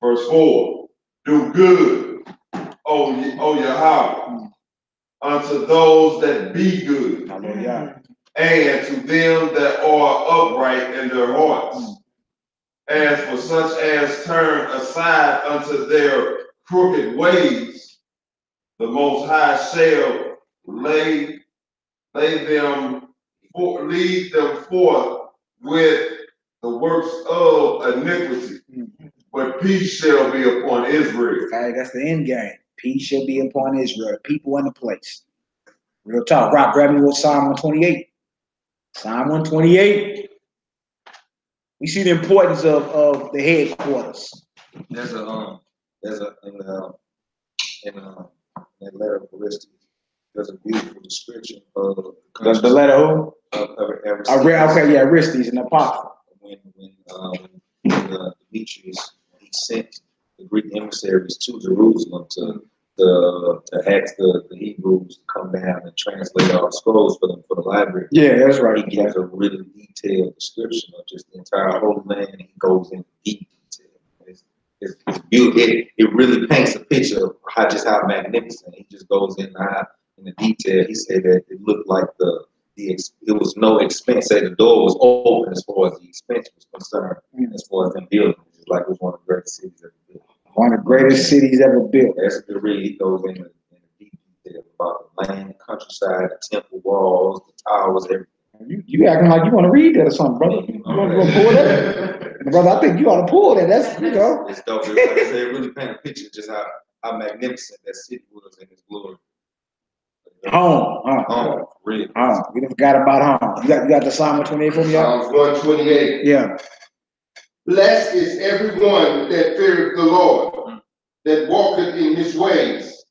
Verse 4. Do good, O Yahweh, unto those that be good. Hallelujah. And to them that are upright in their hearts. As for such as turn aside unto their crooked ways, the Most High shall lead them forth with the works of iniquity. But peace shall be upon Israel. All right, that's the end game. Peace shall be upon Israel, people and the place. Real talk. Rock, grab me with Psalm 128. Psalm 128. We see the importance of the headquarters. There's in that letter of Aristides, there's a beautiful description of the letter who? Aristides and Apocrypha. When Demetrius, he sent the Greek emissaries to Jerusalem to ask the Hebrews to come down and translate all the scrolls for them for the library. Yeah, that's right. He gives a really detailed description of just the entire Holy Land, and he goes into deep detail. It's beautiful. It really paints a picture of how magnificent. He just goes in the detail. He said that it looked like it was no expense. Say the door was open as far as the expense was concerned. As far as them building, it's like it was one of the greatest cities ever built. One of the greatest cities ever built. That's the read. He goes in deep detail about the land, the countryside, the temple walls, the towers, everything. You acting like you want to read that or something, brother. You want to pull that? Brother, I think you ought to pull that. That's, you know. It's dope. Like I said, it really paint a picture just how magnificent that city was in its glory. Home. Really. We forgot about home. You got the Psalm 128 for me? Psalms 128. Yeah. Blessed is everyone that feareth the Lord, that walketh in his ways.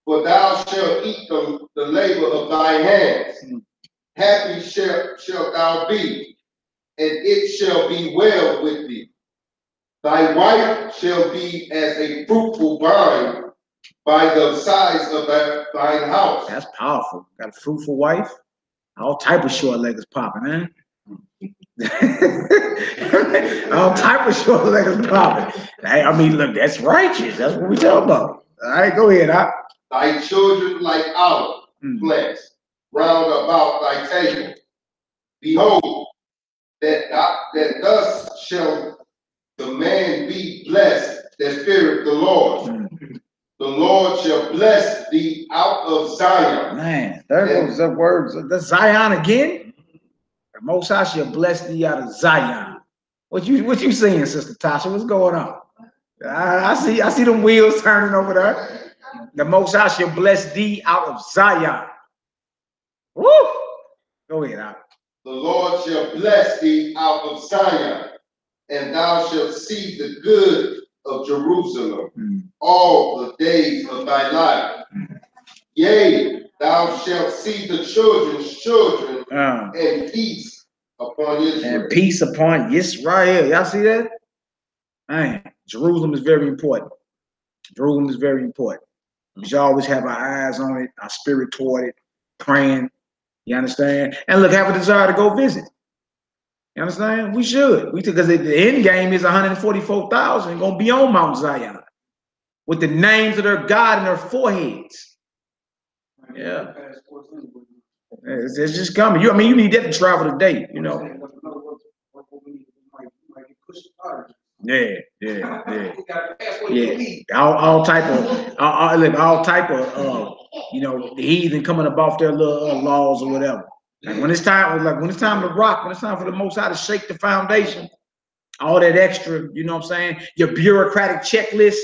For thou shalt eat the labor of thy hands. Happy shalt thou be, and it shall be well with thee. Thy wife shall be as a fruitful vine by the sides of thine house. That's powerful. Got a fruitful wife. All type of short leggers popping, man. All type of short leggers popping. Hey, I mean, look, that's righteous. That's what we talking about. All right, go ahead. Thy children like olive plants round about thy table. Behold, that thus shall the man be blessed that feareth the Lord. The Lord shall bless thee out of Zion. Man, there goes the words. The Zion again. The Most High shall bless thee out of Zion. What you seeing, Sister Tasha? What's going on? I see them wheels turning over there. The Most High shall bless thee out of Zion. Woo! Go ahead, Al. The Lord shall bless thee out of Zion, and thou shalt see the good of Jerusalem all the days of thy life. Yea, thou shalt see the children's children, and peace upon Israel. And peace upon Israel. Y'all see that? Man, Jerusalem is very important. Jerusalem is very important. We should always have our eyes on it, our spirit toward it, praying. You understand? And look, have a desire to go visit. You understand? We should. Because the end game is 144,000 going to be on Mount Zion with the names of their God in their foreheads. Yeah. It's just coming. You need that to travel today, you know. Yeah. All type of you know, the heathen coming up off their little laws or whatever. Like when it's time to rock, when it's time for the Most High to shake the foundation, all that extra, you know what I'm saying? Your bureaucratic checklist,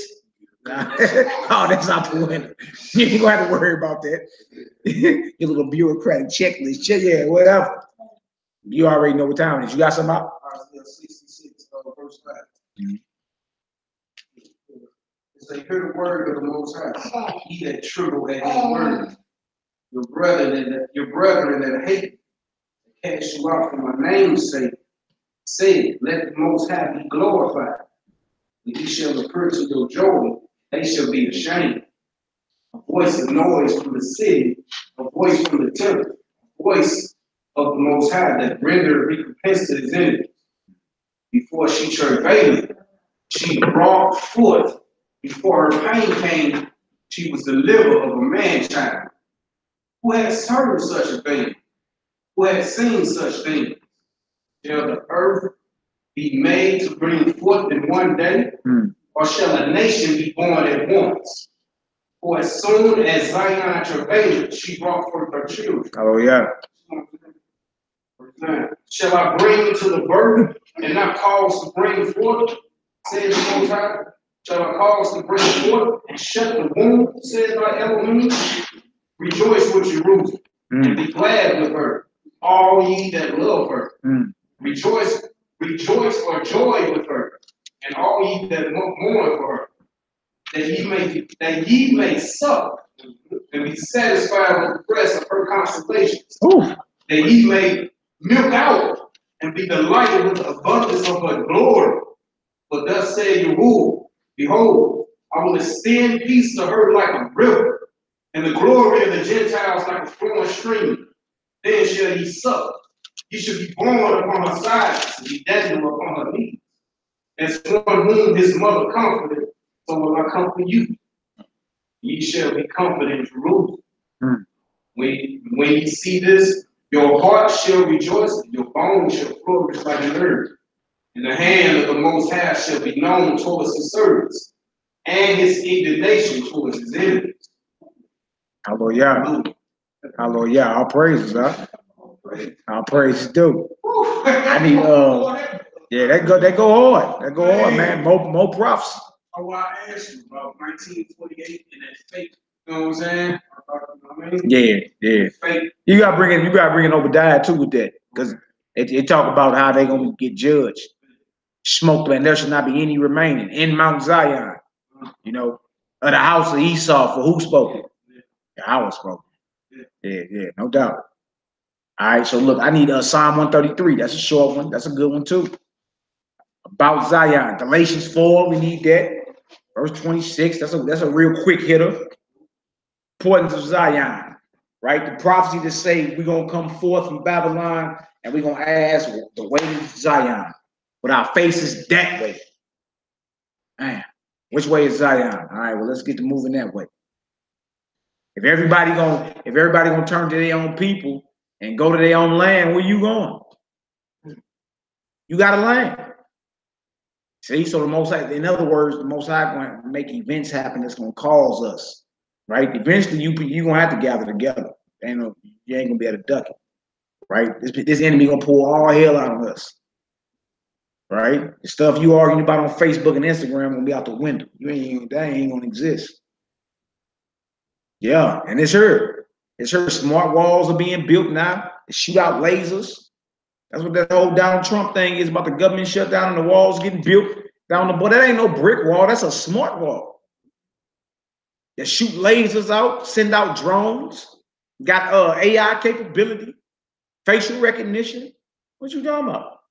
oh, that's out the window. You ain't gonna have to worry about that. Your little bureaucratic checklist, yeah, whatever. You already know what time it is. You got something out? Isaiah 66, verse 5. It says, hear the word of the Most High. He that tremble at his word, your brethren that hate, cast you out for my name's sake, say, let the Most High be glorified. When he shall appear to your joy, they shall be ashamed. A voice of noise from the city, a voice from the temple, a voice of the Most High that rendered recompense to his enemies. Before she travailed, she brought forth. Before her pain came, she was delivered of a man-child. Who has heard such a thing? Who has seen such things? Shall the earth be made to bring forth in one day? Or shall a nation be born at once? For as soon as Zion travailed, she brought forth her children. Oh, yeah. Shall I bring into the birth and not cause to bring forth? Says the Most High. Shall I cause to bring forth and shut the womb? Says thy Elohim. Rejoice with Jerusalem and be glad with her, all ye that love her. Rejoice for joy with her, and all ye that mourn for her, that ye may suck and be satisfied with the breast of her consolations, that ye may milk out and be delighted with the abundance of her glory. But thus saith Yahuwah, behold, I will extend peace to her like a river, and the glory of the Gentiles like a flowing stream. Then shall ye suck. Ye shall be born upon her sides, and be dandled upon her knees. As one whom his mother comforted, so will I comfort you. Ye shall be comforted in Jerusalem. When ye see this, your heart shall rejoice, and your bones shall flourish like an herb. And the hand of the Most High shall be known towards his servants, and his indignation towards his enemies. Hallelujah. Hallelujah. Our praises, huh? Our praises do. I need yeah, that go hard. That go hard, man. More prophets. Oh, I asked you about 1948 and that fake. You know what I'm saying? Yeah. Fake. You gotta bring in Obadiah too with that, because they talk about how they gonna get judged. Smoked, and there shall not be any remaining in Mount Zion. You know, of the house of Esau. For who spoke it? Yahweh spoke it. Yeah, no doubt. All right, so look, I need Psalm 133. That's a short one. That's a good one too. About Zion, Galatians 4. We need that. Verse 26. That's a real quick hitter. Importance of Zion, right? The prophecy to say we're gonna come forth from Babylon and we're gonna ask the way to Zion, but our faces that way. Man, which way is Zion? All right, well, let's get to moving that way. If everybody gonna turn to their own people and go to their own land, where you going? You got a land. See, so the Most High, in other words, the Most High going to make events happen that's going to cause us, right? Eventually, you going to have to gather together. You ain't going to be able to duck it, right? This enemy going to pull all hell out of us, right? The stuff you arguing about on Facebook and Instagram going to be out the window. That ain't going to exist. Yeah, and it's her. It's her. Smart walls are being built now. They shoot out lasers. That's what that whole Donald Trump thing is about, the government shutdown and the walls getting built down the board. That ain't no brick wall. That's a smart wall. that shoot lasers out, send out drones, got AI capability, facial recognition. What you talking about?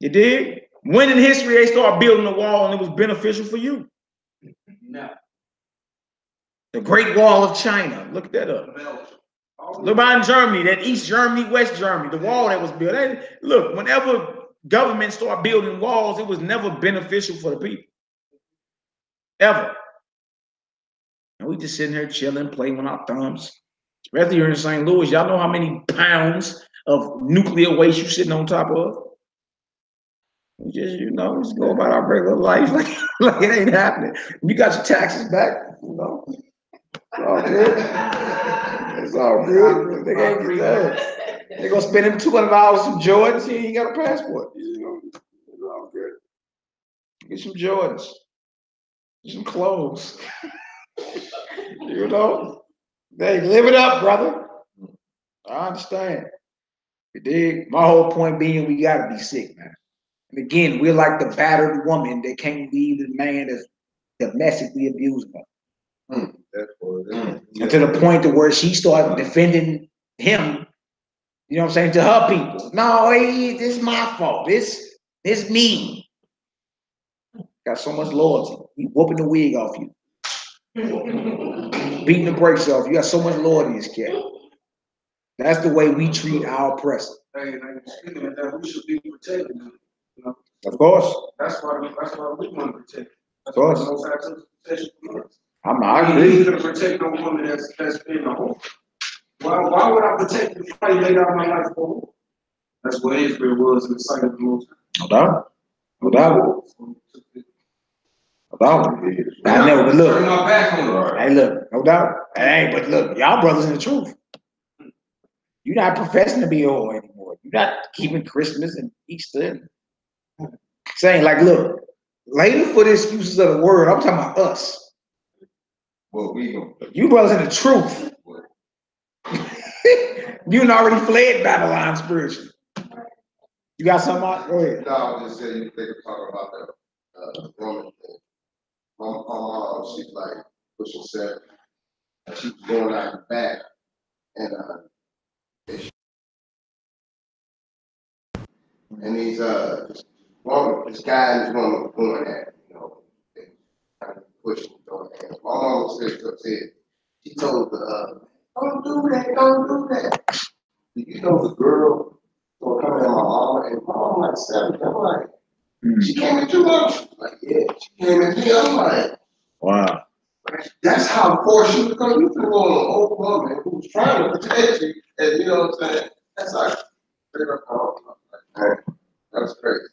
You dig? When in history they start building a wall and it was beneficial for you? No. The Great Wall of China. Look that up. Look about in Germany, that East Germany, West Germany, the wall that was built. Look, whenever governments start building walls, it was never beneficial for the people. Ever. And we just sitting here chilling, playing with our thumbs. Especially here in St. Louis, y'all know how many pounds of nuclear waste you sitting on top of? We just, just go about our regular life like it ain't happening. You got your taxes back, It's all good. It's all good. They ain't get that. They're gonna spend them $200 on Jordans. He ain't got a passport. It's all good. Get some Jordans. Get some clothes. They live it up, brother. I understand. You dig? My whole point being we gotta be sick, man. And again, we're like the battered woman that can't leave the man that's domestically abusing her. And to the point to where she started defending him, you know what I'm saying, to her people. No, this is my fault. This me. Got so much loyalty. He whooping the wig off you. Beating the brakes off. You got so much loyalty, this cat. That's the way we treat our oppressor. Hey, speaking of that, we should be protected. Of course. That's why we want to protect. Of course. I agree. You need to protect no woman that's been a home. Why would I protect the fight laid out my life for? That's what Israel was in the sight of the Most High. No doubt. No doubt. No doubt. I know, but look. Hey, look, no doubt. Hey, but look, y'all brothers in the truth. You're not professing to be a whore anymore. You're not keeping Christmas and Easter. Saying, like, look, later for the excuses of the word, I'm talking about us. Well, you brothers in the truth. You already fled Babylon spiritually. You got something out? Go ahead. No, I was just saying they could talk about the woman thing. My mom, she's like pushing 7. And she was going out the back. And these this guy and this woman were doing that, they kind of pushing on that. My mom was said, she told the don't do that. The girl was coming at my mom, and my mom like 7. I'm like, she came in too much. Like, yeah, she came in here. I'm like, wow. That's how poor she was going. You could go on an old woman who was trying to protect you, and you know what I'm saying? That's like, that's crazy.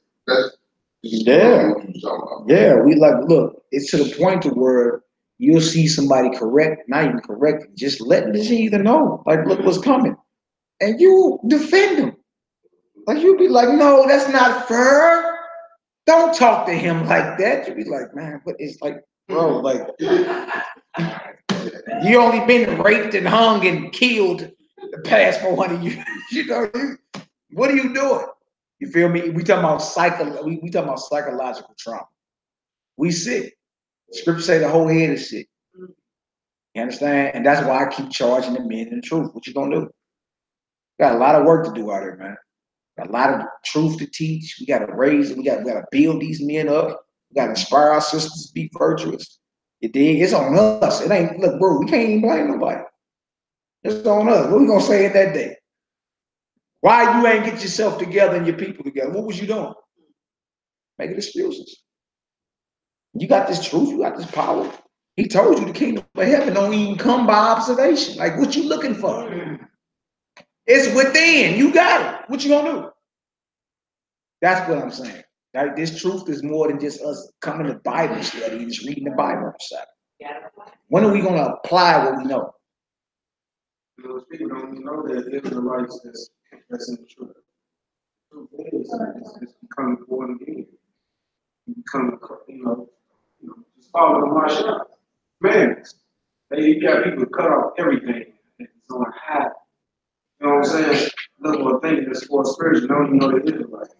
Yeah, we like, look, it's to the point to where you'll see somebody correct, not even correct, just letting the either know, like, look what's coming. And you defend them. Like, you be like, no, that's not fair. Don't talk to him like that. You be like, man, but it's like, bro, like, you only been raped and hung and killed the past 400 years. What are you doing? You feel me? We talking about psychological trauma. We sick. Scripture say the whole head is sick. You understand? And that's why I keep charging the men in the truth. What you gonna do? Got a lot of work to do out here, man. Got a lot of truth to teach. We gotta raise it. We gotta build these men up. We gotta inspire our sisters to be virtuous. You dig? It's on us. It ain't, look, bro, we can't even blame nobody. It's on us. What we gonna say at that day? Why you ain't get yourself together and your people together? What was you doing? Making excuses. You got this truth, you got this power. He told you the kingdom of heaven don't even come by observation. Like, what you looking for? It's within. You got it. What you gonna do? That's what I'm saying. Like, this truth is more than just us coming to Bible study and just reading the Bible on Saturday. When are we gonna apply what we know? People don't even know that Israelites that's in the truth. The truth is, it's becoming born again. You become, just follow the marshal. Man, you got people cut off everything. It's on high. You know what I'm saying? Level of thinking that's for spiritual. Don't even know the Israelites.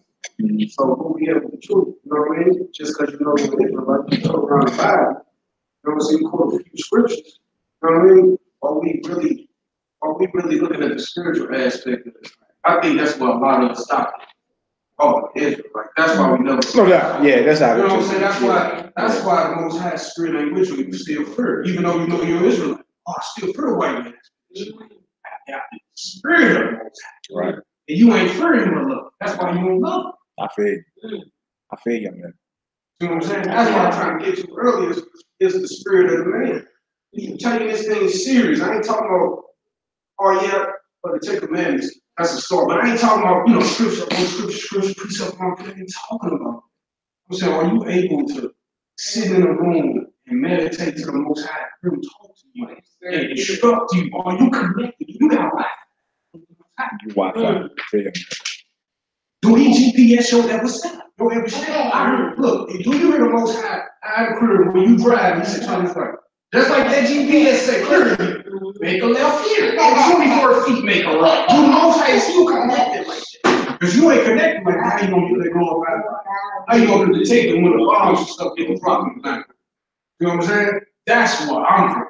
So who we have with the truth? You know what I mean? Just because you know the Israelites, you go around the Bible. know what I'm saying? Quote a few scriptures. You know what I mean? Are we really looking at the spiritual aspect of this? I think that's what a lot of us stop. Oh, Israel, right? That's why we never. No doubt. Yeah, that's how. You know what I'm saying? That's why the Most High Spirit ain't with you. You still fear, even though you know you're Israelite. Oh, I still fear white man. The Spirit of the Most High. Right. And you ain't fearing him enough. That's why you don't love him. I feel you, man. You know what I'm saying? That's what I'm trying to get to earlier is the spirit of the man. You taking this thing serious. I ain't talking about, oh yeah, but the Ten Commandments, that's a story. But I ain't talking about, you know, scripture, precept. I ain't talking about. I'm saying, are you able to sit in a room and meditate to the Most High, really talk to you, and instruct you? Are you connected? You got life. You Wi-Fi. Do he GPS show that was set? No, every step. I heard, look, do you hear the Most High? I heard when you drive, you say turn right. Just like that GPS say clearly, make a left here. And 24 feet make a right. Do the Most High is you connected like that? Because you ain't connected like that. How you gonna do that going back? How you gonna detect them when the bombs and stuff get dropped in the night? You know what I'm saying? That's what I'm for.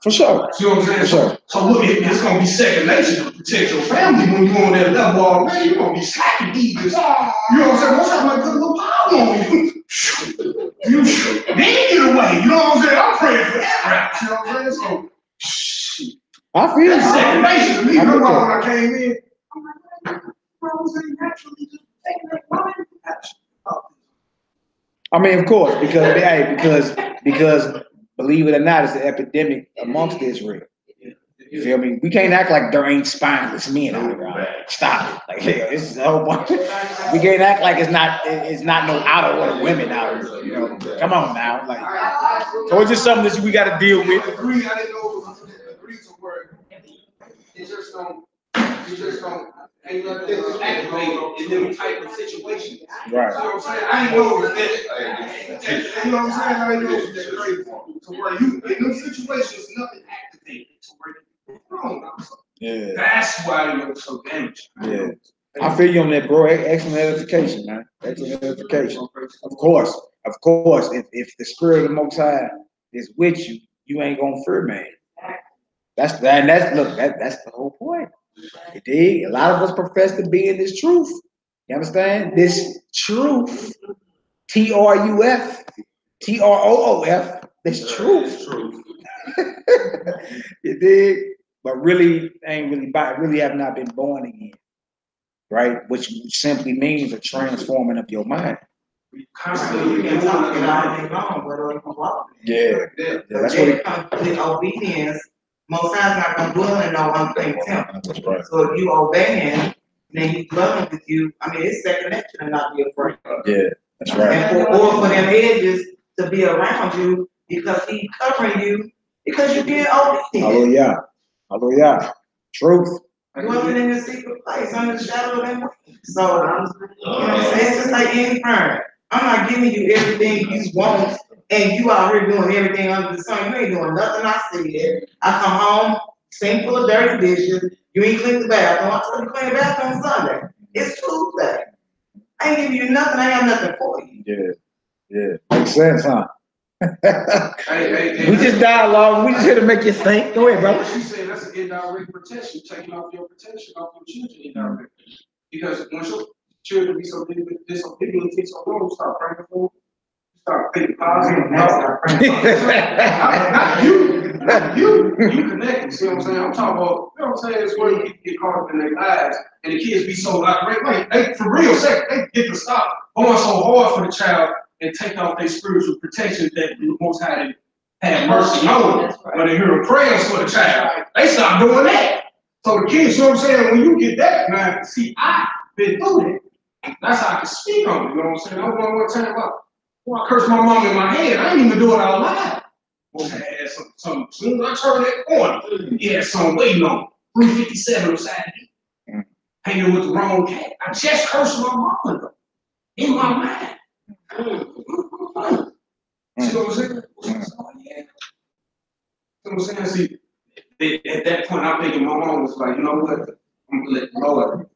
For sure. See what I'm saying? For sure. So look, it's gonna be second nature to protect your family when you're on that level already. You're gonna be slacking these. You know what I'm saying? Most time I put a little power on you. Then get away. You know what I'm saying? I'm praying for that rap. You know what I'm saying? So I feel that's second nature to me. That's why when I came in, I mean, of course, because believe it or not, it's an epidemic amongst Israel. You feel me? We can't act like there ain't spineless men out around. Stop it. Like, yeah, this is a whole bunch. We can't act like it's not no out of order women out here. You know, come on now. Like, so it's just something that we got to deal with. Agree, I didn't know agree to work. It just don't ain't nothing activated in them type of situations. Right. You know what I'm saying? I ain't know that. You know what I'm saying? I ain't know that crazy to where you in them situations nothing activated to where you wrong. Yeah. That's why you're so damaged. Yeah. I feel you on that, bro. Excellent edification, man. Excellent edification. Of course, if the Spirit of the Most High is with you, you ain't gonna fear, man. That's the whole point. You dig? A lot of us profess to be in this truth. You understand? This truth, TRUF, TROOF. This truth. You dig? But really have not been born again, right? Which simply means a transforming of your mind. Constantly, you can talk it all day long, whether you walk. Yeah. That's what it comes with obedience. Most times not gonna dwell in no unclean temple. That's right. So if you obey him, then he's dwelling with you. I mean, it's second nature to not be afraid. Yeah, that's right. And for them edges to be around you because he's covering you because you're being obedient. Hallelujah. Truth. Dwelling in the secret place under the shadow of that wing. So, you know what I'm saying? It's just like any parent. I'm not giving you everything you want, and you out here doing everything under the sun. You ain't doing nothing I said. I come home, sink full of dirty dishes. You ain't clean the bathroom. I told you to clean the bathroom Sunday. It's Tuesday. I ain't giving you nothing. I got nothing for you. Yeah. Makes sense, huh? Hey, we just dialogue. We just here to make you think. Go ahead, brother. She said that's an indirect protection, taking off your protection off your children indirectly. Because once your children be so disobedient, take so long, you start praying for them. You start thinking positive. Not you. You connected. See what I'm saying? I'm talking about, you know what I'm saying? It's where people get caught up in their lives and the kids be so like they for real they get to stop going so hard for the child and take off their spiritual protection that the Most High have mercy on them. When they hear the prayers for the child, they stop doing that. So the kids, you know what I'm saying? When you get that, man, see, I've been through that. That's how I can speak on it, you know what I'm saying? I don't know what time about. Well, I cursed my mom in my head. I didn't even do it out loud. Well, I had some, as soon as I turned that corner, he had some waiting on 357 beside me. Hanging with the wrong cat. I just cursed my mom though, in my mind. See what I'm saying? So, yeah. See what I'm saying? See, at that point, I'm thinking my mom was like, you know what? I'm gonna let the Lord.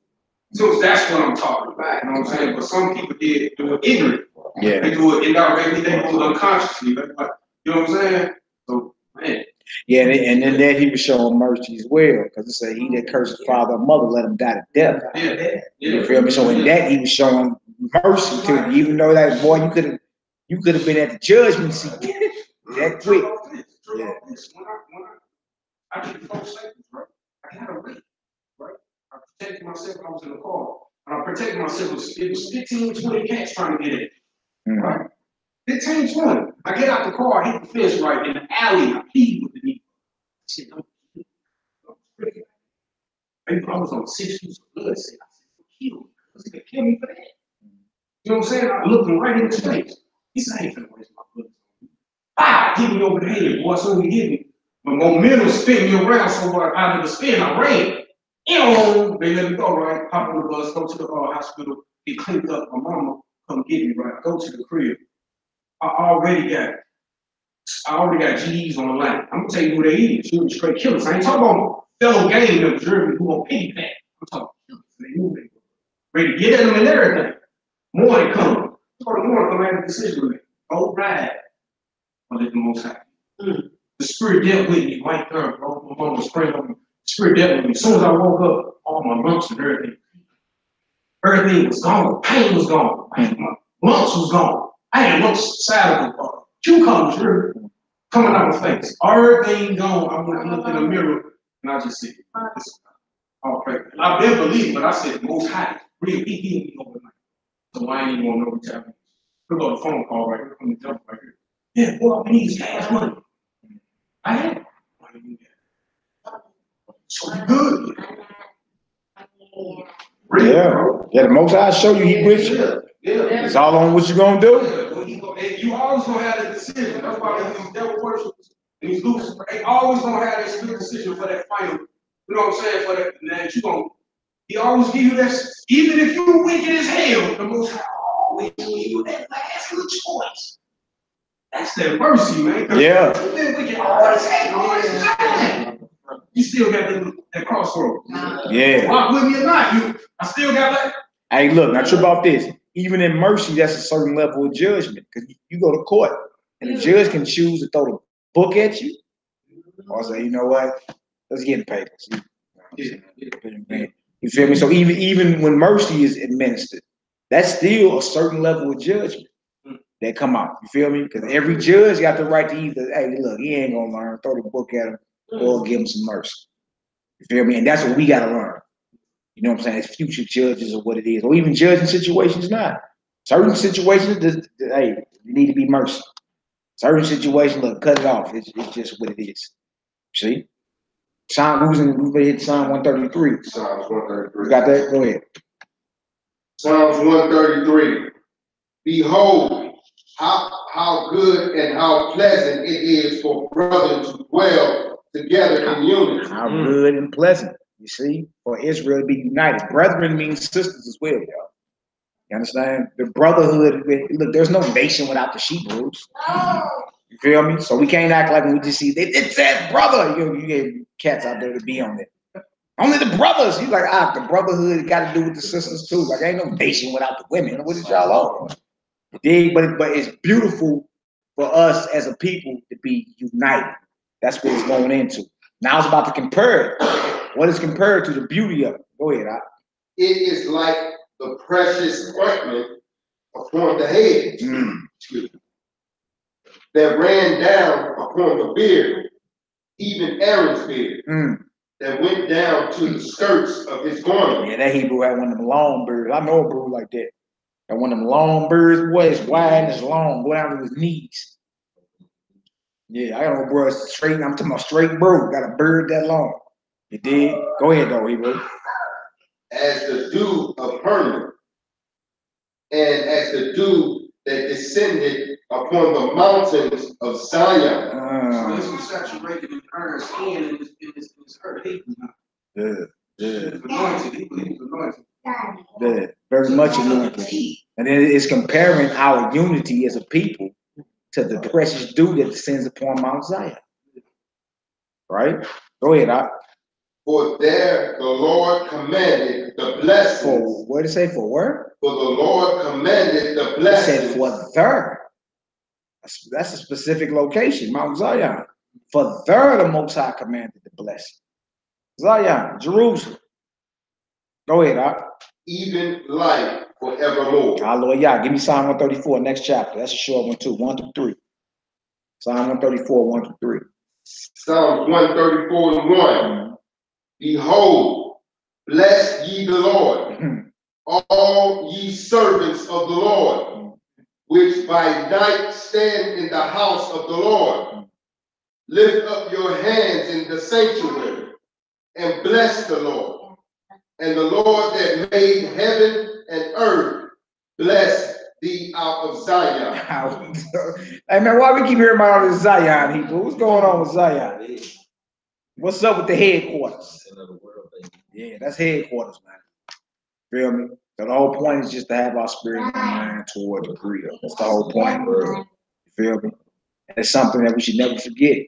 So that's what I'm talking about. You know what I'm saying? But some people do it ignorant. Yeah. They do it indirectly. They do it unconsciously. Like, You know what I'm saying? So, man. Yeah, and then that he was showing mercy as well, because it said, "He that curses father or mother, let him die to death." Yeah. You feel me? So in that, he was showing mercy to you, even though that boy, you could have been at the judgment seat that quick. Yeah. I did the first seconds, right? I had a wait, right? I protected myself when I was in the car. And I protected myself. It was 15, 20 cats trying to get in. Right? 15, 20. I get out the car, I hit the fence right in the alley. I peed with the knee. I said, don't maybe I was on 6 weeks of blood. I said, kill me. Because he could kill me for that. You know what I'm saying? I looked him right in his face. He said, I ain't finna waste my blood. Ah, hit me over the head, boy. So he hit me. My momentum spin me around so hard out of the spin, I ran. They let me go, right? Hop on the bus, go to the hospital, get cleaned up. My mama come get me, right? Go to the crib. I already got GEs on the line. I'm gonna tell you who they is. She was straight killers. I ain't talking about fellow gang members who gonna pay that. I'm talking killers. They move it. Ready to get at them and everything. Morning come. So the morning come make a decision with me. Go ride. I let the most happen. The spirit dealt with me right there, bro. My mom was praying on me. The spirit dealt with me. As soon as I woke up, all my lumps and everything was gone. Pain was gone. My lumps was gone. I had lumps side of the cucumbers really coming out my face. Everything gone. I looked in the mirror and I just said, this is all crazy. I've been believing, but I said, most high, really, he healed me overnight. So I ain't even want to know what happened. Look on the phone call right here from the jump right here. Yeah, boy, I need cash money. I had money. So you good. Really, Yeah, the most I show you, he with you. Yeah. It's all on what you gonna do. Yeah. You always gonna have that decision. That's why these devil worshippers, these Lucifers, they always gonna have that split decision for that final. You know what I'm saying? For that you gonna. He always give you that. Even if you're wicked as hell, the most high always give you that last little choice. That's their mercy, man. Yeah. You've been wicked all this time. You still got that crossroad. Yeah. Rock with me or not, I still got that. Hey, look, now trip about this. Even in mercy, that's a certain level of judgment. Because you go to court, and the judge can choose to throw the book at you, or say, you know what, let's get in papers. You feel me? So even when mercy is administered, that's still a certain level of judgment that come out. You feel me? Because every judge got the right to either, hey, look, he ain't gonna learn, throw the book at him, or give him some mercy. You feel me? And that's what we gotta learn. You know what I'm saying? As future judges or what it is, or even judging situations now. Certain situations, hey, you need to be mercy. Certain situations, look, cut it off. It's just what it is. See? Psalm, we hit Psalm 133. Psalms 133. You got that? Go ahead. Psalms 133. Behold, how good and how pleasant it is for brothers to dwell together in unity. How good and pleasant, you see, for Israel to be united. Brethren means sisters as well, y'all. You understand? The brotherhood, look, there's no nation without the sheep groups. You feel me? So we can't act like we just see, it says brother. You get cats out there to be on it. Only the brothers. You like, the brotherhood got to do with the sisters too. Like, ain't no nation without the women. What is y'all on? But it's beautiful for us as a people to be united. That's what it's going into. Now it's about to compare it. What is compared to the beauty of it? Go ahead, It is like the precious ointment upon the head that ran down upon the beard, even Aaron's beard, that went down to the skirts of his garment. Yeah, that Hebrew had one of them long beards. I know a bro like that. And one of them long beards, boy, it's wide and it's long, go down to his knees. Yeah, I got a bro straight. I'm talking about straight bro. Got a beard that long. You did? Go ahead, though, Hebrew. As the dew of Hermon, and as the dew that descended upon the mountains of Zion. So this was saturated in Aaron's skin and his hurt. Yeah. Anointed. He was anointed. Yeah, very much anointed. And then it's comparing our unity as a people to the precious dew that descends upon Mount Zion. Right? Go ahead, Doc. For there the Lord commanded the blessings. For what did it say? For where? For the Lord commanded the blessings. It said for there. That's a specific location, Mount Zion. For there the Most High commanded the blessing. Zion, Jerusalem. Go ahead, Doc. Even life forevermore. Hallelujah. Give me Psalm 134, next chapter. That's a short one too. 1 through 3. Psalm 134, 1 through 3. Psalm 134 and 1. Behold, bless ye the Lord, all ye servants of the Lord, which by night stand in the house of the Lord. Lift up your hands in the sanctuary and bless the Lord. And the Lord that made heaven and earth bless thee out of Zion. Hey man, why we keep hearing about all this Zion, Hebrew? What's going on with Zion? What's up with the headquarters? Yeah, that's headquarters, man. Feel me? So the whole point is just to have our spirit and mind toward the real. That's the whole point, bro. You feel me? And it's something that we should never forget.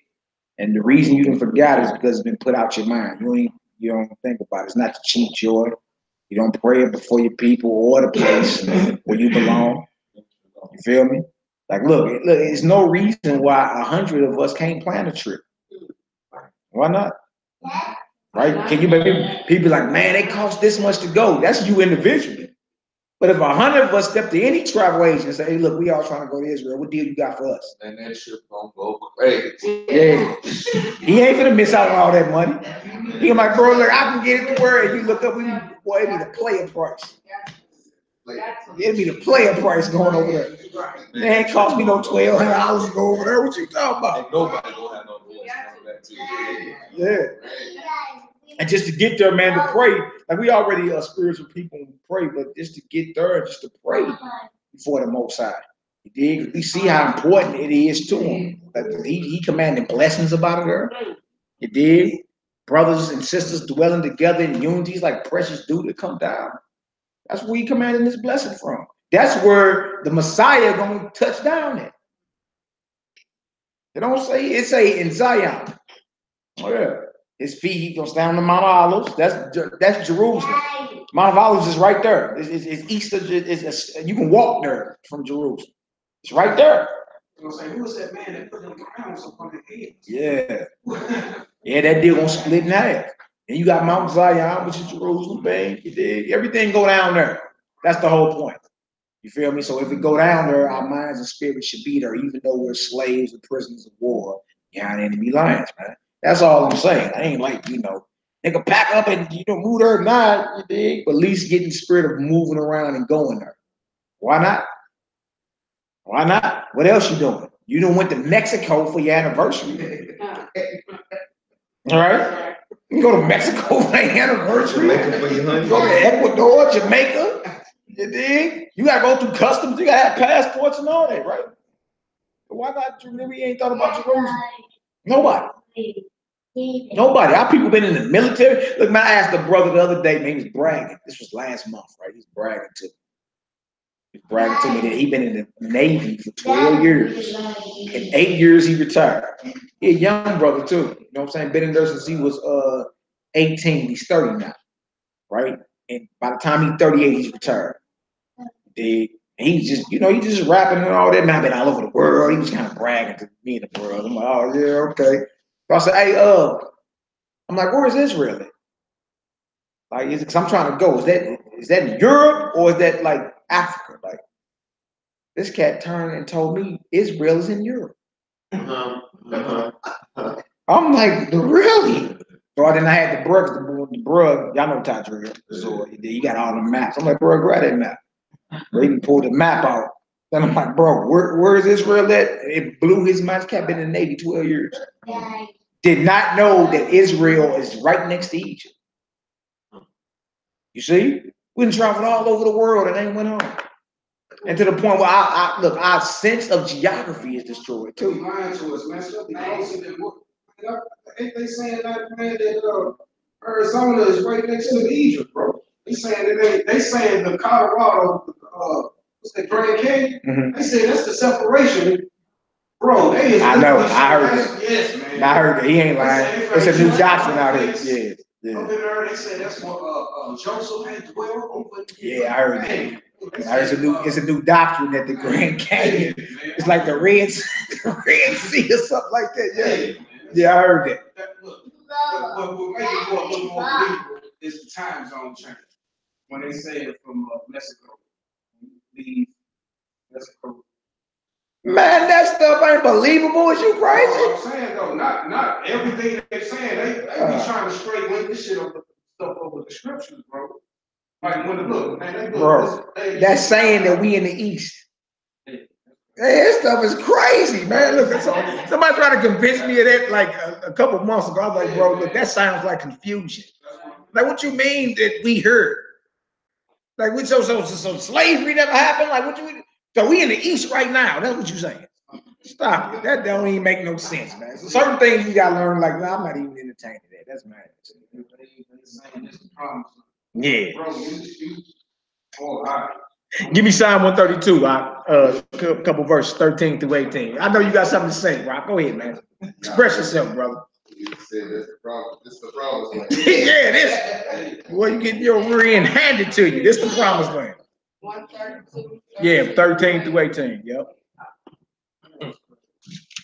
And the reason you don't forget is because it's been put out your mind. You don't think about it. It's not to cheat joy. You don't pray it before your people or the place where you belong. You feel me? Like, look, there's no reason why 100 of us can't plan a trip. Why not? Right? Can you maybe people like, man, it costs this much to go. That's you individually. But if 100 of us step to any travel agent and say, hey, look, we all trying to go to Israel. What deal you got for us? And that shit gonna go crazy. Yeah. He ain't gonna miss out on all that money. He like, bro, look, I can get it to where you look up, boy, it'd be the player price. It'd be the player price going over there. It ain't cost me no $1,200 to go over there. What you talking about? Ain't nobody gonna have no voice on that too. Yeah. And just to get there, man, to pray. Like we already are spiritual people and pray, but just to get there, just to pray before the Most High. You dig? We see how important it is to him. Like he commanded blessings about it. You dig? Brothers and sisters dwelling together in unity is like precious dew to come down. That's where he commanded this blessing from. That's where the Messiah gonna touch down at. It don't say, it say in Zion. Oh yeah. His feet, he gonna stand on the Mount of Olives. That's Jerusalem. Mount of Olives is right there. It's east of you can walk there from Jerusalem. It's right there. Who was that man that put them crowns up on their heads? Yeah. Yeah, that deal gonna split in half. And you got Mount Zion, which is Jerusalem, babe. You dig? Everything go down there. That's the whole point. You feel me? So if we go down there, our minds and spirits should be there, even though we're slaves and prisoners of war behind enemy lines, man. That's all I'm saying. I ain't like, nigga pack up and move there or not, you dig? But at least getting the spirit of moving around and going there. Why not? Why not? What else you doing? You done went to Mexico for your anniversary. All right? You go to Mexico for your anniversary. Jamaica for your honey. Go to Ecuador, Jamaica. You dig? You gotta go through customs. You gotta have passports and all that, right? But why not? We ain't thought about Jerusalem. Nobody. Our people been in the military. Look, man, I asked a brother the other day, man, he was bragging. This was last month, right? He's bragging to me. He's bragging to me that he been in the Navy for 12 years. In 8 years, he retired. He a young brother, too. You know what I'm saying? Been in there since he was 18. He's 30 now, right? And by the time he's 38, he's retired. And he's just, he's just rapping and all that. Man, I've been all over the world. He was kind of bragging to me and the world. I'm like, oh, yeah, okay. So I said, hey, I'm like, where is Israel at? Like, because I'm trying to go. Is that in Europe or is that like Africa? Like, this cat turned and told me Israel is in Europe. I'm like, really? So then I had the bruh, y'all know Tadriel. So he got all the maps. I'm like, bro, grab that map. Bro, he can pull the map out. Then I'm like, bro, where is Israel at? It blew his mind. This cat been in the Navy 12 years. Did not know that Israel is right next to Egypt. You see? We done traveled all over the world and ain't went home. And to the point where our sense of geography is destroyed too. They lying to us, man. Ain't they saying that, man, that Arizona is right next to Egypt, bro? They saying that they saying the Colorado, what's that, Grand Canyon? Mm-hmm. They say that's the separation. Bro, they is. I know, I heard it. Yes, man. I heard it. He ain't lying. It's a new doctrine out here. Yeah. Up in there, they say that's what Joseph had dwelled over. Yeah, I heard that. Now it's a new doctrine that the Grand Canyon. It's like the Red Sea or something like that. Yeah, yeah, I heard that. What make it more a little more believable is the time zone change. When they say it from Mexico, leave Mexico. Man, that stuff ain't believable. Is you crazy? I'm saying though, not everything they're saying. They be trying to straight link this shit up stuff over the scriptures, bro. Like when look, man, they bro, that's saying that we in the East. Hey, this stuff is crazy, man. Look, somebody tried to convince me of that like a couple months ago. I was like, bro, look, that sounds like confusion. Like, what you mean that we heard? Like, so slavery never happened? Like, what you? So we in the East right now. That's what you saying. Stop it. That don't even make no sense, man. So certain things you gotta learn. Like, nah, I'm not even entertaining that. That's mad. Yeah. Give me Psalm 132. Couple verses 13 through 18. I know you got something to say, Rob. Go ahead, man. Express yourself, brother. You said this the promise land. Yeah, this. Well, you get your rear end handed to you. This the promised land. 132. Yeah, 13 through 18. Yep.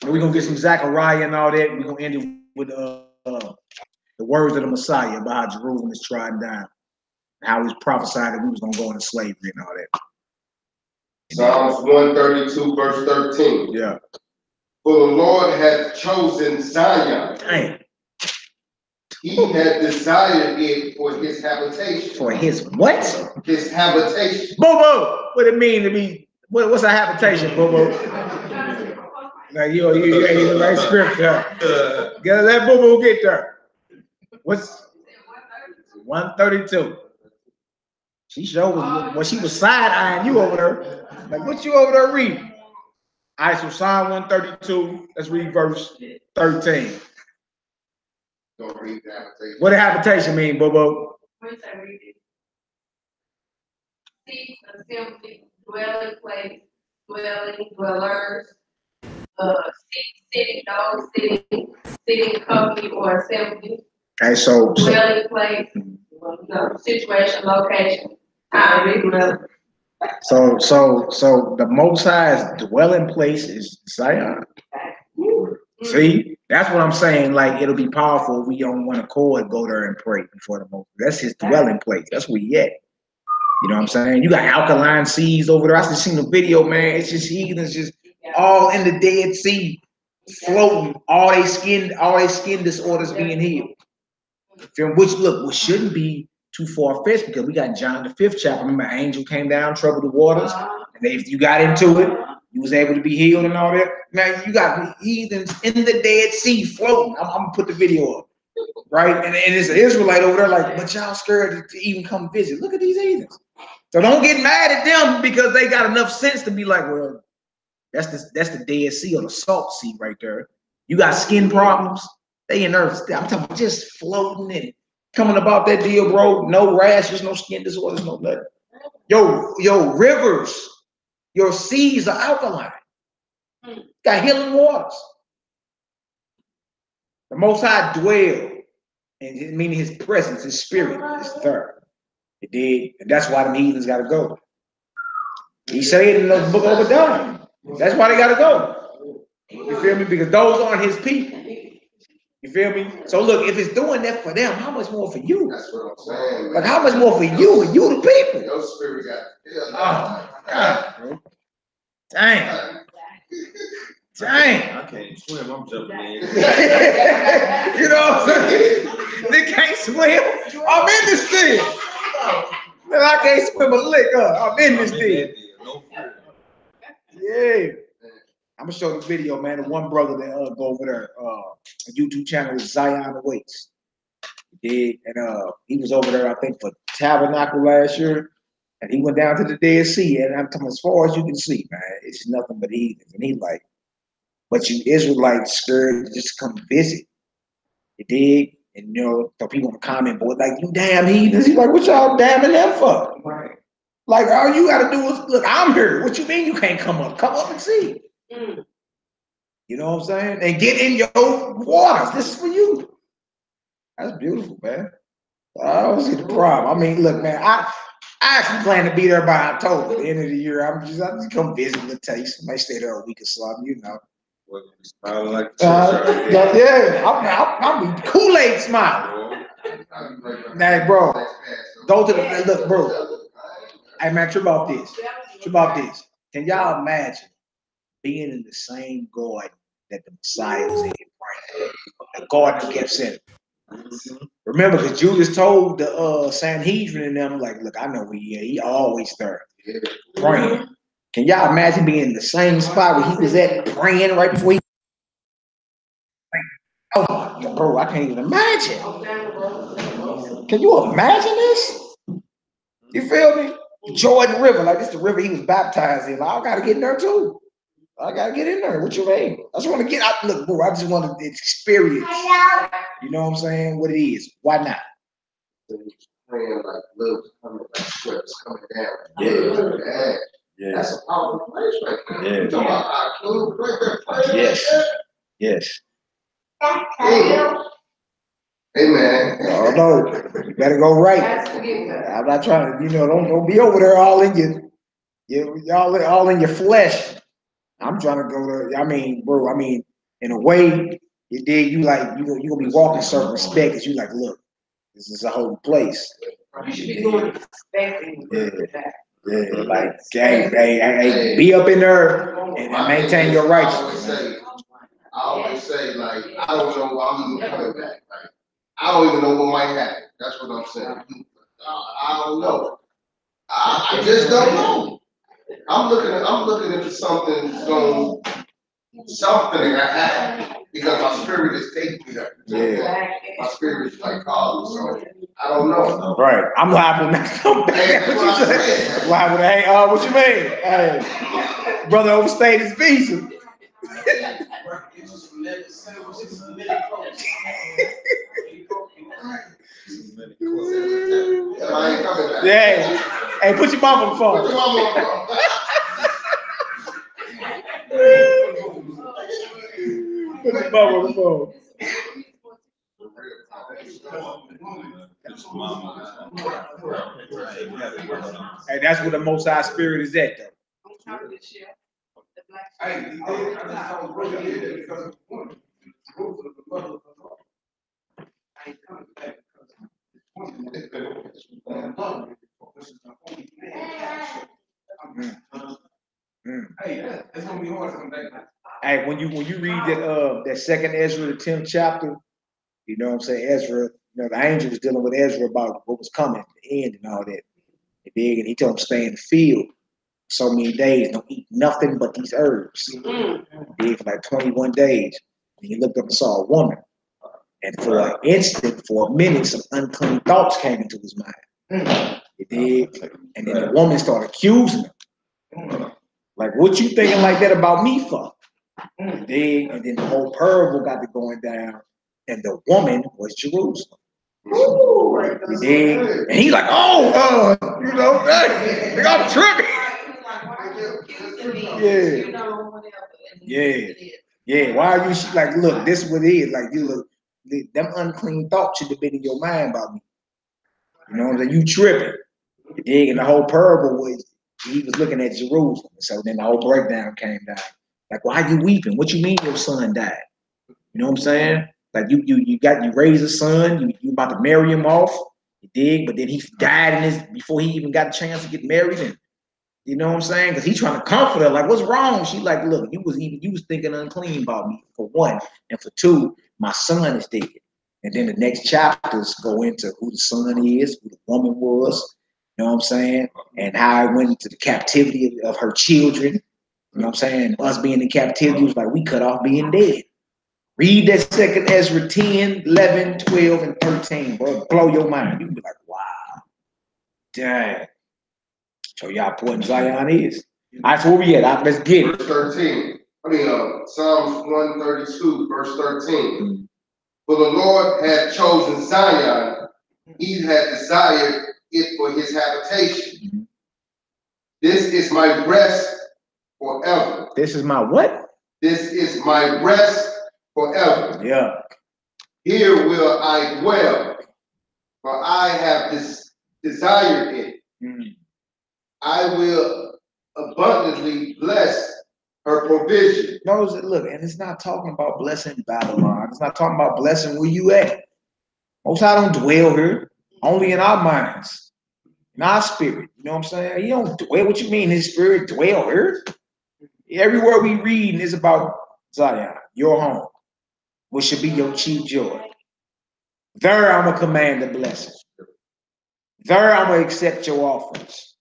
We're gonna get some Zechariah and all that. We're gonna end it with the words of the Messiah about how Jerusalem is trodden down, how he was prophesied that we was gonna go into slavery and all that. Psalms 132, verse 13. Yeah. For the Lord hath chosen Zion. Dang. He hath desired it for his habitation. For his what? His habitation. Bobo. What it mean to be? What's a habitation, Bobo? Like you ain't the right scripture. Let Bobo get there. What's 132? She showed when she was side eyeing you over there. Like, what you over there reading? All right, so Psalm 132. Let's read verse 13. Don't read the habitation. What does habitation mean, Bobo? Seats, assembly, dwelling place, dwelling, dwellers, sitting, dog, sitting company or assembly. Okay, so Dwelling place, situation, location, time, dwelling. So the Most High's dwelling place is Zion. See, that's what I'm saying. Like, it'll be powerful if we on one accord go there and pray before the Most. That's his dwelling place. That's where he at. You know what I'm saying? You got alkaline seas over there. I just seen the video, man. It's just heathens just all in the Dead Sea, floating. All they skin disorders being healed. Which shouldn't be too far-fetched because we got John the 5th chapter. Remember, an angel came down, troubled the waters, and if you got into it, you was able to be healed and all that. Now you got heathens in the Dead Sea floating. I'm gonna put the video up, right? And it's an Israelite over there, like, but y'all scared to even come visit. Look at these heathens. So don't get mad at them because they got enough sense to be like, well, that's the Dead Sea or the Salt Sea right there. You got skin problems. They in there. I'm talking about just floating in it. Coming about that deal, bro. No rashes, no skin disorders, no nothing. Yo, rivers, your seas are alkaline. Got healing waters. The Most High dwell, and meaning his presence, his spirit is there. It did, and that's why the heathens got to go. He said it in the book of Obadiah. That's why they got to go. You feel me? Because those aren't his people. You feel me? So look, if it's doing that for them, how much more for you? That's what I'm saying. Man. Like, how much more for you and you the people? Your spirit got. Oh my God, bro. Dang. I can't swim. I'm jumping in. You know what I'm saying? They can't swim. I'm in this thing. Man, I can't swim a lick up. I'm in this thing. Yeah. I'm gonna show the video, man. The one brother that go over there, a YouTube channel is Zion Awaits. He did, and he was over there, I think, for Tabernacle last year, and he went down to the Dead Sea, and I'm coming as far as you can see, man. It's nothing but heathens, and he's like, but you Israelites scared to just come visit. You dig? And you know, so people in the comment board like, you damn heathens. He's like, what y'all damning them for? Right. Like, all you gotta do is look, I'm here. What you mean you can't come up? Come up and see. You know what I'm saying? And get in your waters. This is for you. That's beautiful, man. I don't see the problem. I mean, look, man, I actually plan to be there by October, the end of the year. I'm just come visit the taste. Might stay there a week or something, you know. Well, you smiling like a church, yeah, I'll be Kool-Aid smile. Now, bro, go to the look, bro. Hey man, trip about this. Can y'all imagine being in the same garden that the Messiah was in, praying? The garden of Gethsemane. Remember, because Judas told the Sanhedrin and them, like, look, I know where he always there praying. Can y'all imagine being in the same spot where he was at praying right before he? Oh my God, bro, I can't even imagine. Can you imagine this? You feel me? Jordan River, like this is the river he was baptized in. Like, I gotta get in there too. I gotta get in there. What you mean? I just want to get out. Look, bro, I just want to experience. You know what I'm saying? What it is. Why not? Praying like love coming, like sweat's coming down. Yeah. That's a powerful place right there. Yeah. You talking about our King right there? Yes. Hey man. Oh no, you better go right. I'm not trying to, don't be over there all in all in your flesh. I'm trying to go to. I mean, bro. In a way, you did. You like you gonna be walking certain respect because you like, look, this is a holy place. You should be doing expecting. Yeah, like, hey, be up in there and maintain your righteousness. I always say, like, I don't know I'm even coming back. Like, I don't even know what might happen. That's what I'm saying. I don't know. I just don't know. I'm looking into something that happened because my spirit is taking me there. Yeah. My spirit is like calling, so I don't know. Right. I'm liable not to come back. What you say? Liable to, hey, what you mean? Hey, brother overstayed his visa. Yeah. Hey, put your mom on the phone. Put your mom on the phone. Put your mom on the phone. Hey, that's where the Most High Spirit is at, though. It's gonna be hard to come back. Hey, when you read that second Ezra, the 10th chapter, you know what I'm saying? Ezra, the angel was dealing with Ezra about what was coming, the end and all that. And he told him stay in the field so many days, don't eat nothing but these herbs. For like 21 days. And he looked up and saw a woman. And for an instant, for a minute, some unclean thoughts came into his mind. It did. And then the woman started accusing him. Like, what you thinking like that about me for? And then the whole parable got to going down. And the woman was Jerusalem. And he's like, hey, I'm tripping. Yeah. Why are you like, look, this is what it is. Like, you look, them unclean thoughts should have been in your mind about me. You know what I'm saying? You tripping. You dig? And the whole parable was he was looking at Jerusalem. So then the whole breakdown came down. Like, why are you weeping? What you mean your son died? You know what I'm saying? Like you raised a son, you about to marry him off, you dig? But then he died before he even got a chance to get married. And you know what I'm saying? Because he's trying to comfort her. Like, what's wrong? She like, look, you was thinking unclean about me, for one. And for two, my son is dead. And then the next chapters go into who the son is, who the woman was, you know what I'm saying? And how it went into the captivity of her children. You know what I'm saying? Us being in captivity was like we cut off being dead. Read that second Ezra 10, 11, 12, and 13, bro. Blow your mind. You can be like, wow. Dang. So y'all important Zion is. All right, so where we at? Let's get it. Verse 13. Psalms 132, verse 13. For the Lord had chosen Zion. He had desired it for his habitation. This is my rest forever. This is my what? This is my rest forever. Yeah. Here will I dwell, for I have desired it. I will abundantly bless her provision. Notice it, look, and it's not talking about blessing Babylon. It's not talking about blessing where you at. Most High don't dwell here, only in our minds, in our spirit. You know what I'm saying? He don't dwell. What you mean his spirit dwell here? Everywhere we read is about Zion, your home, which should be your chief joy. There I'm going to command the blessing. There I'm going to accept your offerings.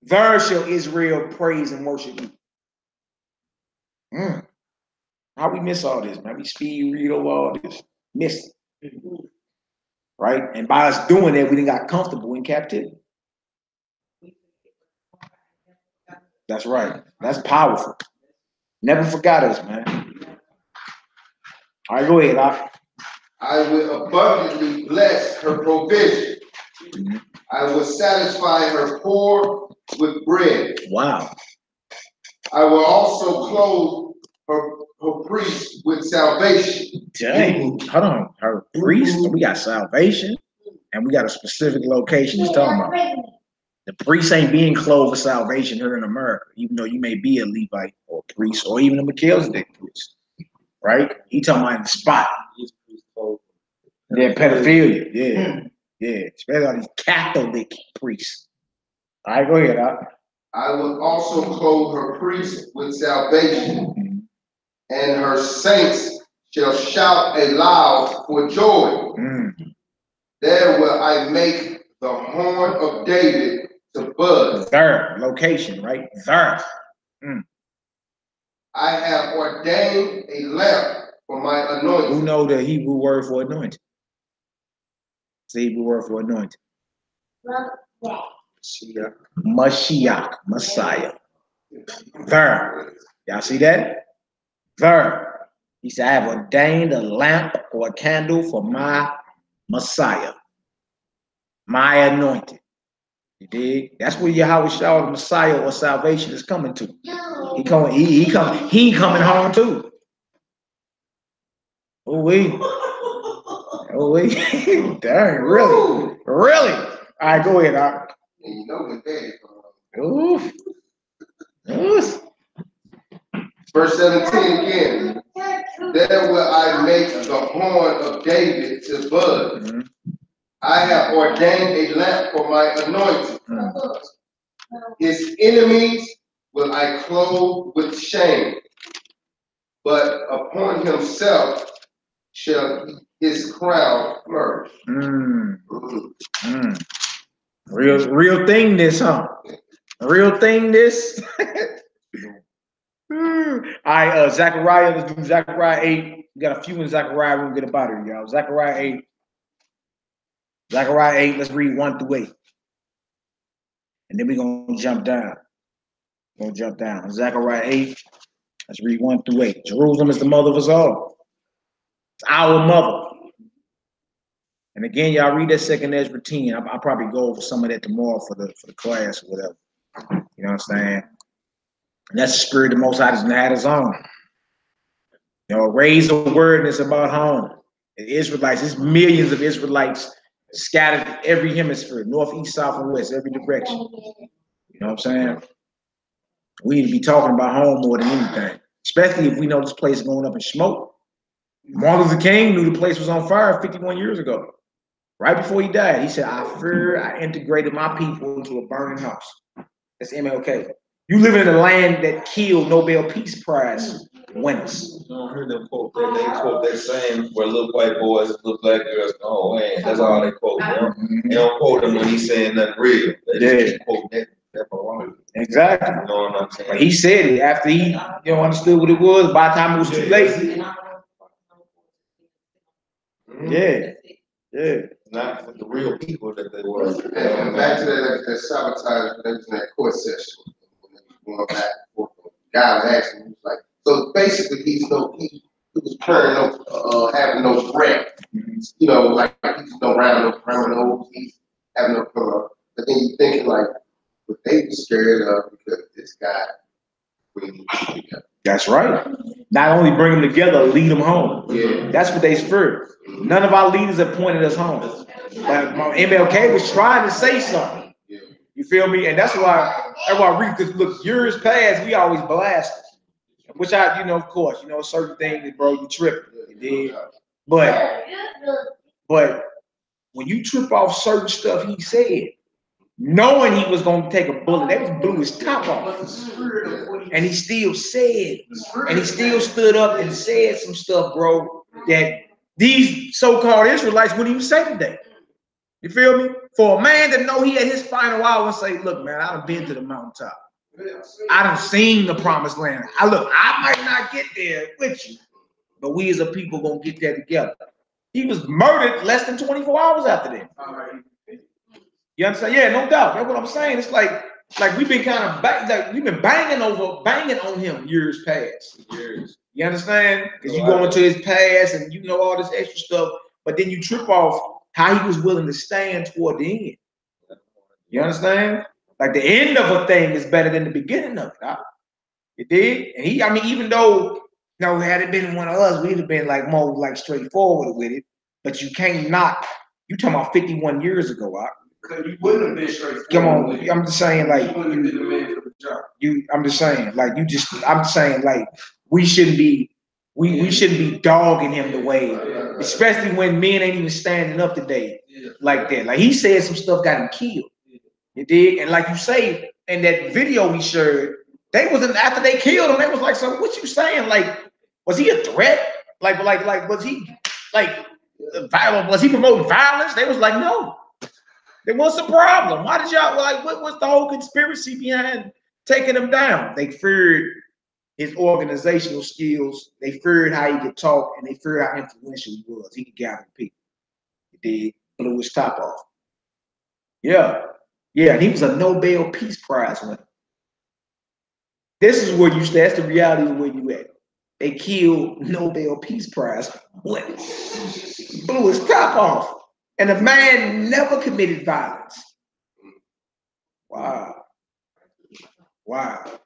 There shall Israel praise and worship you. How we miss all this, man? We speed read over all this. Miss it. Right? And by us doing that, we didn't got comfortable in captivity. That's right. That's powerful. Never forgot us, man. All right, go ahead, Doc. I will abundantly bless her provision. I will satisfy her poor with bread. Wow. I will also clothe her priest with salvation. Dang. Hold on. Her priest, we got salvation, and we got a specific location he's talking about. The priest ain't being clothed with salvation here in America, even though you may be a Levite or a priest or even a Melchizedek priest. Right? He talking about in the spot. Yeah, pedophilia. Yeah. Yeah. Especially all these Catholic priests. All right, go ahead, Doc. I will also clothe her priests with salvation, and her saints shall shout aloud for joy. There will I make the horn of David to bud. There, location, right? There. I have ordained a lamp for my anointing. Who know the Hebrew word for anointing? It's the Hebrew word for anointing. Mashiach, Messiah. There. Y'all see that? There. He said, I have ordained a lamp or a candle for my Messiah, my anointed. You dig? That's where Yahweh Shah, the Messiah or salvation is coming to. He coming home too. Oh wait. Dang, really? Really? All right, go ahead, Doc. And you know what that is. Oof. Oof. Verse 17 again. There will I make the horn of David to bud. I have ordained a lamp for my anointing. His enemies will I clothe with shame, but upon himself shall his crown flourish. Real thing this, huh? Real thing this. All right, Zechariah, let's do Zechariah 8. We got a few in Zechariah. We'll get about it, y'all. Zechariah 8. Zechariah 8, let's read 1 through 8. And then we're going to jump down. Zechariah 8, let's read 1 through 8. Jerusalem is the mother of us all. It's our mother. And again, y'all read that second Ezra 10. I'll probably go over some of that tomorrow for the class or whatever. You know what I'm saying? And that's the spirit the Most High doesn't have his own. You know, raise awareness about home. The Israelites, there's millions of Israelites scattered every hemisphere, north, east, south, and west, every direction. You know what I'm saying? We need to be talking about home more than anything, especially if we know this place is going up in smoke. Martin Luther King knew the place was on fire 51 years ago. Right before he died, he said, I integrated my people into a burning house. That's MLK. You live in a land that killed Nobel Peace Prize winners. I heard them quote that. They quote that saying where little white boys and little black girls go, oh man, that's all they quote. They don't quote him when he's saying nothing real. They just keep quoting that for one. Exactly. You know what I'm saying? But he said it after he understood what it was. By the time it was too late. Yeah. Not for the real people that they were. And back to that sabotage, that court session. Going back and forth. The guy was asking, he was like, so basically he was playing having no threat. You know, like he's no around no criminals, he's having no criminal. But then you thinking like what they were scared of because this guy bringing them together. That's right. Not only bring them together, lead them home. Yeah. That's what they feared. None of our leaders have pointed us home. But MLK was trying to say something. Yeah. You feel me? And that's why I read, because look, years past, we always blasted. Which I, of course, certain things, bro, you trip. You did. But when you trip off certain stuff he said, knowing he was going to take a bullet, that was blew his top off. And he still said, and he still stood up and said some stuff, bro, that these so-called Israelites wouldn't even say today. You feel me? For a man to know he had his final hour and say, look, man, I done been to the mountaintop. I done seen the promised land. I might not get there with you, but we as a people gonna get there together. He was murdered less than 24 hours after that. You understand? Yeah, no doubt. That's what I'm saying. It's like we've been kind of we've been banging on him years past. You understand? Because you go into his past and you know all this extra stuff, but then you trip off how he was willing to stand toward the end. You understand? Like the end of a thing is better than the beginning of it. Huh? You did? And even though, had it been one of us, we'd have been like more like straightforward with it. But you can't knock. You talking about 51 years ago, huh? Because you wouldn't have been straightforward. Come on, I'm just saying, like you wouldn't have been the man for the job. I'm just saying, like I'm saying, like we shouldn't be dogging him the way, especially when men ain't even standing up today like that. Like he said some stuff got him killed. You did, and like you say in that video we shared, they wasn't after they killed him. They was like, "So what you saying? Like, was he a threat? Like was he was he promoting violence?" They was like, "No." Then what's the problem? Why did y'all what was the whole conspiracy behind taking him down? They feared his organizational skills. They feared how he could talk, and they feared how influential he was. He could gather people. He did, blew his top off. Yeah, and he was a Nobel Peace Prize winner. This is where you stay. That's the reality of where you at. They killed Nobel Peace Prize winners. Blew his top off. And the man never committed violence. Wow.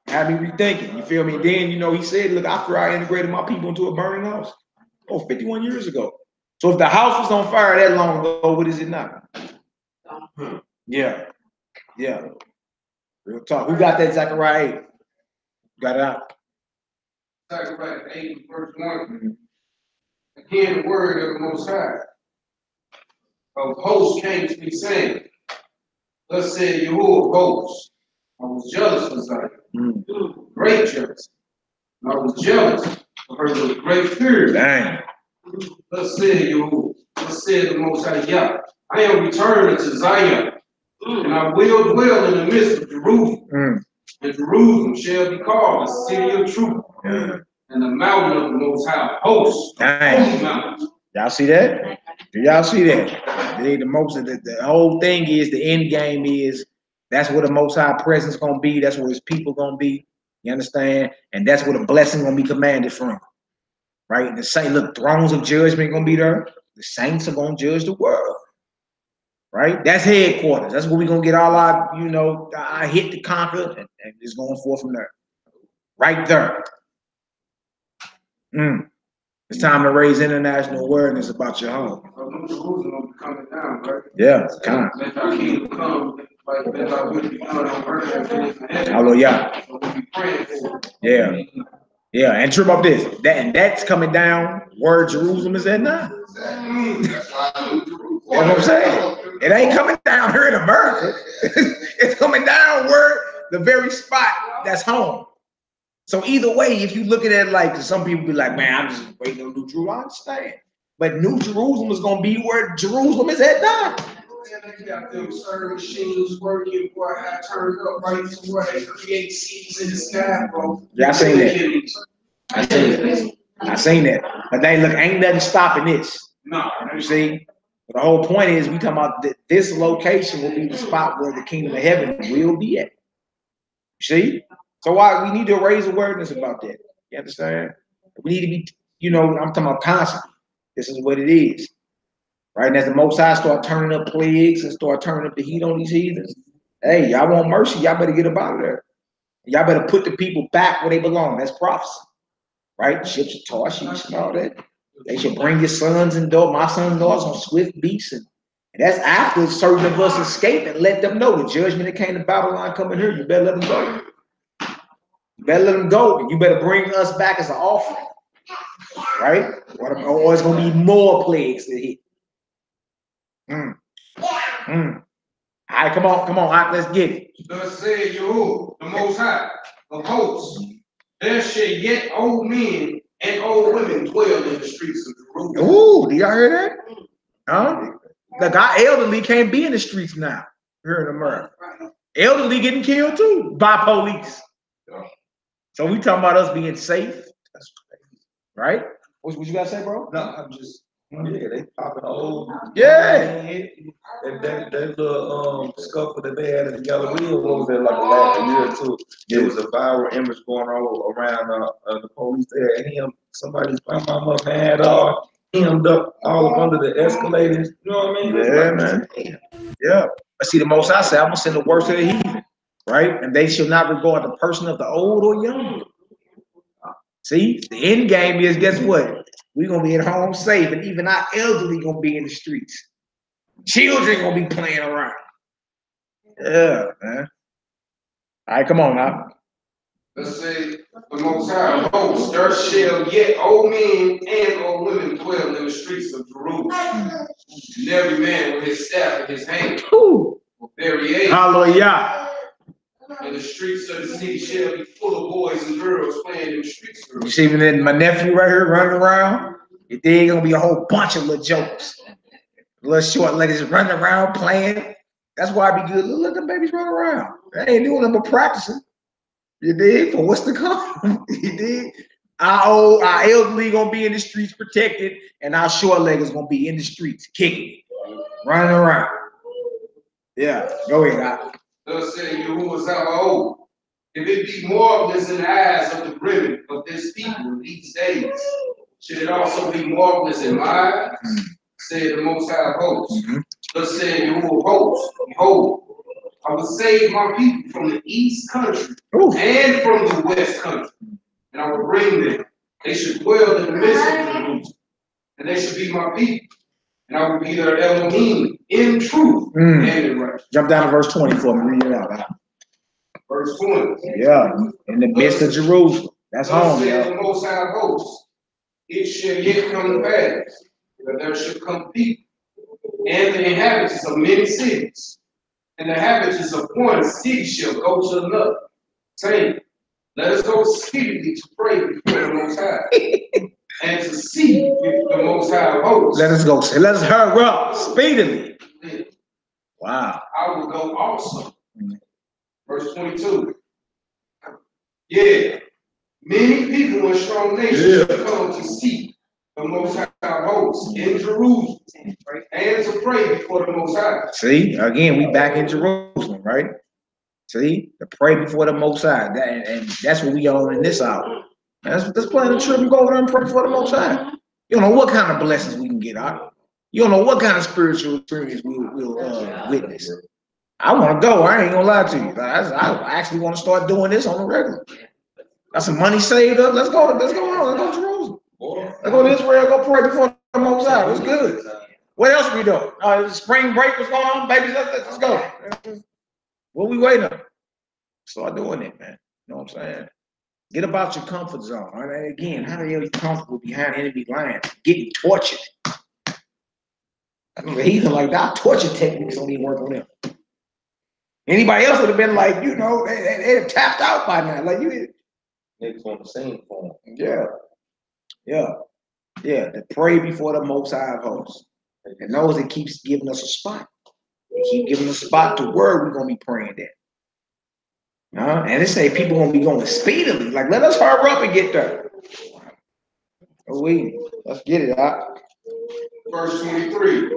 Had me rethinking. You feel me? Then, he said, look, after I integrated my people into a burning house. 51 years ago. So if the house was on fire that long ago, what is it now? Yeah. Real talk. Who got that Zechariah 8? Got it out. Zechariah 8, verse 1. Again, the word of the Most High of hosts came to me, saying, thus said Yahuwah of hosts, I was jealous for Zion, great jealous. I was jealous of her with great fear. Dang. Thus said Yahuwah, thus said the Most High Yah, I am returned to Zion, and I will dwell in the midst of Jerusalem. And Jerusalem shall be called the city of truth, and the mountain of the Most High hosts. Y'all see that? Do y'all see that? The whole thing is, the end game is, that's where the Most High presence gonna be. That's where his people gonna be. You understand? And that's where the blessing gonna be commanded from. Right? And the same, look, thrones of judgment gonna be there. The saints are gonna judge the world. Right? That's headquarters. That's where we're gonna get all our, our hit to conquer, and it's going forth from there. Right there. It's time to raise international awareness about your home. Jerusalem coming down, right? Yeah, kind of. Let our kingdom come, like let our will be done on earth as it is in heaven. Hallelujah. So we'll be praying for it. Yeah, and trip up this. That's coming down where Jerusalem is at now. That's what I'm saying. It ain't coming down here in America. It's coming down where the very spot that's home. So either way, if you look at it like, some people be like, man, I'm just waiting on New Jerusalem. I understand. But New Jerusalem is going to be where Jerusalem is at now. You got them certain machines working, boy, I turned up right to where they create seeds in the sky, bro. Yeah, I seen that. I seen that. But they look, ain't nothing stopping this. No. You see? But the whole point is, we talking about this location will be the spot where the kingdom of heaven will be at. You see? So why we need to raise awareness about that. You understand? We need to be, I'm talking about constantly. This is what it is. Right? And as the Most High start turning up plagues and start turning up the heat on these heathens, hey, y'all want mercy, y'all better get up out of there. Y'all better put the people back where they belong. That's prophecy. Right? Ships of Tarshish and all that. They should bring your sons and daughters, my sons and daughters, on swift beasts, and And that's after certain of us escape and let them know the judgment that came to Babylon coming here. You better let them go. You better let them go. And you better bring us back as an offering. Right? Or it's going to be more plagues to hit. All right, come on, let's get it. Thus said Yahuwah, the Most High of hosts, there shall yet old men and old women dwell in the streets of Jerusalem. Ooh, do y'all hear that? Huh? Look, our elderly can't be in the streets now here in America. Elderly getting killed too by police. So we talking about us being safe. That's crazy, right? What you gotta say, bro? No, I'm just, yeah, they popping old. Yeah. That little scuffle that they had in the Galleria, what was that, like a year or two? There was a viral image going on around the police there, and somebody's grandmama had hemmed up all up under the escalators. You know what I mean? Yeah, man. Yeah. But see, the Most I say, I'm gonna send the worst of the heathen, right? And they shall not regard the person of the old or young. See, the end game is, guess what? We're gonna be at home safe, and even our elderly gonna be in the streets. Children gonna be playing around. Yeah, man. All right, come on now. Let's say the Most High of hosts, there shall yet old men and old women dwell in the streets of Jerusalem. And every man with his staff in his hand will bury age. Hallelujah. And the streets of the city shall be full of boys and girls playing in the streets. You see, even my nephew right here running around, there gonna be a whole bunch of little jokers. Little short ladies running around playing. That's why I be good. Let them babies run around. They ain't doing nothing but practicing. You dig? For what's to come. You dig? Our elderly gonna be in the streets protected, and our short leggers gonna be in the streets kicking, running around. Yeah, go ahead. Thus said Yahuwah Sabaoth, if it be marvelous in the eyes of the brethren of this people these days, should it also be marvelous in my eyes? Said the Most High of hosts. Thus said Yahuwah of hosts, behold, I will save my people from the east country and from the west country, and I will bring them. They should dwell in the midst of Jerusalem, and they should be my people, and I will be their Elohim in truth and in righteousness. Jump down to verse 20 for me. Read it out. Verse 20. Yeah, in the midst of Jerusalem. That's home, yeah. The Most High of hosts, it shall yet come to pass that there shall come people, and the inhabitants of many cities, and the inhabitants of one city shall go to another, saying, let us go speedily to pray before the Most High, and to see with the Most High of hosts. Let us go. Let us hurry up speedily. Wow. I will go also. Verse 22. Yeah, many people in strong nations shall come to see the Most High of hosts in Jerusalem, and to pray before the Most High. See, again, we back in Jerusalem, right? See, to pray before the Most High, and that's what we on in this hour. Let's plan a trip and go over there and pray before the Most High. You don't know what kind of blessings we can get out. You don't know what kind of spiritual experience we'll witness. I want to go. I ain't gonna lie to you. I actually want to start doing this on the regular. Got some money saved up. Let's go. Let's go to Jerusalem. Let's go to Israel. Go pray before the Most High. It's good. What else we doing? Spring break was going on, baby. Let's go. What we waiting on? Start doing it, man. You know what I'm saying? Get about your comfort zone. All right? Again, how the hell are you comfortable behind enemy lines, getting tortured? I mean, the heathen like that. Torture techniques don't even work on them. Anybody else would have been like, you know, they'd have tapped out by now. Like you, niggas on the same form. Yeah. To pray before the Most High of hosts, and knows it keeps giving us a spot. They keep giving us a spot to where we're gonna be praying at. And they say people gonna be going speedily. Like, let us hurry up and get there. Let's get it out. Verse 23.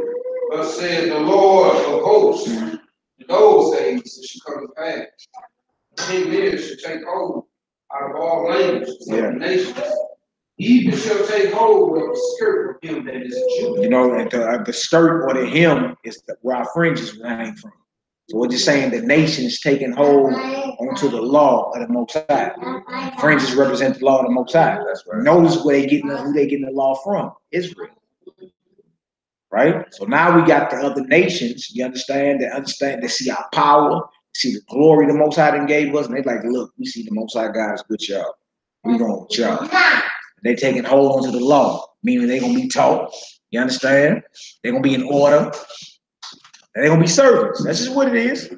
Thus said the Lord of hosts, in those days it shall come to pass. 10 men shall take hold out of all languages and nations. Even shall take hold of the skirt of him that is a Jew. You know, the skirt or the hem is where our fringes hang from. So we're just saying the nation's taking hold onto the law of the Most High. Fringes represent the law of the Most High. That's right. Notice where who they getting the law from? Israel. right? So now we got the other nations, you understand, they see our power, see the glory the Most High done gave us, and they like, look, we see the Most High God is with y'all. We going with y'all. They taking hold onto the law, meaning they gonna be taught. You understand? They're gonna be in order. And they're gonna be servants. That's just what it is.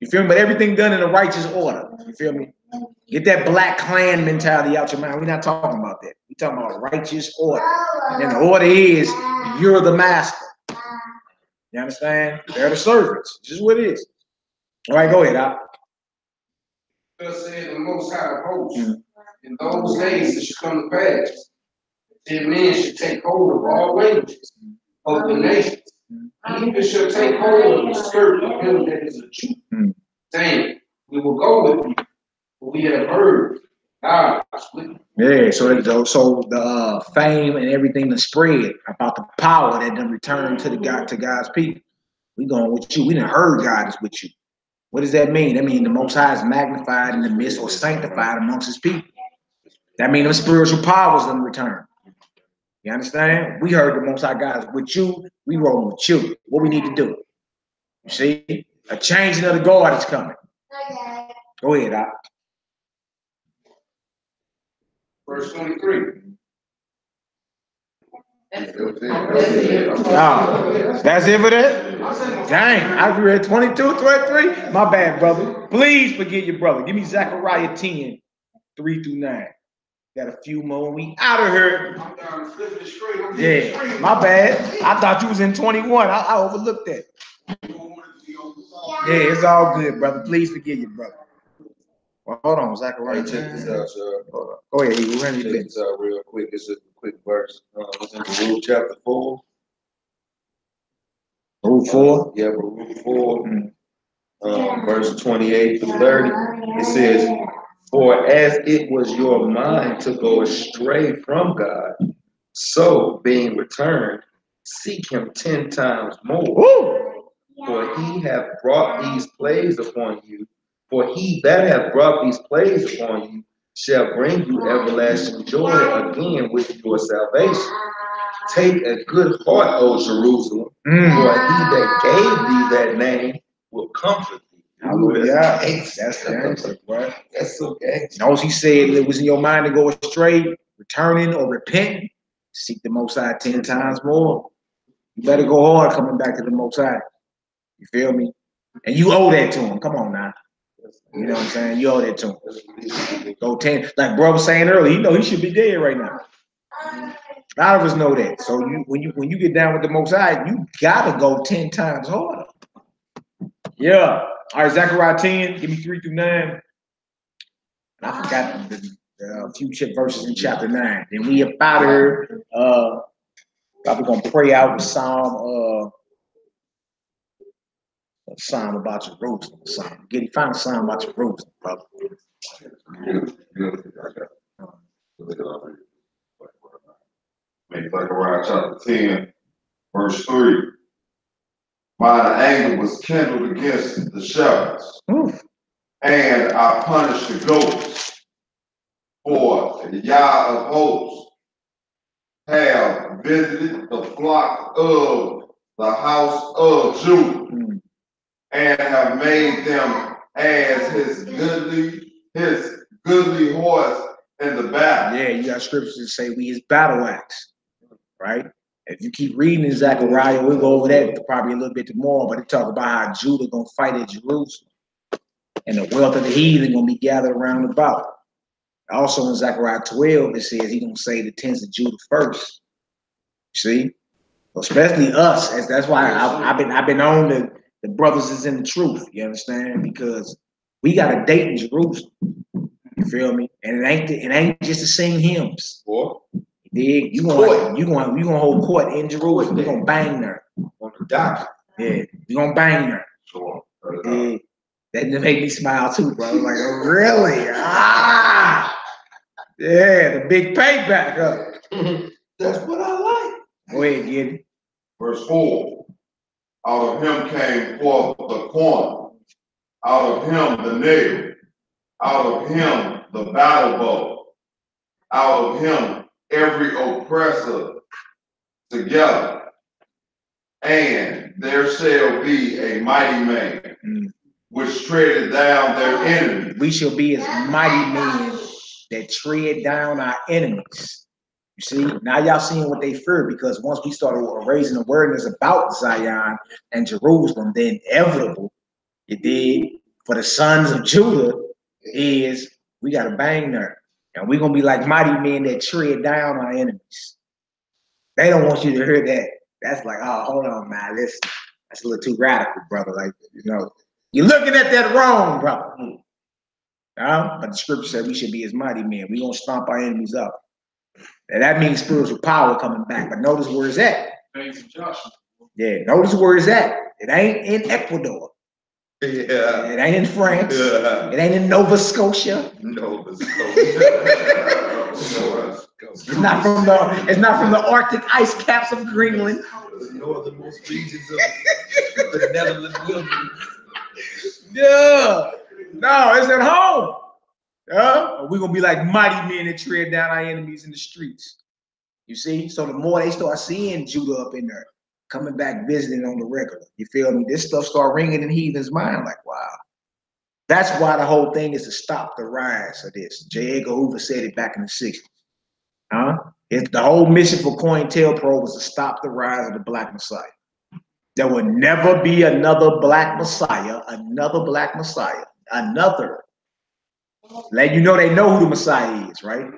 You feel me? But everything done in a righteous order. You feel me? Get that black clan mentality out your mind. We're not talking about that. We're talking about righteous order. And then the order is you're the master. You understand? They're the servants. This is what it is. All right, go ahead, Al. Thus said the Most High of hosts, in those days it shall come to pass, that men should take hold of all languages of the nations, even shall take hold of the skirt of him that is a Jew, saying, we will go with you, for we have heard God is with you. Yeah, so the fame and everything that spread about the power that then returned to God's people. We going with you. We done heard God is with you. What does that mean? That means the Most High is magnified in the midst or sanctified amongst His people. That means them spiritual powers done return. You understand? We heard the Most High God is with you. We rolling with you. What we need to do? You see, a changing of the guard is coming. Go ahead, Doc. Verse 23. Oh, that's it for that? Dang, I read 22, 23. My bad, brother. Please forget your brother. Give me Zechariah 10, 3 through 9. Got a few more. We out of here. Yeah, my bad. I thought you was in 21. I overlooked that. Yeah, it's all good, brother. Please forget your brother. Well, hold on, Zechariah. Check this out, sir. Hold on. Go ahead, Eagle. Check this out real quick. It's a quick verse. It's in Baruch chapter 4. Baruch 4? Yeah, Baruch 4. Verse 28 to 30. It says, for as it was your mind to go astray from God, so being returned, seek him 10 times more. Woo! For he hath brought these plagues upon you. For he that hath brought these plagues upon you shall bring you everlasting joy again with your salvation. Take a good heart, O Jerusalem, for he that gave thee that name will comfort thee. Hallelujah. That's gangster, bro. That's so gangster. Notice he said it was in your mind to go astray, returning or repenting. Seek the Most High 10 times more. You better go hard coming back to the Most High. You feel me? And you owe that to him. Come on now. You know what I'm saying? You owe that to him. Go 10. Like bro was saying earlier, you know he should be dead right now. A lot of us know that. So when you get down with the Most High, you gotta go 10 times harder. Yeah. All right, Zechariah 10, give me 3 through 9. And I forgot the few verses in chapter 9. Then we about here. Probably gonna pray out the Psalm about Jerusalem. Find a Psalm about Jerusalem, brother. Zechariah chapter 10, verse 3. Mine anger was kindled against the shepherds, and I punished the goats, for Yah of hosts have visited the flock of the house of Judah, and have made them as his goodly horse in the battle. Yeah, you got scriptures that say we his battle axe, right? If you keep reading in Zechariah, we'll go over that probably a little bit tomorrow, but it talk about how Judah gonna fight at Jerusalem. And the wealth of the heathen gonna be gathered around about. Also in Zechariah 12, it says he gonna say the tents of Judah first. See? Especially us, as that's why I've been on the brothers is in the truth, you understand? Because we got a date in Jerusalem. You feel me? And it ain't just to sing hymns. You gonna hold court in Jerusalem. We gonna bang there. On the dock. Yeah, we gonna bang there. Yeah. That made me smile too, bro. Like, oh, really? Ah, yeah, the big payback. That's what I like. Go ahead, get it. Verse 4. Out of him came forth the corn, out of him the nail, out of him the battle bow, out of him every oppressor together. And there shall be a mighty man, which treaded down their enemies. We shall be as mighty men that tread down our enemies. You see, now y'all seeing what they fear, because once we started raising awareness about Zion and Jerusalem, the inevitable, it did, for the sons of Judah is we got to bang there. And we're going to be like mighty men that tread down our enemies. They don't want you to hear that. That's like, oh, hold on, man. That's a little too radical, brother. Like, you know, you're looking at that wrong, brother. But the scripture said we should be as mighty men. We're going to stomp our enemies up. And that means spiritual power coming back. But notice where it's at. Yeah, notice where it's at. It ain't in Ecuador. Yeah. It ain't in France. Yeah. It ain't in Nova Scotia. Nova Scotia. It's not from the Arctic ice caps of Greenland. The northernmost regions of the Netherlands wilderness. Yeah. No, it's at home. We're gonna be like mighty men that tread down our enemies in the streets. You see? So the more they start seeing Judah up in there, coming back visiting on the regular, you feel me? This stuff start ringing in heathens' mind, like, wow. That's why the whole thing is to stop the rise of this. J. Edgar Hoover said it back in the 60s. The whole mission for COINTELPRO was to stop the rise of the Black Messiah. There will never be another Black Messiah, Let you know they know who the Messiah is, right?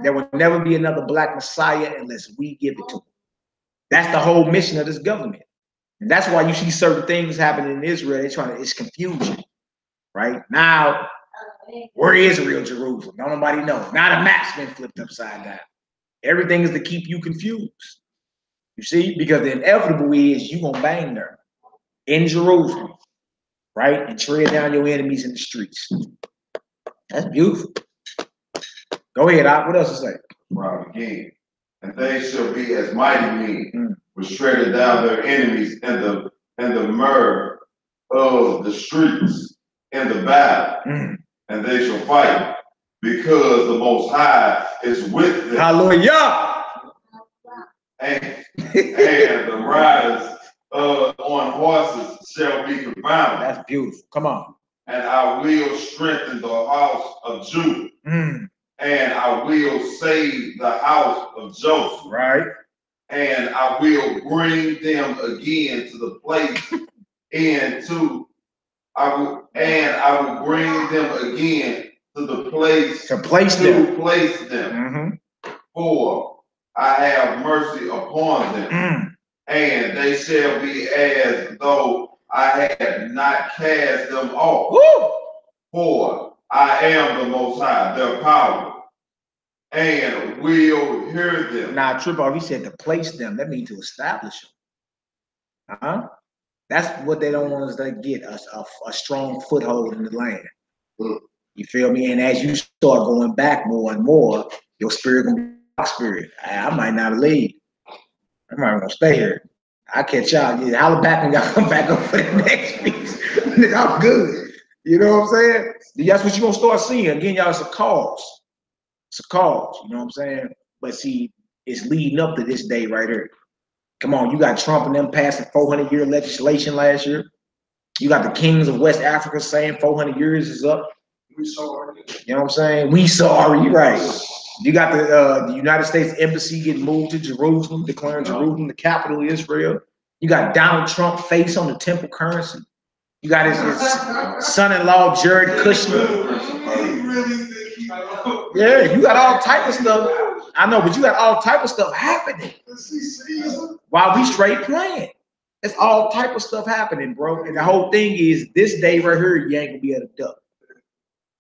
There will never be another Black Messiah unless we give it to them. That's the whole mission of this government. And that's why you see certain things happening in Israel. It's confusion, right? Now, where is real Jerusalem? Nobody knows. Now the map's been flipped upside down. Everything is to keep you confused. You see? Because the inevitable is you gonna bang there in Jerusalem, right? And tread down your enemies in the streets. That's beautiful. Go ahead, What else to say? Right, again. And they shall be as mighty men, which treaded down their enemies in the myrrh of the streets, in the battle, and they shall fight, because the Most High is with them. Hallelujah! And the riders on horses shall be confounded. That's beautiful. Come on. And I will strengthen the house of Judah. And I will save the house of Joseph. Right. And I will bring them again to the place I will bring them again to the place to place them. For I have mercy upon them. And they shall be as though I had not cast them off. Woo! For I am the Most High, their power, and will hear them. Now, Triple, he said to place them. That means to establish them. That's what they don't want us to get, a strong foothold in the land. You feel me? And as you start going back more and more, your spirit gonna be a spirit. I might not leave. I'm not gonna stay here. I'll catch y'all. Yeah, I'll back when y'all come back up for the next piece. I'm good. You know what I'm saying? That's what you're gonna start seeing. Again, y'all, it's a cause. It's a cause, you know what I'm saying? But see, it's leading up to this day right here. Come on, you got Trump and them passing 400-year legislation last year. You got the kings of West Africa saying 400 years is up. We sorry. You know what I'm saying? We sorry, right. You got the United States Embassy getting moved to Jerusalem, declaring Jerusalem the capital of Israel. You got Donald Trump face on the temple currency. You got his son-in-law, Jared Kushner. Yeah, you got all type of stuff. I know, but you got all type of stuff happening while we straight playing. It's all type of stuff happening, bro. And the whole thing is this day right here, you ain't gonna be able to duck.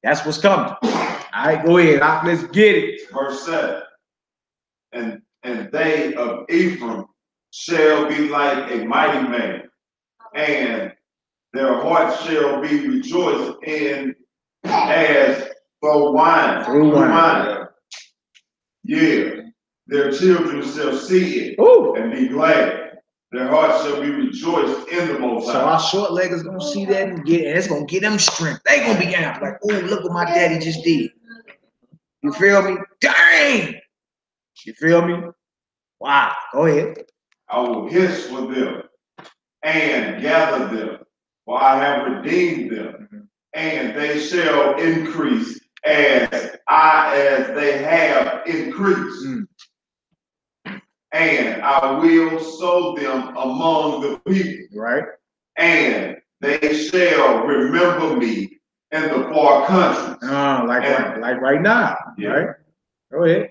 That's what's coming. All right, go ahead. Let's get it. Verse 7. And they of Ephraim shall be like a mighty man, and their hearts shall be rejoiced in as through wine. Yeah, their children shall see it and be glad. Their hearts shall be rejoiced in the Most High. So our short leg is gonna see that and it's gonna get them strength. They gonna be amped like, oh, look what my daddy just did. You feel me? Dang! You feel me? Wow. Go ahead. I will hiss for them and gather them, for I have redeemed them, and they shall increase as they have increased. And I will sow them among the people. Right. And they shall remember me in the far countries. Like right now. Yeah. Right? Go ahead.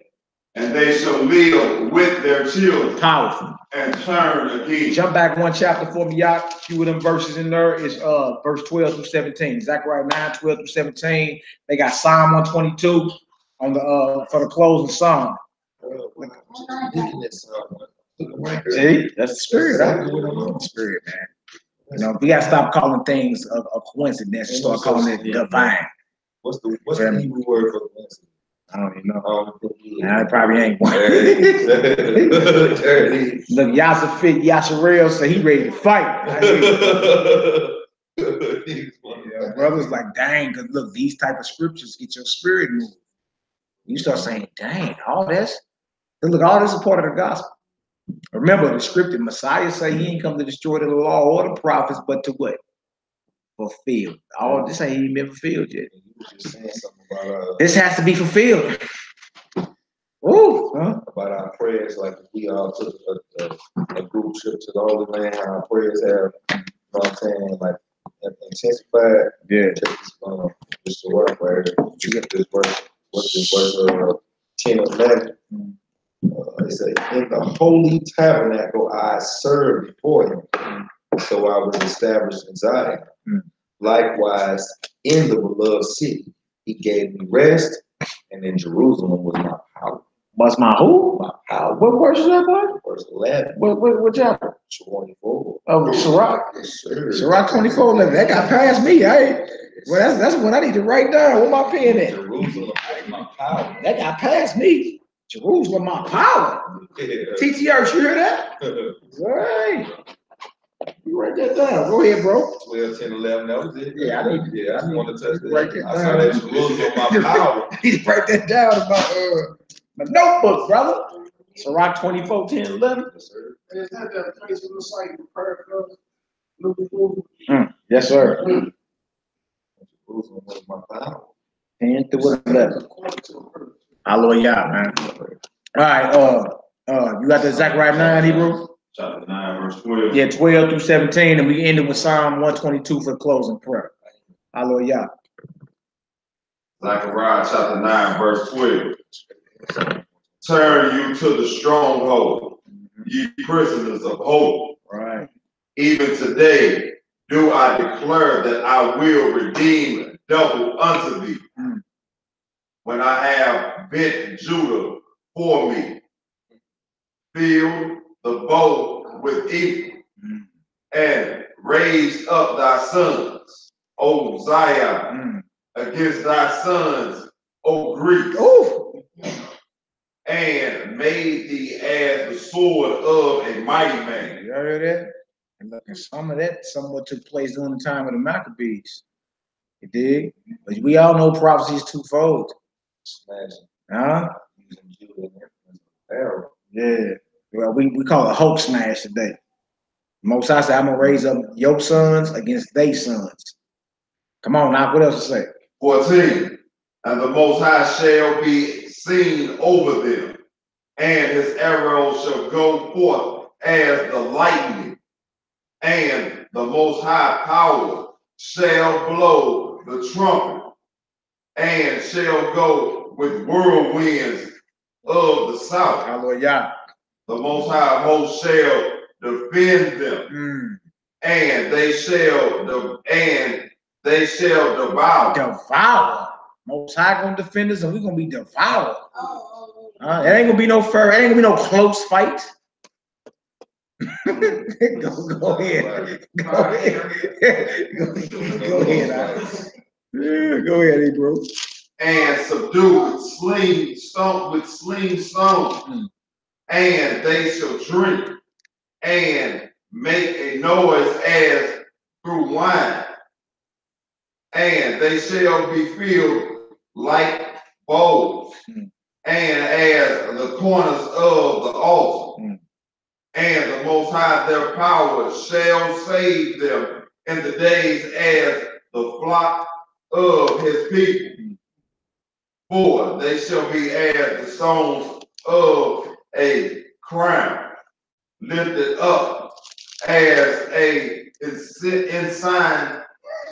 And they shall live with their children. Powerful. And turn again. Jump back one chapter for me, y'all. A few of them verses in there is verse 12 through 17. Zechariah 9, 12 through 17. They got Psalm 122 on the for the closing psalm. See, that's the spirit. That's the spirit, man. You know, we gotta stop calling things a coincidence and start calling it divine. What's the Hebrew word for coincidence? I don't even know. Nah, it probably ain't one. Look, Yasharel said he ready to fight. Yeah, brothers like, dang, because look, these type of scriptures get your spirit moving. You start saying, dang, all this. Look, all this is part of the gospel. Remember, the scripted Messiah say he ain't come to destroy the law or the prophets, but to what? Fulfill. All this ain't even been fulfilled yet. Just saying something about this has to be fulfilled. Ooh, about our prayers, like we all took a group trip to the Holy Land, how our prayers have, you know what I'm saying, like intensified. Yeah. Just the word where you get this verse, what's this verse 10 and 11. It says, in the holy tabernacle I served before him, so I was established in Zion. Likewise, in the beloved city, he gave me rest, and in Jerusalem was my power. Was my who? My power. What verse is that, boy? Verse 11. What chapter? 24. Oh, Sirach. Yes, sir. Sirach 24, 11. That got past me, well, that's what I need to write down. Where my pen at? Jerusalem was my power. That got past me. Jerusalem, my power. TTR, you hear that? Right. You write that down. Go ahead, bro. 12, 10, 11. That was it. Yeah, I just want to touch that. Write that I saw that Jerusalem, my power. He's write that down in my notebook, brother. Sirach 24, 10, 11. Is that the place where it's like prayer goes? Yes, sir. Jerusalem was my power. 10 through 11. Hallelujah, man. All right, you got the Zechariah 9, Hebrew? Chapter 9, verse 12. Yeah, 12 through 17, and we ended with Psalm 122 for the closing prayer. Hallelujah. Zechariah chapter 9, verse 12. Turn you to the stronghold, ye prisoners of hope. Right. Even today do I declare that I will redeem double unto thee. When I have bent Judah for me, filled the bow with eagle, and raised up thy sons, O Zion, against thy sons, O Greece. Ooh. And made thee as the sword of a mighty man. You heard that? And look, some of that somewhat took place during the time of the Maccabees. You dig? But we all know prophecy is twofold. Huh? Yeah. Well, we call it hoax smash today. Most I say, I'm gonna raise up your sons against they sons. Come on now, what else to say? 14. And the Most High shall be seen over them, and his arrow shall go forth as the lightning, and the Most High power shall blow the trumpet, and shall go with whirlwinds of the south. Hallelujah. The Most High host shall defend them, and they shall devour. Devour. Most High gonna defend us, and we're gonna be devoured. It ain't gonna be no fair. It ain't gonna be no close fight. Go ahead. Go ahead. Go ahead. Go ahead, bro. And subdue with sling stone, and they shall drink and make a noise as through wine, and they shall be filled like bowls, and as the corners of the altar. And the Most High their power shall save them in the days as the flock of his people. For they shall be as the stones of a crown, lifted up as a ensign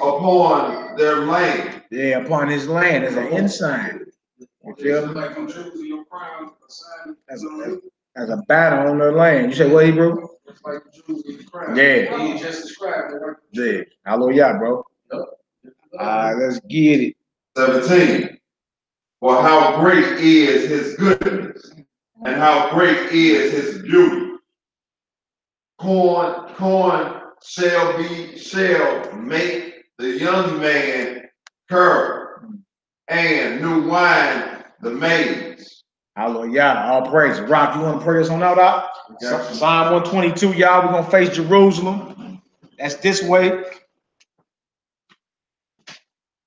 upon their land. Yeah, upon his land as an ensign. You feel me? Like on Jersey, your crown, a sign. As a banner on their land. You say what, Hebrew? It's like the Jews with the crown. Yeah. He just described it. Like Yeah. Hallelujah, bro. Let's get it. 17. For how great is his goodness, and how great is his beauty. Corn shall make the young man curve, and new wine the maize. Hallelujah. All praise. Rock, you want to pray us on out? Psalm 122, y'all. We're going to face Jerusalem. That's this way.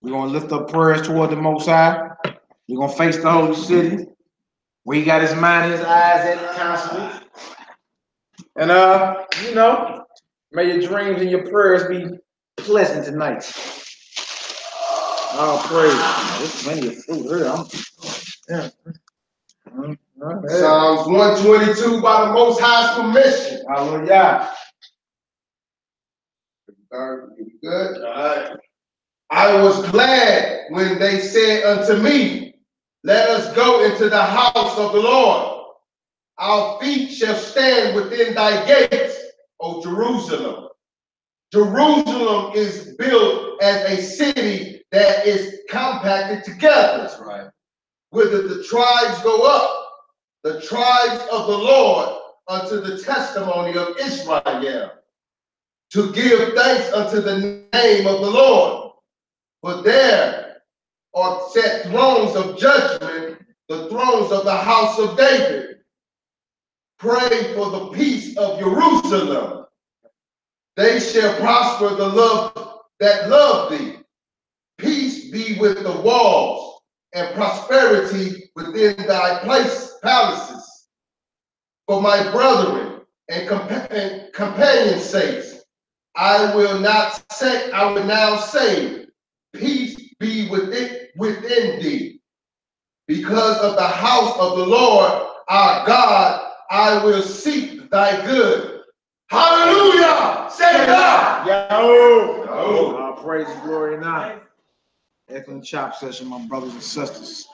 We're going to lift up prayers toward the Most High. We're going to face the holy city, where he got his mind and his eyes at constantly. And, you know, may your dreams and your prayers be pleasant tonight. All praise. There's plenty of food here. Psalms 122 by the Most High's permission. Hallelujah. Good. All right. I was glad when they said unto me, let us go into the house of the Lord. Our feet shall stand within thy gates, O Jerusalem. Jerusalem is built as a city that is compacted together. That's right. Whither the tribes go up, the tribes of the Lord, unto the testimony of Israel, to give thanks unto the name of the Lord. For there are set thrones of judgment, the thrones of the house of David. Pray for the peace of Jerusalem. They shall prosper the love that love thee. Peace be with the walls, and prosperity within thy palaces. For my brethren and companions' sakes, I will now say, peace be within thee. Because of the house of the Lord our God, I will seek thy good. Hallelujah! Say God! Yo! All praise, glory, and honor. Excellent chop session, my brothers and sisters.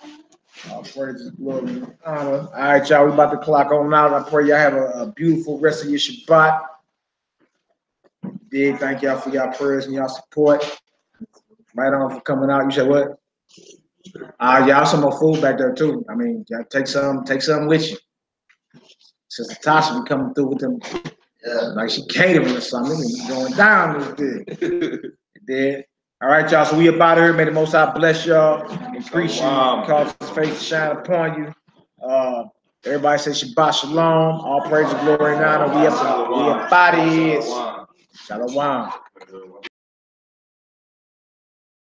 All praise, glory, and honor. All right, y'all, we about to clock on out. I pray y'all have a beautiful rest of your Shabbat. Thank y'all for y'all prayers and y'all support. Right on for coming out. You said what? Y'all some more food back there too. I mean, y'all take some with you. Sister Tasha be coming through with them, like she catering or something. It's going down this day. All right, y'all. So we up out of here. May the Most High bless y'all, increase you, cause His face to shine upon you. Everybody say Shabbat Shalom. All praise and glory and honor. We up out of here. Shalom.